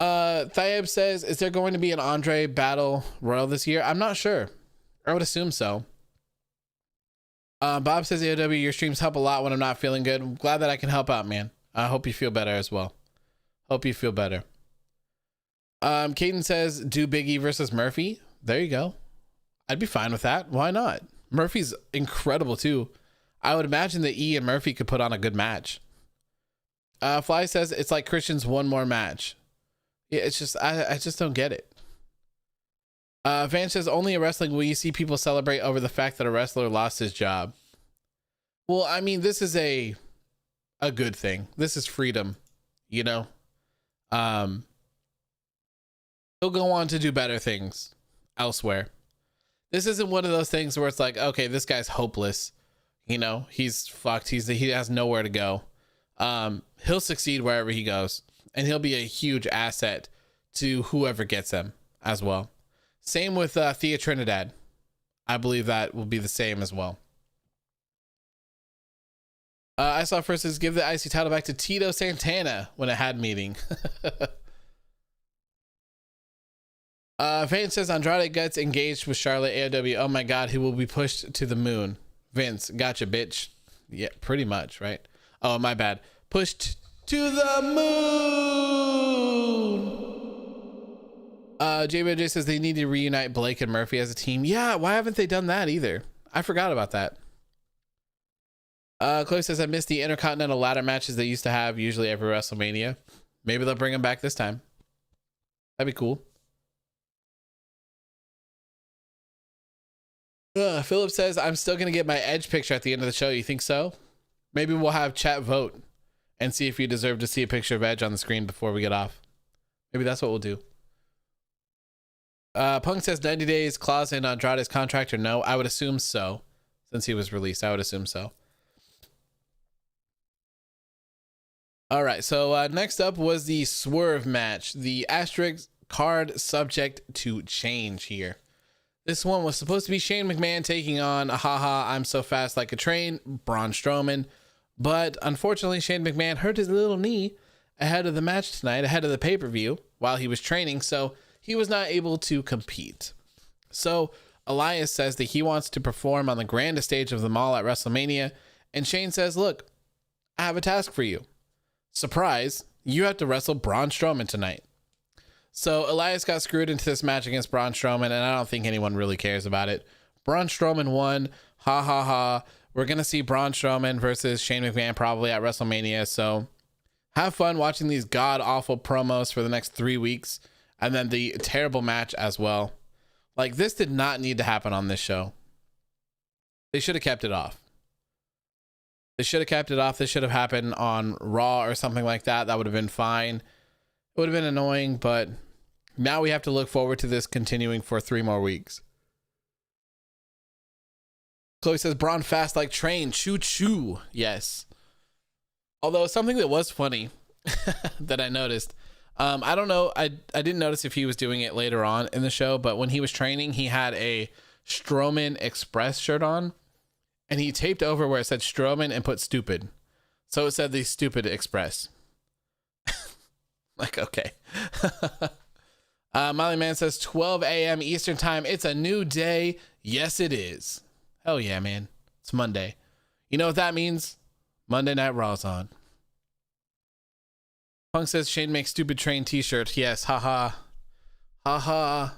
Thayeb says, is there going to be an Andre Battle Royal this year? I'm not sure. I would assume so. Bob says, AOW, your streams help a lot when I'm not feeling good. I'm glad that I can help out, man. I hope you feel better as well. Hope you feel better. Caden says, do Big E versus Murphy. There you go. I'd be fine with that. Why not? Murphy's incredible too. I would imagine that E and Murphy could put on a good match. Fly says, it's like Christian's one more match. Yeah, it's just, I just don't get it. Van says, only in wrestling will you see people celebrate over the fact that a wrestler lost his job. Well, I mean, this is a good thing. This is freedom, you know? He'll go on to do better things elsewhere. This isn't one of those things where it's like, okay, this guy's hopeless. You know, he's fucked. He has nowhere to go. He'll succeed wherever he goes, and he'll be a huge asset to whoever gets him as well. Same with Thea Trinidad. I believe that will be the same as well. I saw first is give the IC title back to Tito Santana when it had meeting. Vance says Andrade gets engaged with Charlotte AOW. Oh my God, he will be pushed to the moon. Vince, gotcha, bitch. Yeah, pretty much, right? Oh, my bad. Pushed to the moon. JBJ says they need to reunite Blake and Murphy as a team. Yeah, why haven't they done that either? I forgot about that. Chloe says I missed the Intercontinental ladder matches they used to have usually every WrestleMania. Maybe they'll bring them back this time. That'd be cool. Philip says I'm still gonna get my Edge picture at the end of the show. You think so? Maybe we'll have chat vote and see if you deserve to see a picture of Edge on the screen before we get off. Maybe that's what we'll do. Punk says 90 days clause in Andrade's contract or no? I would assume so. Since he was released, I would assume so. All right, so next up was the Swerve match. The asterisk card subject to change here. This one was supposed to be Shane McMahon taking on haha, I'm so fast like a train, Braun Strowman. But unfortunately, Shane McMahon hurt his little knee ahead of the match tonight, ahead of the pay-per-view while he was training. So he was not able to compete. So Elias says that he wants to perform on the grandest stage of them all at WrestleMania. And Shane says, look, I have a task for you. Surprise, you have to wrestle Braun Strowman tonight. So Elias got screwed into this match against Braun Strowman, and I don't think anyone really cares about it. Braun Strowman won. Ha ha ha. We're going to see Braun Strowman versus Shane McMahon probably at WrestleMania. So have fun watching these god-awful promos for the next 3 weeks. And then the terrible match as well. Like, this did not need to happen on this show. They should have kept it off. They should have kept it off. This should have happened on Raw or something like that. That would have been fine. It would have been annoying, but now we have to look forward to this continuing for 3 more weeks. Chloe says, Braun fast like train. Choo choo. Yes. Although something that was funny that I noticed, I don't know. I didn't notice if he was doing it later on in the show, but when he was training, he had a Strowman Express shirt on, and he taped over where it said Strowman and put stupid. So it said the Stupid Express. Like, okay. Molly Man says 12 a.m. Eastern time. It's a new day. Yes, it is. Hell yeah, man. It's Monday. You know what that means? Monday Night Raw's on. Punk says Shane makes stupid train t-shirts. Yes, haha. Haha.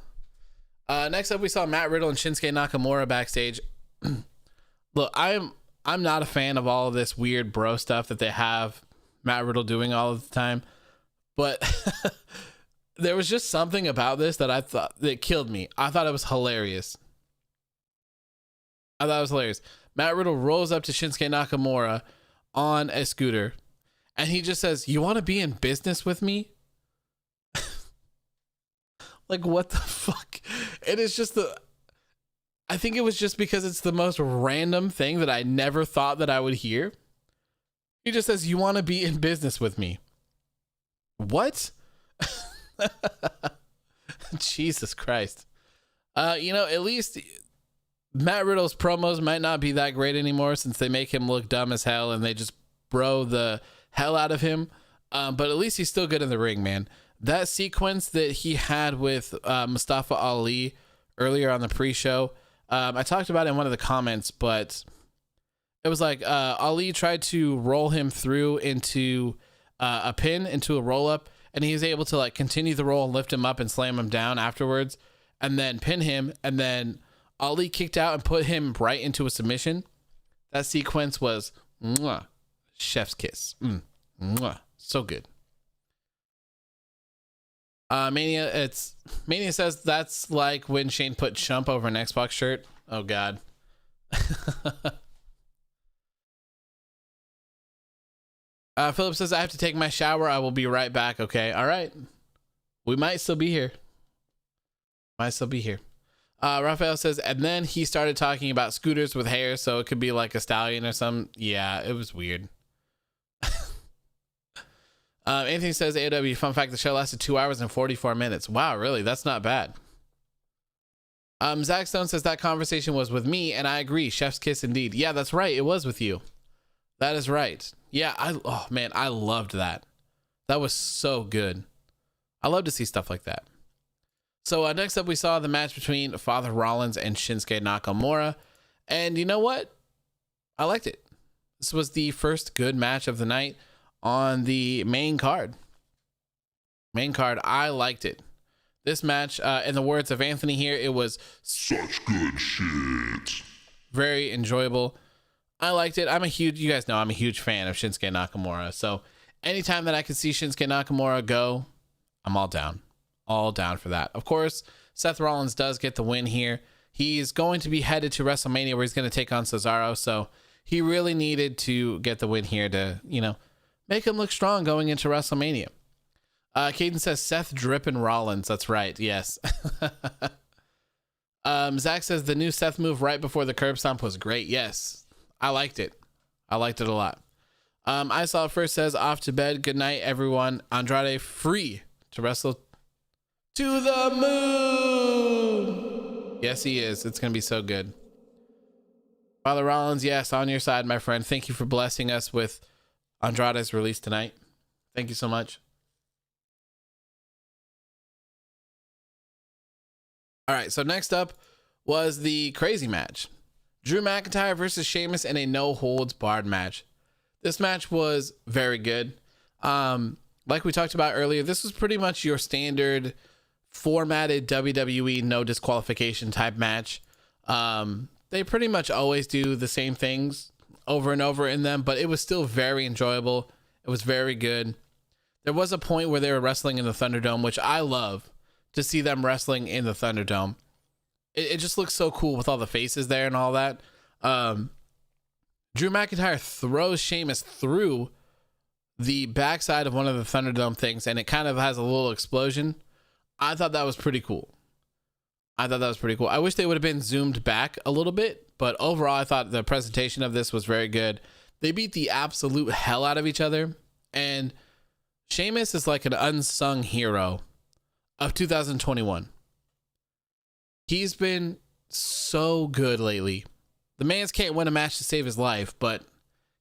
Next up, we saw Matt Riddle and Shinsuke Nakamura backstage. Look, I'm not a fan of all of this weird bro stuff that they have Matt Riddle doing all of the time. But there was just something about this that I thought that killed me. I thought it was hilarious. Matt Riddle rolls up to Shinsuke Nakamura on a scooter, and he just says, "You want to be in business with me?" Like, what the fuck? It is just I think it was just because it's the most random thing that I never thought that I would hear. He just says, "You want to be in business with me?" What? Jesus Christ. At least Matt Riddle's promos might not be that great anymore since they make him look dumb as hell and they just bro the hell out of him. But at least he's still good in the ring, man. That sequence that he had with Mustafa Ali earlier on the pre-show, I talked about it in one of the comments, but it was like Ali tried to roll him through into a pin, into a roll-up, and he was able to like continue the roll and lift him up and slam him down afterwards and then pin him, and then Ali kicked out and put him right into a submission. That sequence was mwah, chef's kiss. Mwah, so good. Mania says that's like when Shane put Chump over an Xbox shirt. Oh God. Philip says, I have to take my shower. I will be right back. Okay. All right. We might still be here. Raphael says, and then he started talking about scooters with hair, so it could be like a stallion or something. Yeah, it was weird. Anthony says, AOW, fun fact, the show lasted 2 hours and 44 minutes. Wow, really? That's not bad. Zach Stone says, that conversation was with me, and I agree. Chef's kiss indeed. Yeah, that's right. It was with you. That is right. Yeah, I loved that. That was so good. I love to see stuff like that. So next up, we saw the match between Father Rollins and Shinsuke Nakamura. And you know what? I liked it. This was the first good match of the night on the main card. I liked it. This match, in the words of Anthony here, it was such good shit. Very enjoyable. I liked it. You guys know I'm a huge fan of Shinsuke Nakamura. So anytime that I can see Shinsuke Nakamura go, I'm all down. All down for that. Of course, Seth Rollins does get the win here. He's going to be headed to WrestleMania where he's going to take on Cesaro. So he really needed to get the win here to, make him look strong going into WrestleMania. Caden says Seth dripping Rollins. That's right. Yes. Zach says the new Seth move right before the curb stomp was great. Yes. I liked it. I liked it a lot. I saw first says off to bed. Good night, everyone. Andrade free to wrestle to the moon. Yes, he is. It's going to be so good. Father Rollins, yes, on your side, my friend. Thank you for blessing us with Andrade's release tonight. Thank you so much. All right, so next up was the crazy match. Drew McIntyre versus Sheamus in a no-holds-barred match. This match was very good. Like we talked about earlier, this was pretty much your standard formatted WWE no disqualification type match. They pretty much always do the same things over and over in them, but it was still very enjoyable. It was very good. There was a point where they were wrestling in the Thunderdome, which I love to see them wrestling in the Thunderdome. It just looks so cool with all the faces there and all that. Drew McIntyre throws Sheamus through the backside of one of the Thunderdome things, and it kind of has a little explosion. I thought that was pretty cool. I wish they would have been zoomed back a little bit, but overall, I thought the presentation of this was very good. They beat the absolute hell out of each other, and Sheamus is like an unsung hero of 2021. He's been so good lately. The man's can't win a match to save his life, but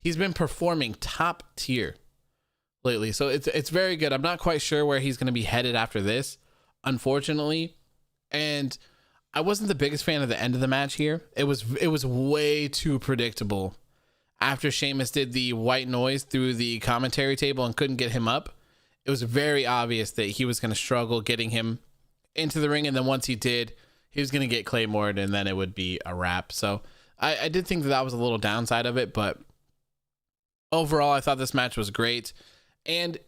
he's been performing top tier lately. So it's very good. I'm not quite sure where he's going to be headed after this, unfortunately. And I wasn't the biggest fan of the end of the match here. It was way too predictable. After Sheamus did the white noise through the commentary table and couldn't get him up, it was very obvious that he was going to struggle getting him into the ring. And then once he did, he was going to get Claymored, and then it would be a wrap. So I did think that was a little downside of it, but overall, I thought this match was great. And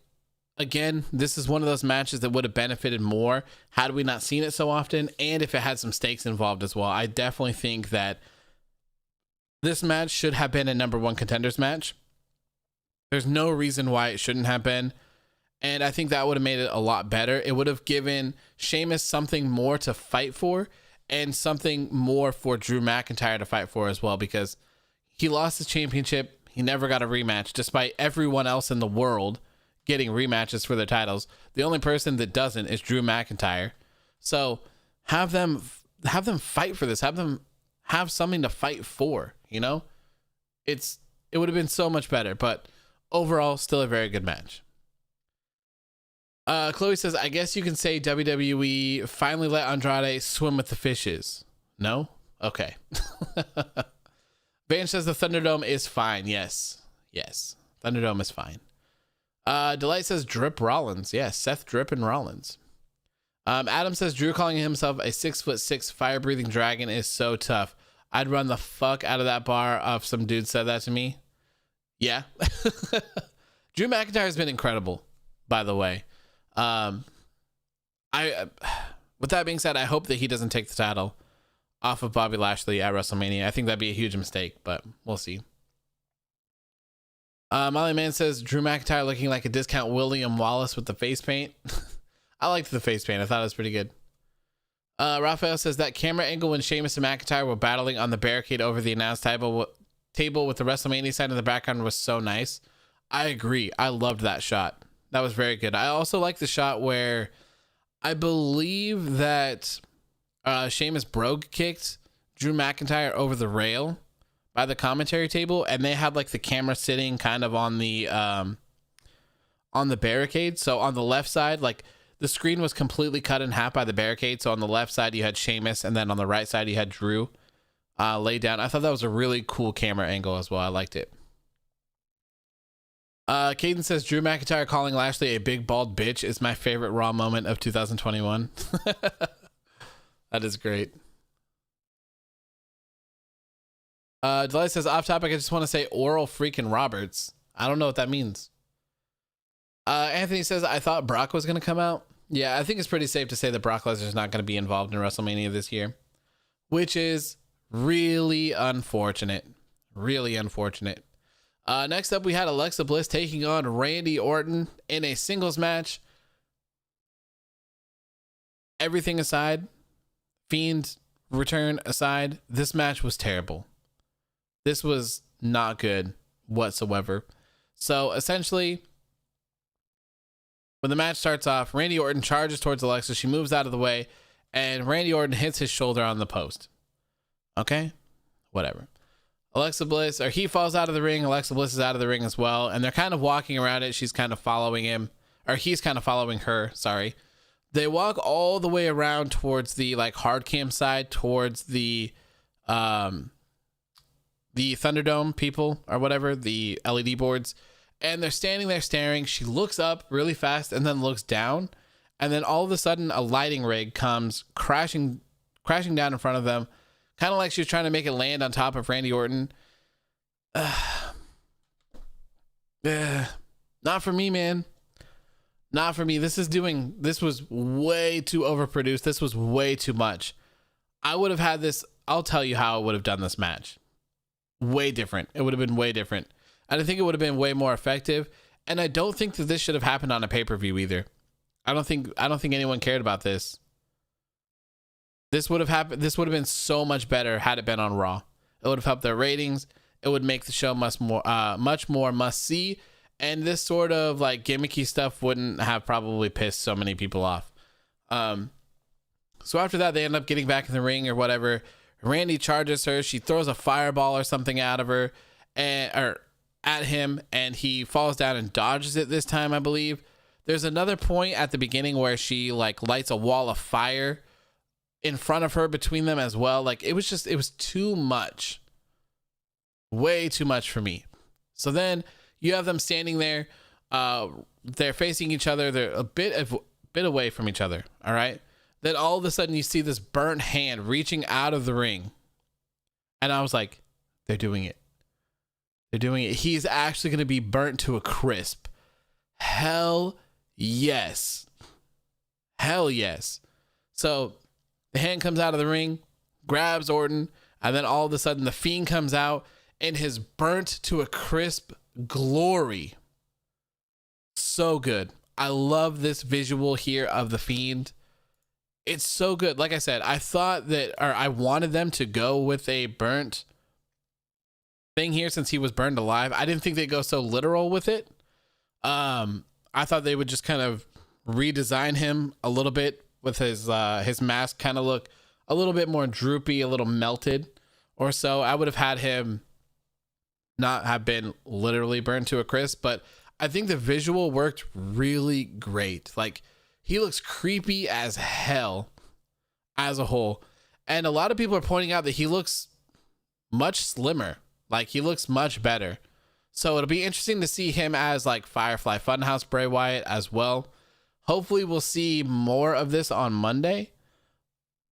again, this is one of those matches that would have benefited more had we not seen it so often, and if it had some stakes involved as well. I definitely think that This match should have been a number one contenders match. There's no reason why it shouldn't have been. And I think that would have made it a lot better. It would have given Sheamus something more to fight for and something more for Drew McIntyre to fight for as well, because he lost his championship. He never got a rematch, despite everyone else in the world getting rematches for their titles. The only person that doesn't is Drew McIntyre. So have them fight for this. Have them have something to fight for, you know? It would have been so much better, but overall, still a very good match. Chloe says, I guess you can say WWE finally let Andrade swim with the fishes. No? Okay. Van says the Thunderdome is fine. Yes. Thunderdome is fine. Delight says Drip Rollins. Yes, Seth Drip and Rollins. Adam says Drew calling himself a 6'6" fire-breathing dragon is so tough. I'd run the fuck out of that bar if some dude said that to me. Yeah. Drew McIntyre has been incredible, by the way. With that being said, I hope that he doesn't take the title off of Bobby Lashley at WrestleMania. I think that'd be a huge mistake, but we'll see. Molly Man says Drew McIntyre looking like a discount William Wallace with the face paint. I liked the face paint. I thought it was pretty good. Raphael says that camera angle when Sheamus and McIntyre were battling on the barricade over the announce table with the WrestleMania sign in the background was so nice. I agree. I loved that shot. That was very good. I also like the shot where I believe that Sheamus brogue kicked Drew McIntyre over the rail by the commentary table, and they had like the camera sitting kind of on the barricade. So on the left side, like the screen was completely cut in half by the barricade. So on the left side you had Sheamus, and then on the right side you had Drew laid down. I thought that was a really cool camera angle as well. I liked it. Caden says Drew McIntyre calling Lashley a big bald bitch is my favorite Raw moment of 2021. That is great. Delight says off topic, I just want to say oral freaking Roberts. I don't know what that means. Anthony says I thought Brock was going to come out. Yeah, I think it's pretty safe to say that Brock Lesnar is not going to be involved in WrestleMania this year, which is really unfortunate. Really unfortunate. Next up, we had Alexa Bliss taking on Randy Orton in a singles match. Everything aside, Fiend return aside, this match was terrible. This was not good whatsoever. So essentially, when the match starts off, Randy Orton charges towards Alexa. She moves out of the way, and Randy Orton hits his shoulder on the post. Okay? Whatever. Alexa Bliss, or he falls out of the ring. Alexa Bliss is out of the ring as well, and they're kind of walking around it. She's kind of following him, or he's kind of following her. Sorry. They walk all the way around towards the like hard cam side, towards the Thunderdome people or whatever, the LED boards, and they're standing there staring. She looks up really fast and then looks down, and then all of a sudden a lighting rig comes crashing down in front of them. Kind of like she was trying to make it land on top of Randy Orton. Not for me, man. Not for me. This was way too overproduced. This was way too much. I would have had this. I'll tell you how I would have done this match. Way different. It would have been way different. And I think it would have been way more effective. And I don't think that this should have happened on a pay-per-view either. I don't think anyone cared about this. This would have happened. This would have been so much better had it been on Raw. It would have helped their ratings. It would make the show much more must see. And this sort of like gimmicky stuff wouldn't have probably pissed so many people off. So after that, they end up getting back in the ring or whatever. Randy charges her. She throws a fireball or something out of her, or at him, and he falls down and dodges it this time, I believe. There's another point at the beginning where she like lights a wall of fire in front of her between them as well. Like it was too much. Way too much for me. So then you have them standing there. They're facing each other. They're a bit away from each other. All right. Then all of a sudden you see this burnt hand reaching out of the ring. And I was like, they're doing it. They're doing it. He's actually going to be burnt to a crisp. Hell yes. Hell yes. So the hand comes out of the ring, grabs Orton, And then all of a sudden the Fiend comes out in his burnt to a crisp glory. So good. I love this visual here of the Fiend. It's so good. Like I said, I wanted them to go with a burnt thing here since he was burned alive. I didn't think they'd go so literal with it. I thought they would just kind of redesign him a little bit with his mask kind of look a little bit more droopy, a little melted or so. I would have had him not have been literally burned to a crisp, but I think the visual worked really great. Like, he looks creepy as hell as a whole. And a lot of people are pointing out that he looks much slimmer. Like, he looks much better. So it'll be interesting to see him as like Firefly Funhouse Bray Wyatt as well. Hopefully we'll see more of this on Monday.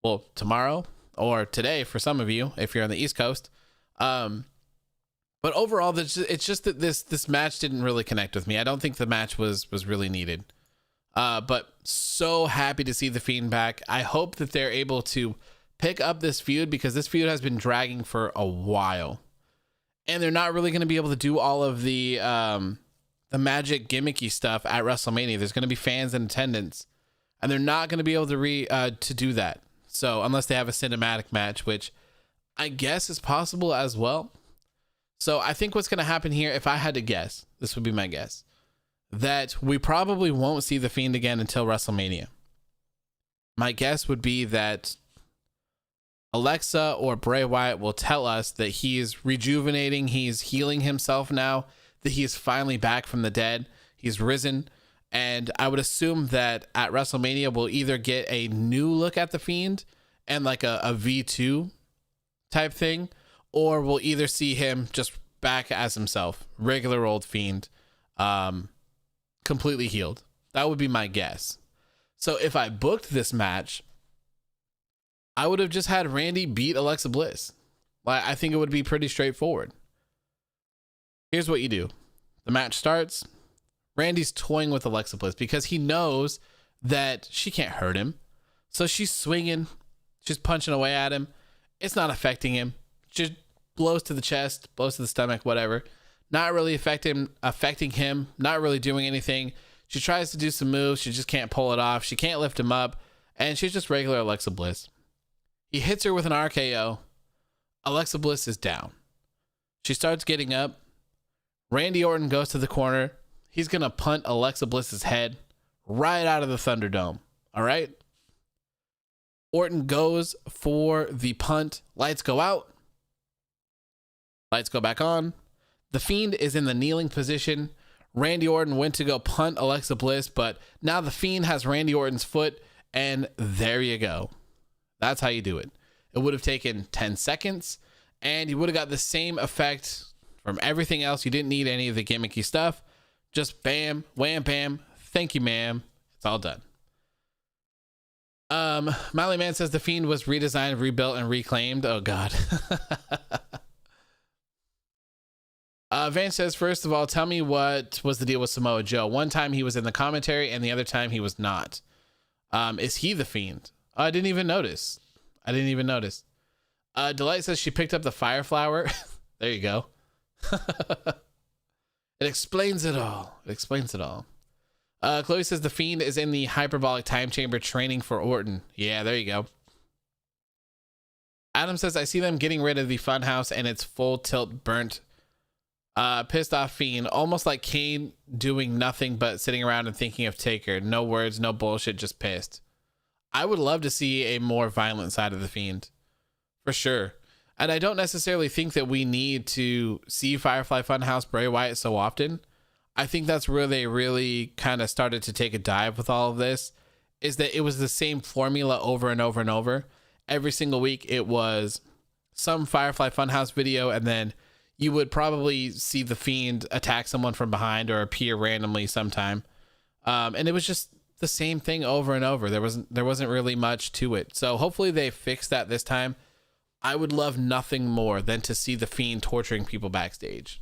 Well, tomorrow or today for some of you, if you're on the East Coast. But overall, it's just that this match didn't really connect with me. I don't think the match was really needed. But so happy to see the Fiend back. I hope that they're able to pick up this feud, because this feud has been dragging for a while. And they're not really going to be able to do all of the magic gimmicky stuff at WrestleMania. There's going to be fans in attendance, and they're not going to be able to do that. So unless they have a cinematic match, which I guess is possible as well. So I think what's going to happen here, if I had to guess, this would be my guess, that we probably won't see the Fiend again until WrestleMania. My guess would be that Alexa or Bray Wyatt will tell us that he's rejuvenating, he's healing himself now, that he's finally back from the dead, he's risen. And I would assume that at WrestleMania we'll either get a new look at the Fiend and like a V2 type thing, or we'll either see him just back as himself, regular old Fiend, completely healed. That would be my guess. So if I booked this match, I would have just had Randy beat Alexa Bliss. Like, I think it would be pretty straightforward. Here's what you do. The match starts. Randy's toying with Alexa Bliss because he knows that she can't hurt him. So she's swinging. She's punching away at him. It's not affecting him. Just blows to the chest, blows to the stomach, whatever. Not really affecting him. Not really doing anything. She tries to do some moves. She just can't pull it off. She can't lift him up. And she's just regular Alexa Bliss. He hits her with an RKO. Alexa Bliss is down. She starts getting up. Randy Orton goes to the corner. He's going to punt Alexa Bliss's head right out of the Thunderdome. All right? Orton goes for the punt. Lights go out. Lights go back on. The Fiend is in the kneeling position. Randy Orton went to go punt Alexa Bliss, but now the Fiend has Randy Orton's foot, and there you go. That's how you do it. It would have taken 10 seconds, and you would have got the same effect from everything else. You didn't need any of the gimmicky stuff. Just bam, wham, bam. Thank you, ma'am. It's all done. Miley Man says the Fiend was redesigned, rebuilt, and reclaimed. Oh, God. Vance says, first of all, tell me what was the deal with Samoa Joe. One time he was in the commentary, and the other time he was not. Is he the Fiend? I didn't even notice. Delight says she picked up the fire flower. There you go. It explains it all. Chloe says the Fiend is in the hyperbolic time chamber training for Orton. Yeah, there you go. Adam says, I see them getting rid of the funhouse and it's full tilt burnt. Pissed off Fiend. Almost like Kane doing nothing but sitting around and thinking of Taker. No words, no bullshit, just pissed. I would love to see a more violent side of the Fiend. For sure. And I don't necessarily think that we need to see Firefly Funhouse Bray Wyatt so often. I think that's where they really kind of started to take a dive with all of this, is that it was the same formula over and over and over. Every single week it was some Firefly Funhouse video, and then you would probably see the Fiend attack someone from behind or appear randomly sometime. And it was just the same thing over and over. There wasn't really much to it. So hopefully they fix that this time. I would love nothing more than to see the Fiend torturing people backstage.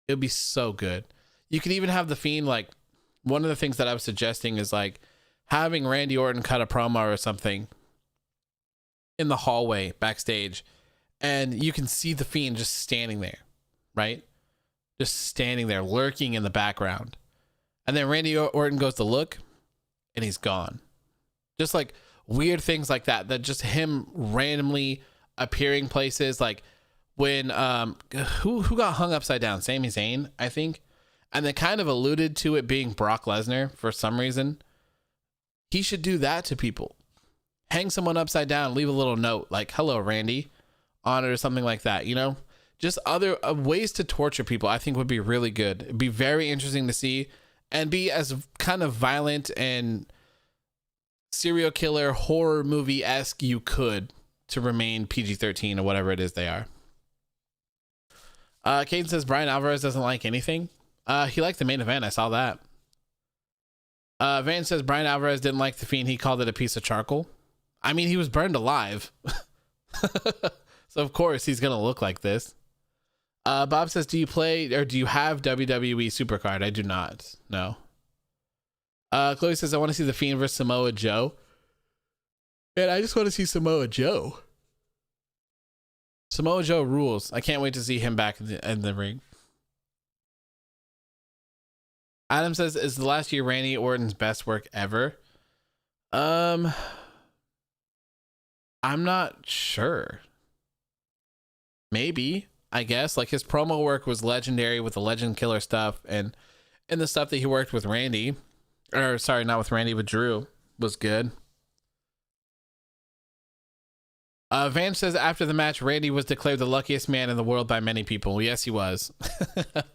It would be so good. You could even have the Fiend, like, one of the things that I was suggesting is like having Randy Orton cut a promo or something in the hallway backstage, And you can see the Fiend just standing there, right? Just standing there, lurking in the background. And then Randy Orton goes to look, and he's gone. Just like weird things like that, that just him randomly appearing places. Like when, who got hung upside down? Sami Zayn, I think. And they kind of alluded to it being Brock Lesnar for some reason. He should do that to people. Hang someone upside down, leave a little note like, hello, Randy, on it or something like that, you know? Just other ways to torture people, I think would be really good. It'd be very interesting to see and be as kind of violent and serial killer horror movie-esque you could to remain PG-13 or whatever it is they are. Caden says Brian Alvarez doesn't like anything. He liked the main event. I saw that. Van says Brian Alvarez didn't like the Fiend. He called it a piece of charcoal. I mean, he was burned alive. So of course he's going to look like this. Bob says, do you play or do you have WWE Supercard? I do not. No. Chloe says, I want to see the Fiend versus Samoa Joe. And I just want to see Samoa Joe. Samoa Joe rules. I can't wait to see him back in the ring. Adam says, is the last year Randy Orton's best work ever? I'm not sure. Maybe, I guess. Like his promo work was legendary with the Legend Killer stuff, and the stuff that he worked with Randy, or sorry, not with Randy, but Drew was good. Van says after the match, Randy was declared the luckiest man in the world by many people. Yes, he was.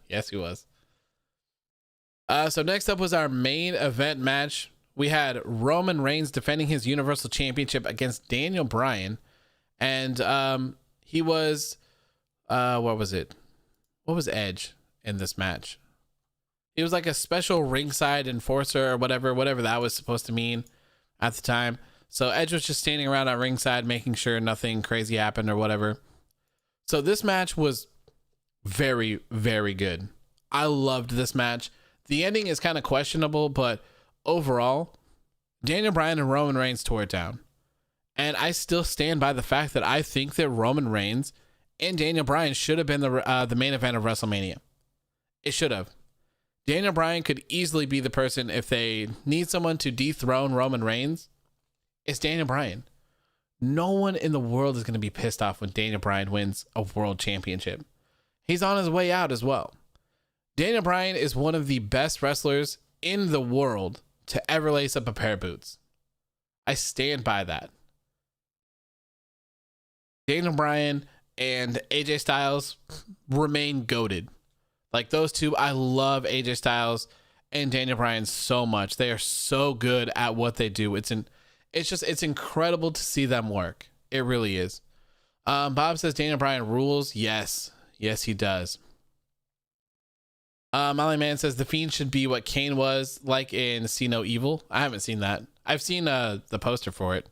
Yes, he was. So next up was our main event match. We had Roman Reigns defending his Universal Championship against Daniel Bryan, and he was what was it? What was Edge in this match? He was like a special ringside enforcer or whatever that was supposed to mean at the time. So Edge was just standing around at ringside making sure nothing crazy happened or whatever. So this match was very, very good. I loved this match. The ending is kind of questionable, but overall, Daniel Bryan and Roman Reigns tore it down. And I still stand by the fact that I think that Roman Reigns and Daniel Bryan should have been the main event of WrestleMania. It should have. Daniel Bryan could easily be the person if they need someone to dethrone Roman Reigns. It's Daniel Bryan. No one in the world is going to be pissed off when Daniel Bryan wins a world championship. He's on his way out as well. Daniel Bryan is one of the best wrestlers in the world to ever lace up a pair of boots. I stand by that. Daniel Bryan and AJ Styles remain goated. Like those two, I love AJ Styles and Daniel Bryan so much. They are so good at what they do. It's incredible to see them work. It really is. Bob says Daniel Bryan rules. Yes, he does. Molly Man says the Fiend should be what Kane was like in See No Evil. I haven't seen that. I've seen the poster for it.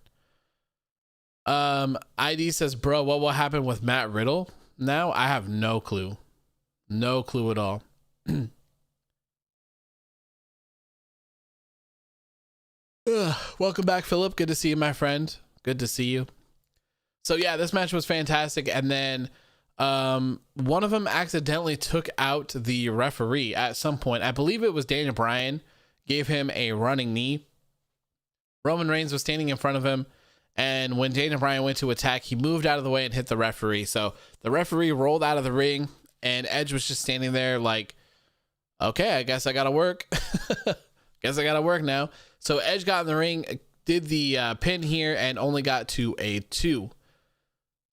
ID says, bro, what will happen with Matt Riddle now? I have no clue. No clue at all. Welcome back, Philip. Good to see you, my friend. Good to see you. So yeah, this match was fantastic. And then one of them accidentally took out the referee at some point. I believe it was Daniel Bryan gave him a running knee. Roman Reigns was standing in front of him, and when Daniel Bryan went to attack, he moved out of the way and hit the referee. So the referee rolled out of the ring, and Edge was just standing there like, okay, I guess I gotta work. Guess I gotta work now. So Edge got in the ring, did the pin here, and only got to a 2.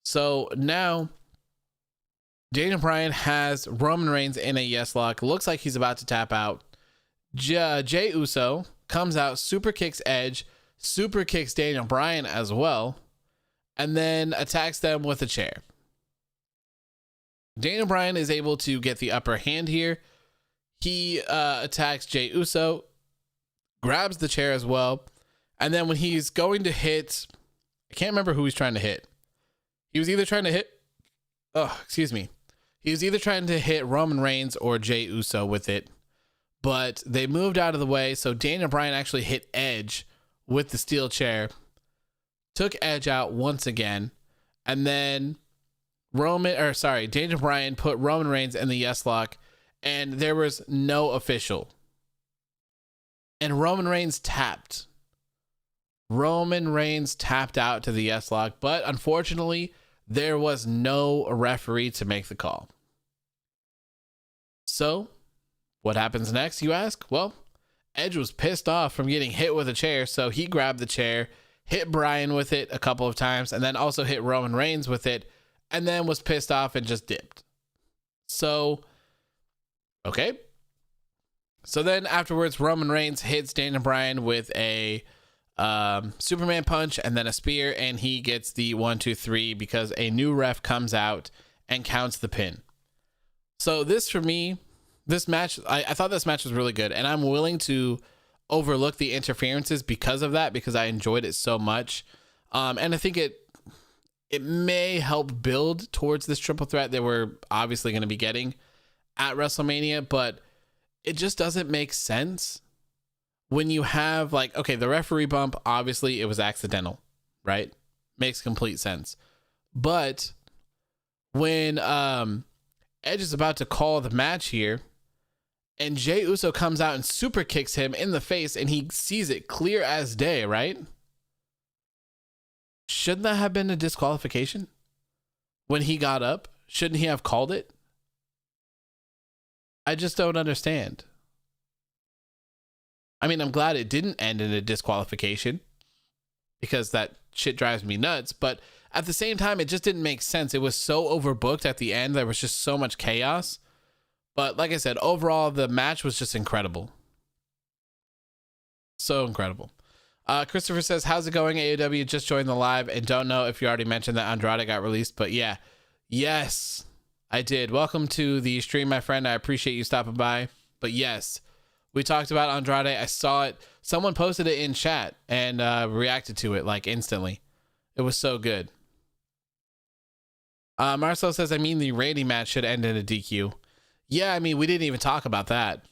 So now Daniel Bryan has Roman Reigns in a yes lock. Looks like he's about to tap out. Jey Uso comes out, super kicks Edge, super kicks Daniel Bryan as well, and then attacks them with a chair. Daniel Bryan is able to get the upper hand here. He attacks Jey Uso, grabs the chair as well, and then when he's going to hit, I can't remember who he's trying to hit. He was either trying to hit, he was either trying to hit Roman Reigns or Jey Uso with it, but they moved out of the way, so Daniel Bryan actually hit Edge with the steel chair, took Edge out once again, and then Daniel Bryan put Roman Reigns in the yes lock, and there was no official. And Roman Reigns tapped. Roman Reigns tapped out to the yes lock, but unfortunately, there was no referee to make the call. So, what happens next, you ask? Well, Edge was pissed off from getting hit with a chair, so he grabbed the chair, hit Bryan with it a couple of times, and then also hit Roman Reigns with it, and then was pissed off and just dipped. So, okay. So then afterwards, Roman Reigns hits Daniel Bryan with a Superman punch and then a spear, and he gets the 1, 2, 3 because a new ref comes out and counts the pin. So this, for me, this match, I thought this match was really good, and I'm willing to overlook the interferences because of that, because I enjoyed it so much. And I think it may help build towards this triple threat that we're obviously going to be getting at WrestleMania, but it just doesn't make sense when you have, like, okay, the referee bump, obviously it was accidental, right? Makes complete sense. But when Edge is about to call the match here, and Jey Uso comes out and super kicks him in the face, and he sees it clear as day, right? Shouldn't that have been a disqualification? When he got up, shouldn't he have called it? I just don't understand. I mean, I'm glad it didn't end in a disqualification, because that shit drives me nuts, but at the same time, it just didn't make sense. It was so overbooked at the end. There was just so much chaos. But like I said, overall, the match was just incredible. So incredible. Christopher says, how's it going, AEW? Just joined the live and don't know if you already mentioned that Andrade got released, but yeah. Yes, I did. Welcome to the stream, my friend. I appreciate you stopping by. But yes, we talked about Andrade. I saw it. Someone posted it in chat and reacted to it like instantly. It was so good. Marcel says, I mean, the Randy match should end in a DQ. Yeah, I mean, we didn't even talk about that.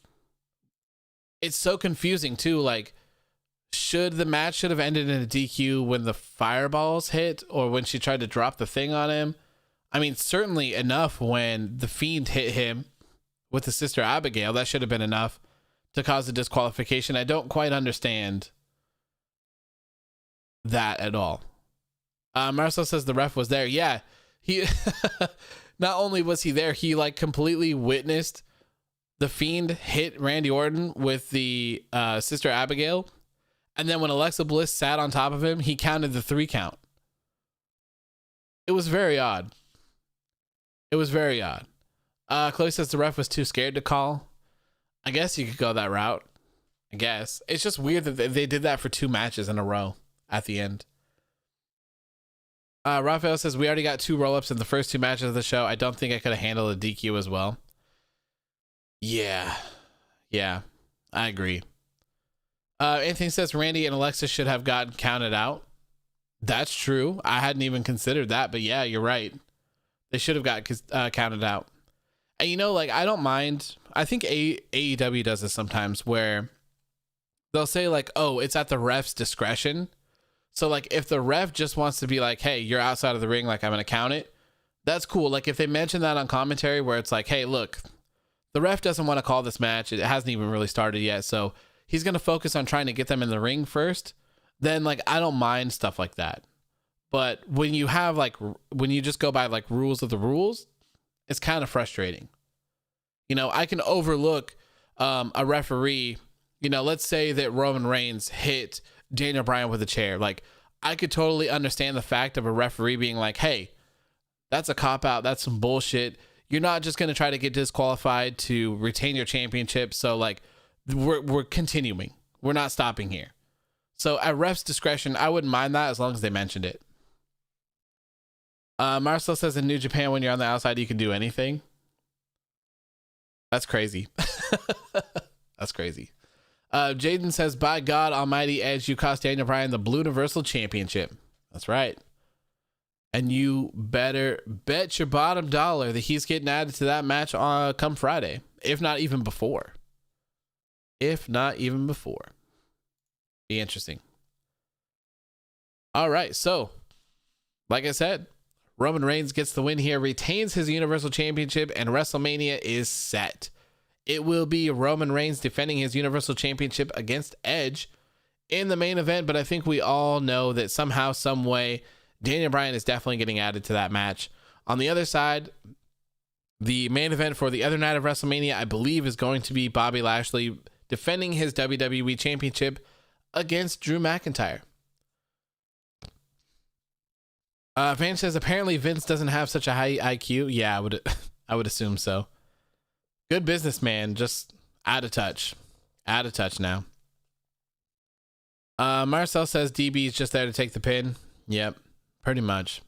It's so confusing too. Like, should have ended in a DQ when the fireballs hit, or when she tried to drop the thing on him? I mean, certainly enough when the Fiend hit him with the Sister Abigail. That should have been enough to cause a disqualification. I don't quite understand that at all. Marcel says the ref was there. Yeah, he not only was he there, he like completely witnessed the Fiend hit Randy Orton with the Sister Abigail, and then when Alexa Bliss sat on top of him, he counted the 3 count. It was very odd. It was very odd. Chloe says the ref was too scared to call. I guess you could go that route. I guess it's just weird that they did that for 2 matches in a row at the end. Raphael says, we already got 2 roll-ups in the first 2 matches of the show. I don't think I could have handled a DQ as well. Yeah, I agree. Anthony says Randy and Alexa should have gotten counted out. That's true. I hadn't even considered that, but yeah, you're right. They should have got counted out. And you know, like, I don't mind. I think AEW does this sometimes where they'll say like, oh, it's at the ref's discretion. So like, if the ref just wants to be like, hey, you're outside of the ring, like, I'm going to count it. That's cool. Like, if they mention that on commentary where it's like, hey, look, the ref doesn't want to call this match. It hasn't even really started yet. So he's going to focus on trying to get them in the ring first. Then, like, I don't mind stuff like that. But when you have like, when you just go by like rules of the rules, it's kind of frustrating. You know, I can overlook a referee. You know, let's say that Roman Reigns hit Daniel Bryan with a chair. Like, I could totally understand the fact of a referee being like, hey, that's a cop out. That's some bullshit. You're not just going to try to get disqualified to retain your championship. So like, we're continuing. We're not stopping here. So at ref's discretion, I wouldn't mind that as long as they mentioned it. Marcel says in New Japan, when you're on the outside, you can do anything. That's crazy. That's crazy. Jaden says, by God Almighty, Edge, you cost Daniel Bryan the Blue Universal Championship. That's right. And you better bet your bottom dollar that he's getting added to that match come Friday, if not even before. If not even before. Be interesting. All right. So, like I said, Roman Reigns gets the win here, retains his Universal Championship, and WrestleMania is set. It will be Roman Reigns defending his Universal Championship against Edge in the main event, but I think we all know that somehow, some way, Daniel Bryan is definitely getting added to that match. On the other side, the main event for the other night of WrestleMania, I believe, is going to be Bobby Lashley defending his WWE Championship against Drew McIntyre. Vance says apparently Vince doesn't have such a high IQ. Yeah, I would assume so. Good businessman, just out of touch. Out of touch now. Marcel says DB is just there to take the pin. Yep, pretty much.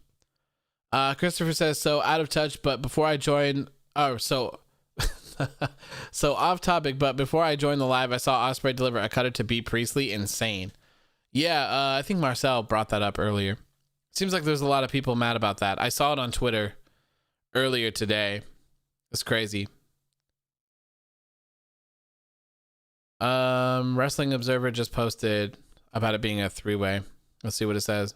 Christopher says, so out of touch, but before I join, so off topic, but before I joined the live, I saw Ospreay deliver a cutter to B Priestley. Insane. Yeah, I think Marcel brought that up earlier. Seems like there's a lot of people mad about that. I saw it on Twitter earlier today. It's crazy. Wrestling Observer just posted about it being a three-way. Let's see what it says.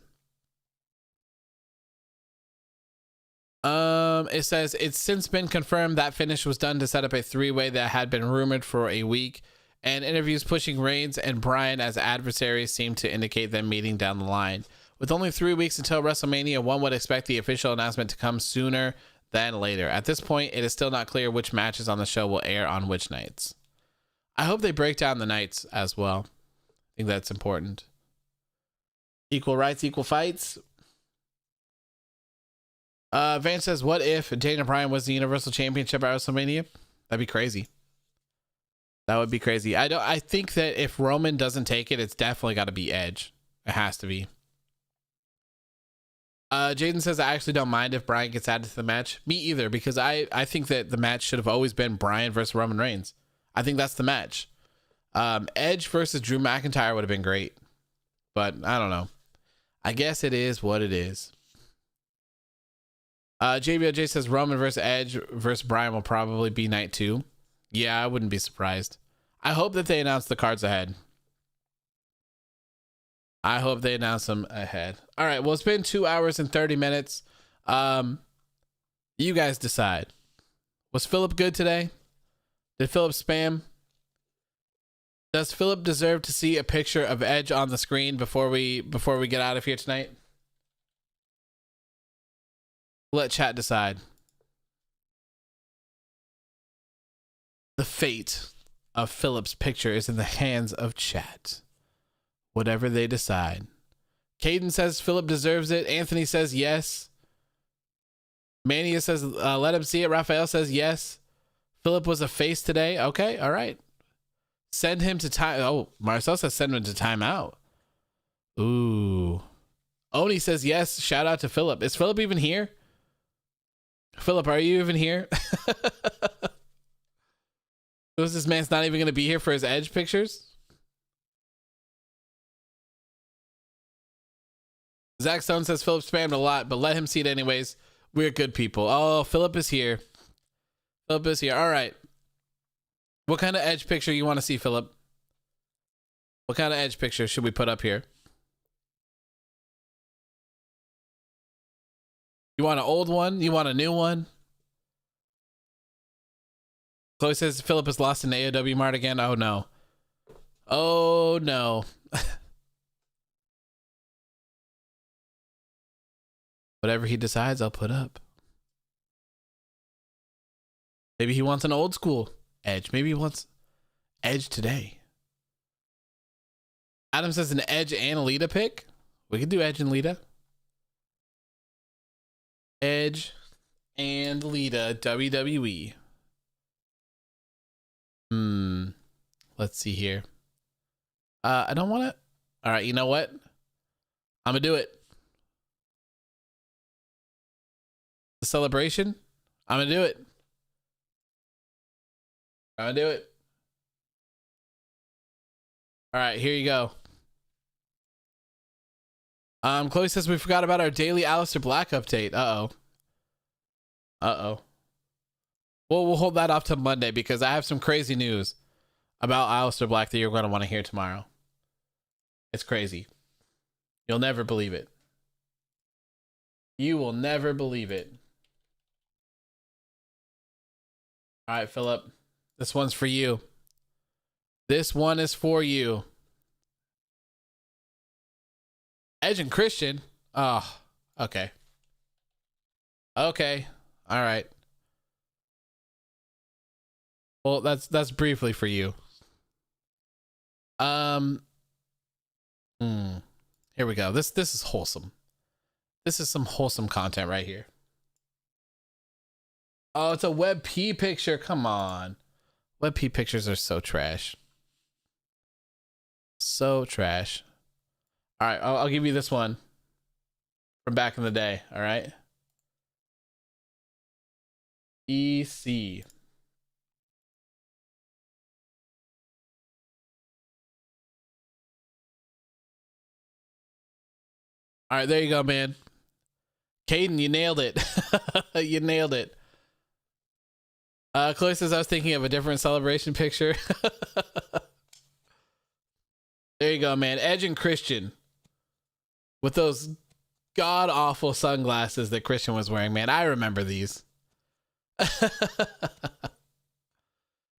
It says it's since been confirmed that finish was done to set up a three-way that had been rumored for a week, and interviews pushing Reigns and Bryan as adversaries seem to indicate them meeting down the line. With only 3 weeks until WrestleMania, one would expect the official announcement to come sooner than later. At this point, it is still not clear which matches on the show will air on which nights. I hope they break down the nights as well. I think that's important. Equal rights, equal fights. Vance says, what if Daniel Bryan was the Universal Championship at WrestleMania? That'd be crazy. That would be crazy. I think that if Roman doesn't take it, it's definitely got to be Edge. It has to be. Jaden says, I actually don't mind if Bryan gets added to the match. Me either, because I think that the match should have always been Bryan versus Roman Reigns. I think that's the match. Edge versus Drew McIntyre would have been great. But I don't know. I guess it is what it is. JBOJ says Roman versus Edge versus Bryan will probably be night 2. Yeah, I wouldn't be surprised. I hope that they announce the cards ahead. I hope they announce them ahead. All right, well, it's been 2 hours and 30 minutes. You guys decide. Was Philip good today? Did Philip spam? Does Philip deserve to see a picture of Edge on the screen before we get out of here tonight? Let chat decide. The fate of Philip's picture is in the hands of chat. Whatever they decide. Caden says Philip deserves it. Anthony says yes. Mania says let him see it. Raphael says yes. Philip was a face today. Okay, all right. Send him to time. Oh, Marcel says send him to timeout. Ooh. Oni says yes. Shout out to Philip. Is Philip even here? Philip, are you even here? This man's not even going to be here for his Edge pictures? Zach Stone says Philip spammed a lot, but let him see it anyways. We're good people. Oh, Philip is here. Philip is here. All right. What kind of Edge picture you want to see, Philip? What kind of Edge picture should we put up here? You want an old one? You want a new one? Chloe says Philip has lost an AOW Mart again. Oh, no. Oh, no. Whatever he decides, I'll put up. Maybe he wants an old school Edge. Maybe he wants Edge today. Adam says an Edge and Lita pick. We could do Edge and Lita. Edge and Lita WWE. Let's see here. I don't want to. All right, you know what? I'm gonna do it. The celebration. I'm gonna do it. I'm gonna do it. All right, here you go. Chloe says we forgot about our daily Aleister Black update. Uh-oh. Well, we'll hold that off to Monday because I have some crazy news about Aleister Black that you're going to want to hear tomorrow. It's crazy. You'll never believe it. You will never believe it. All right, Philip. This one's for you. This one is for you. Edge and Christian. Oh, okay. Okay. All right. Well, that's briefly for you. Here we go. This is wholesome. This is some wholesome content right here. Oh, it's a Web P picture. Come on. Web P pictures are so trash. So trash. All right, I'll give you this one from back in the day. All right. EC. All right, there you go, man. Caden, you nailed it. You nailed it. Chloe says I was thinking of a different celebration picture. There you go, man. Edge and Christian with those god awful sunglasses that Christian was wearing, man. I remember these.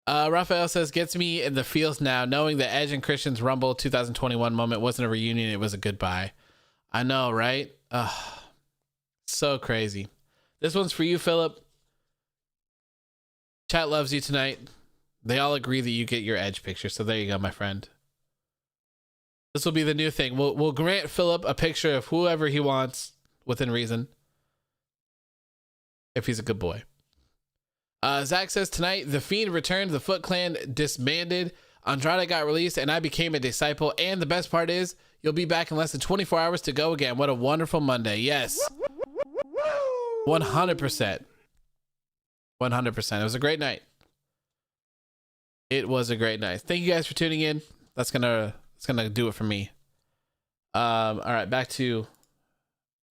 Raphael says, gets me in the feels now, knowing that Edge and Christian's Rumble 2021 moment wasn't a reunion, it was a goodbye. I know, right? So crazy. This one's for you, Philip. Chat loves you tonight. They all agree that you get your Edge picture, so there you go, my friend. This will be the new thing. We'll grant Philip a picture of whoever he wants within reason, if he's a good boy. Zach says, tonight the Fiend returned, the Foot Clan disbanded, Andrade got released, and I became a disciple. And the best part is, you'll be back in less than 24 hours to go again. What a wonderful Monday. Yes. 100%. 100%. It was a great night. It was a great night. Thank you guys for tuning in. That's gonna do it for me. All right, back to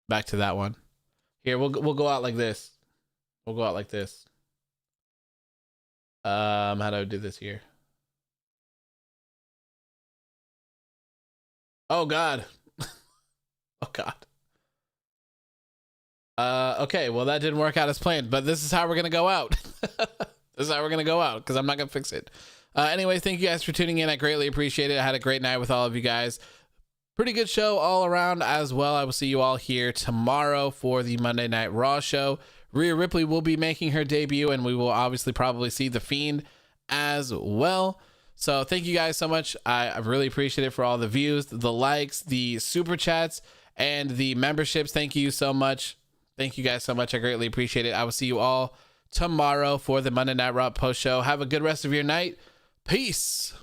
that one. Here, we'll go out like this. We'll go out like this. How do I do this here? Oh God. Oh God. Okay, well that didn't work out as planned, but this is how we're gonna go out. This is how we're gonna go out, because I'm not gonna fix it. Anyways, thank you guys for tuning in. I greatly appreciate it. I had a great night with all of you guys. Pretty good show all around as well. I will see you all here tomorrow for the Monday Night Raw show. Rhea Ripley will be making her debut, and we will obviously probably see The Fiend as well. So thank you guys so much. I really appreciate it for all the views, the likes, the super chats, and the memberships. Thank you so much. Thank you guys so much. I greatly appreciate it. I will see you all tomorrow for the Monday Night Raw post show. Have a good rest of your night. Peace.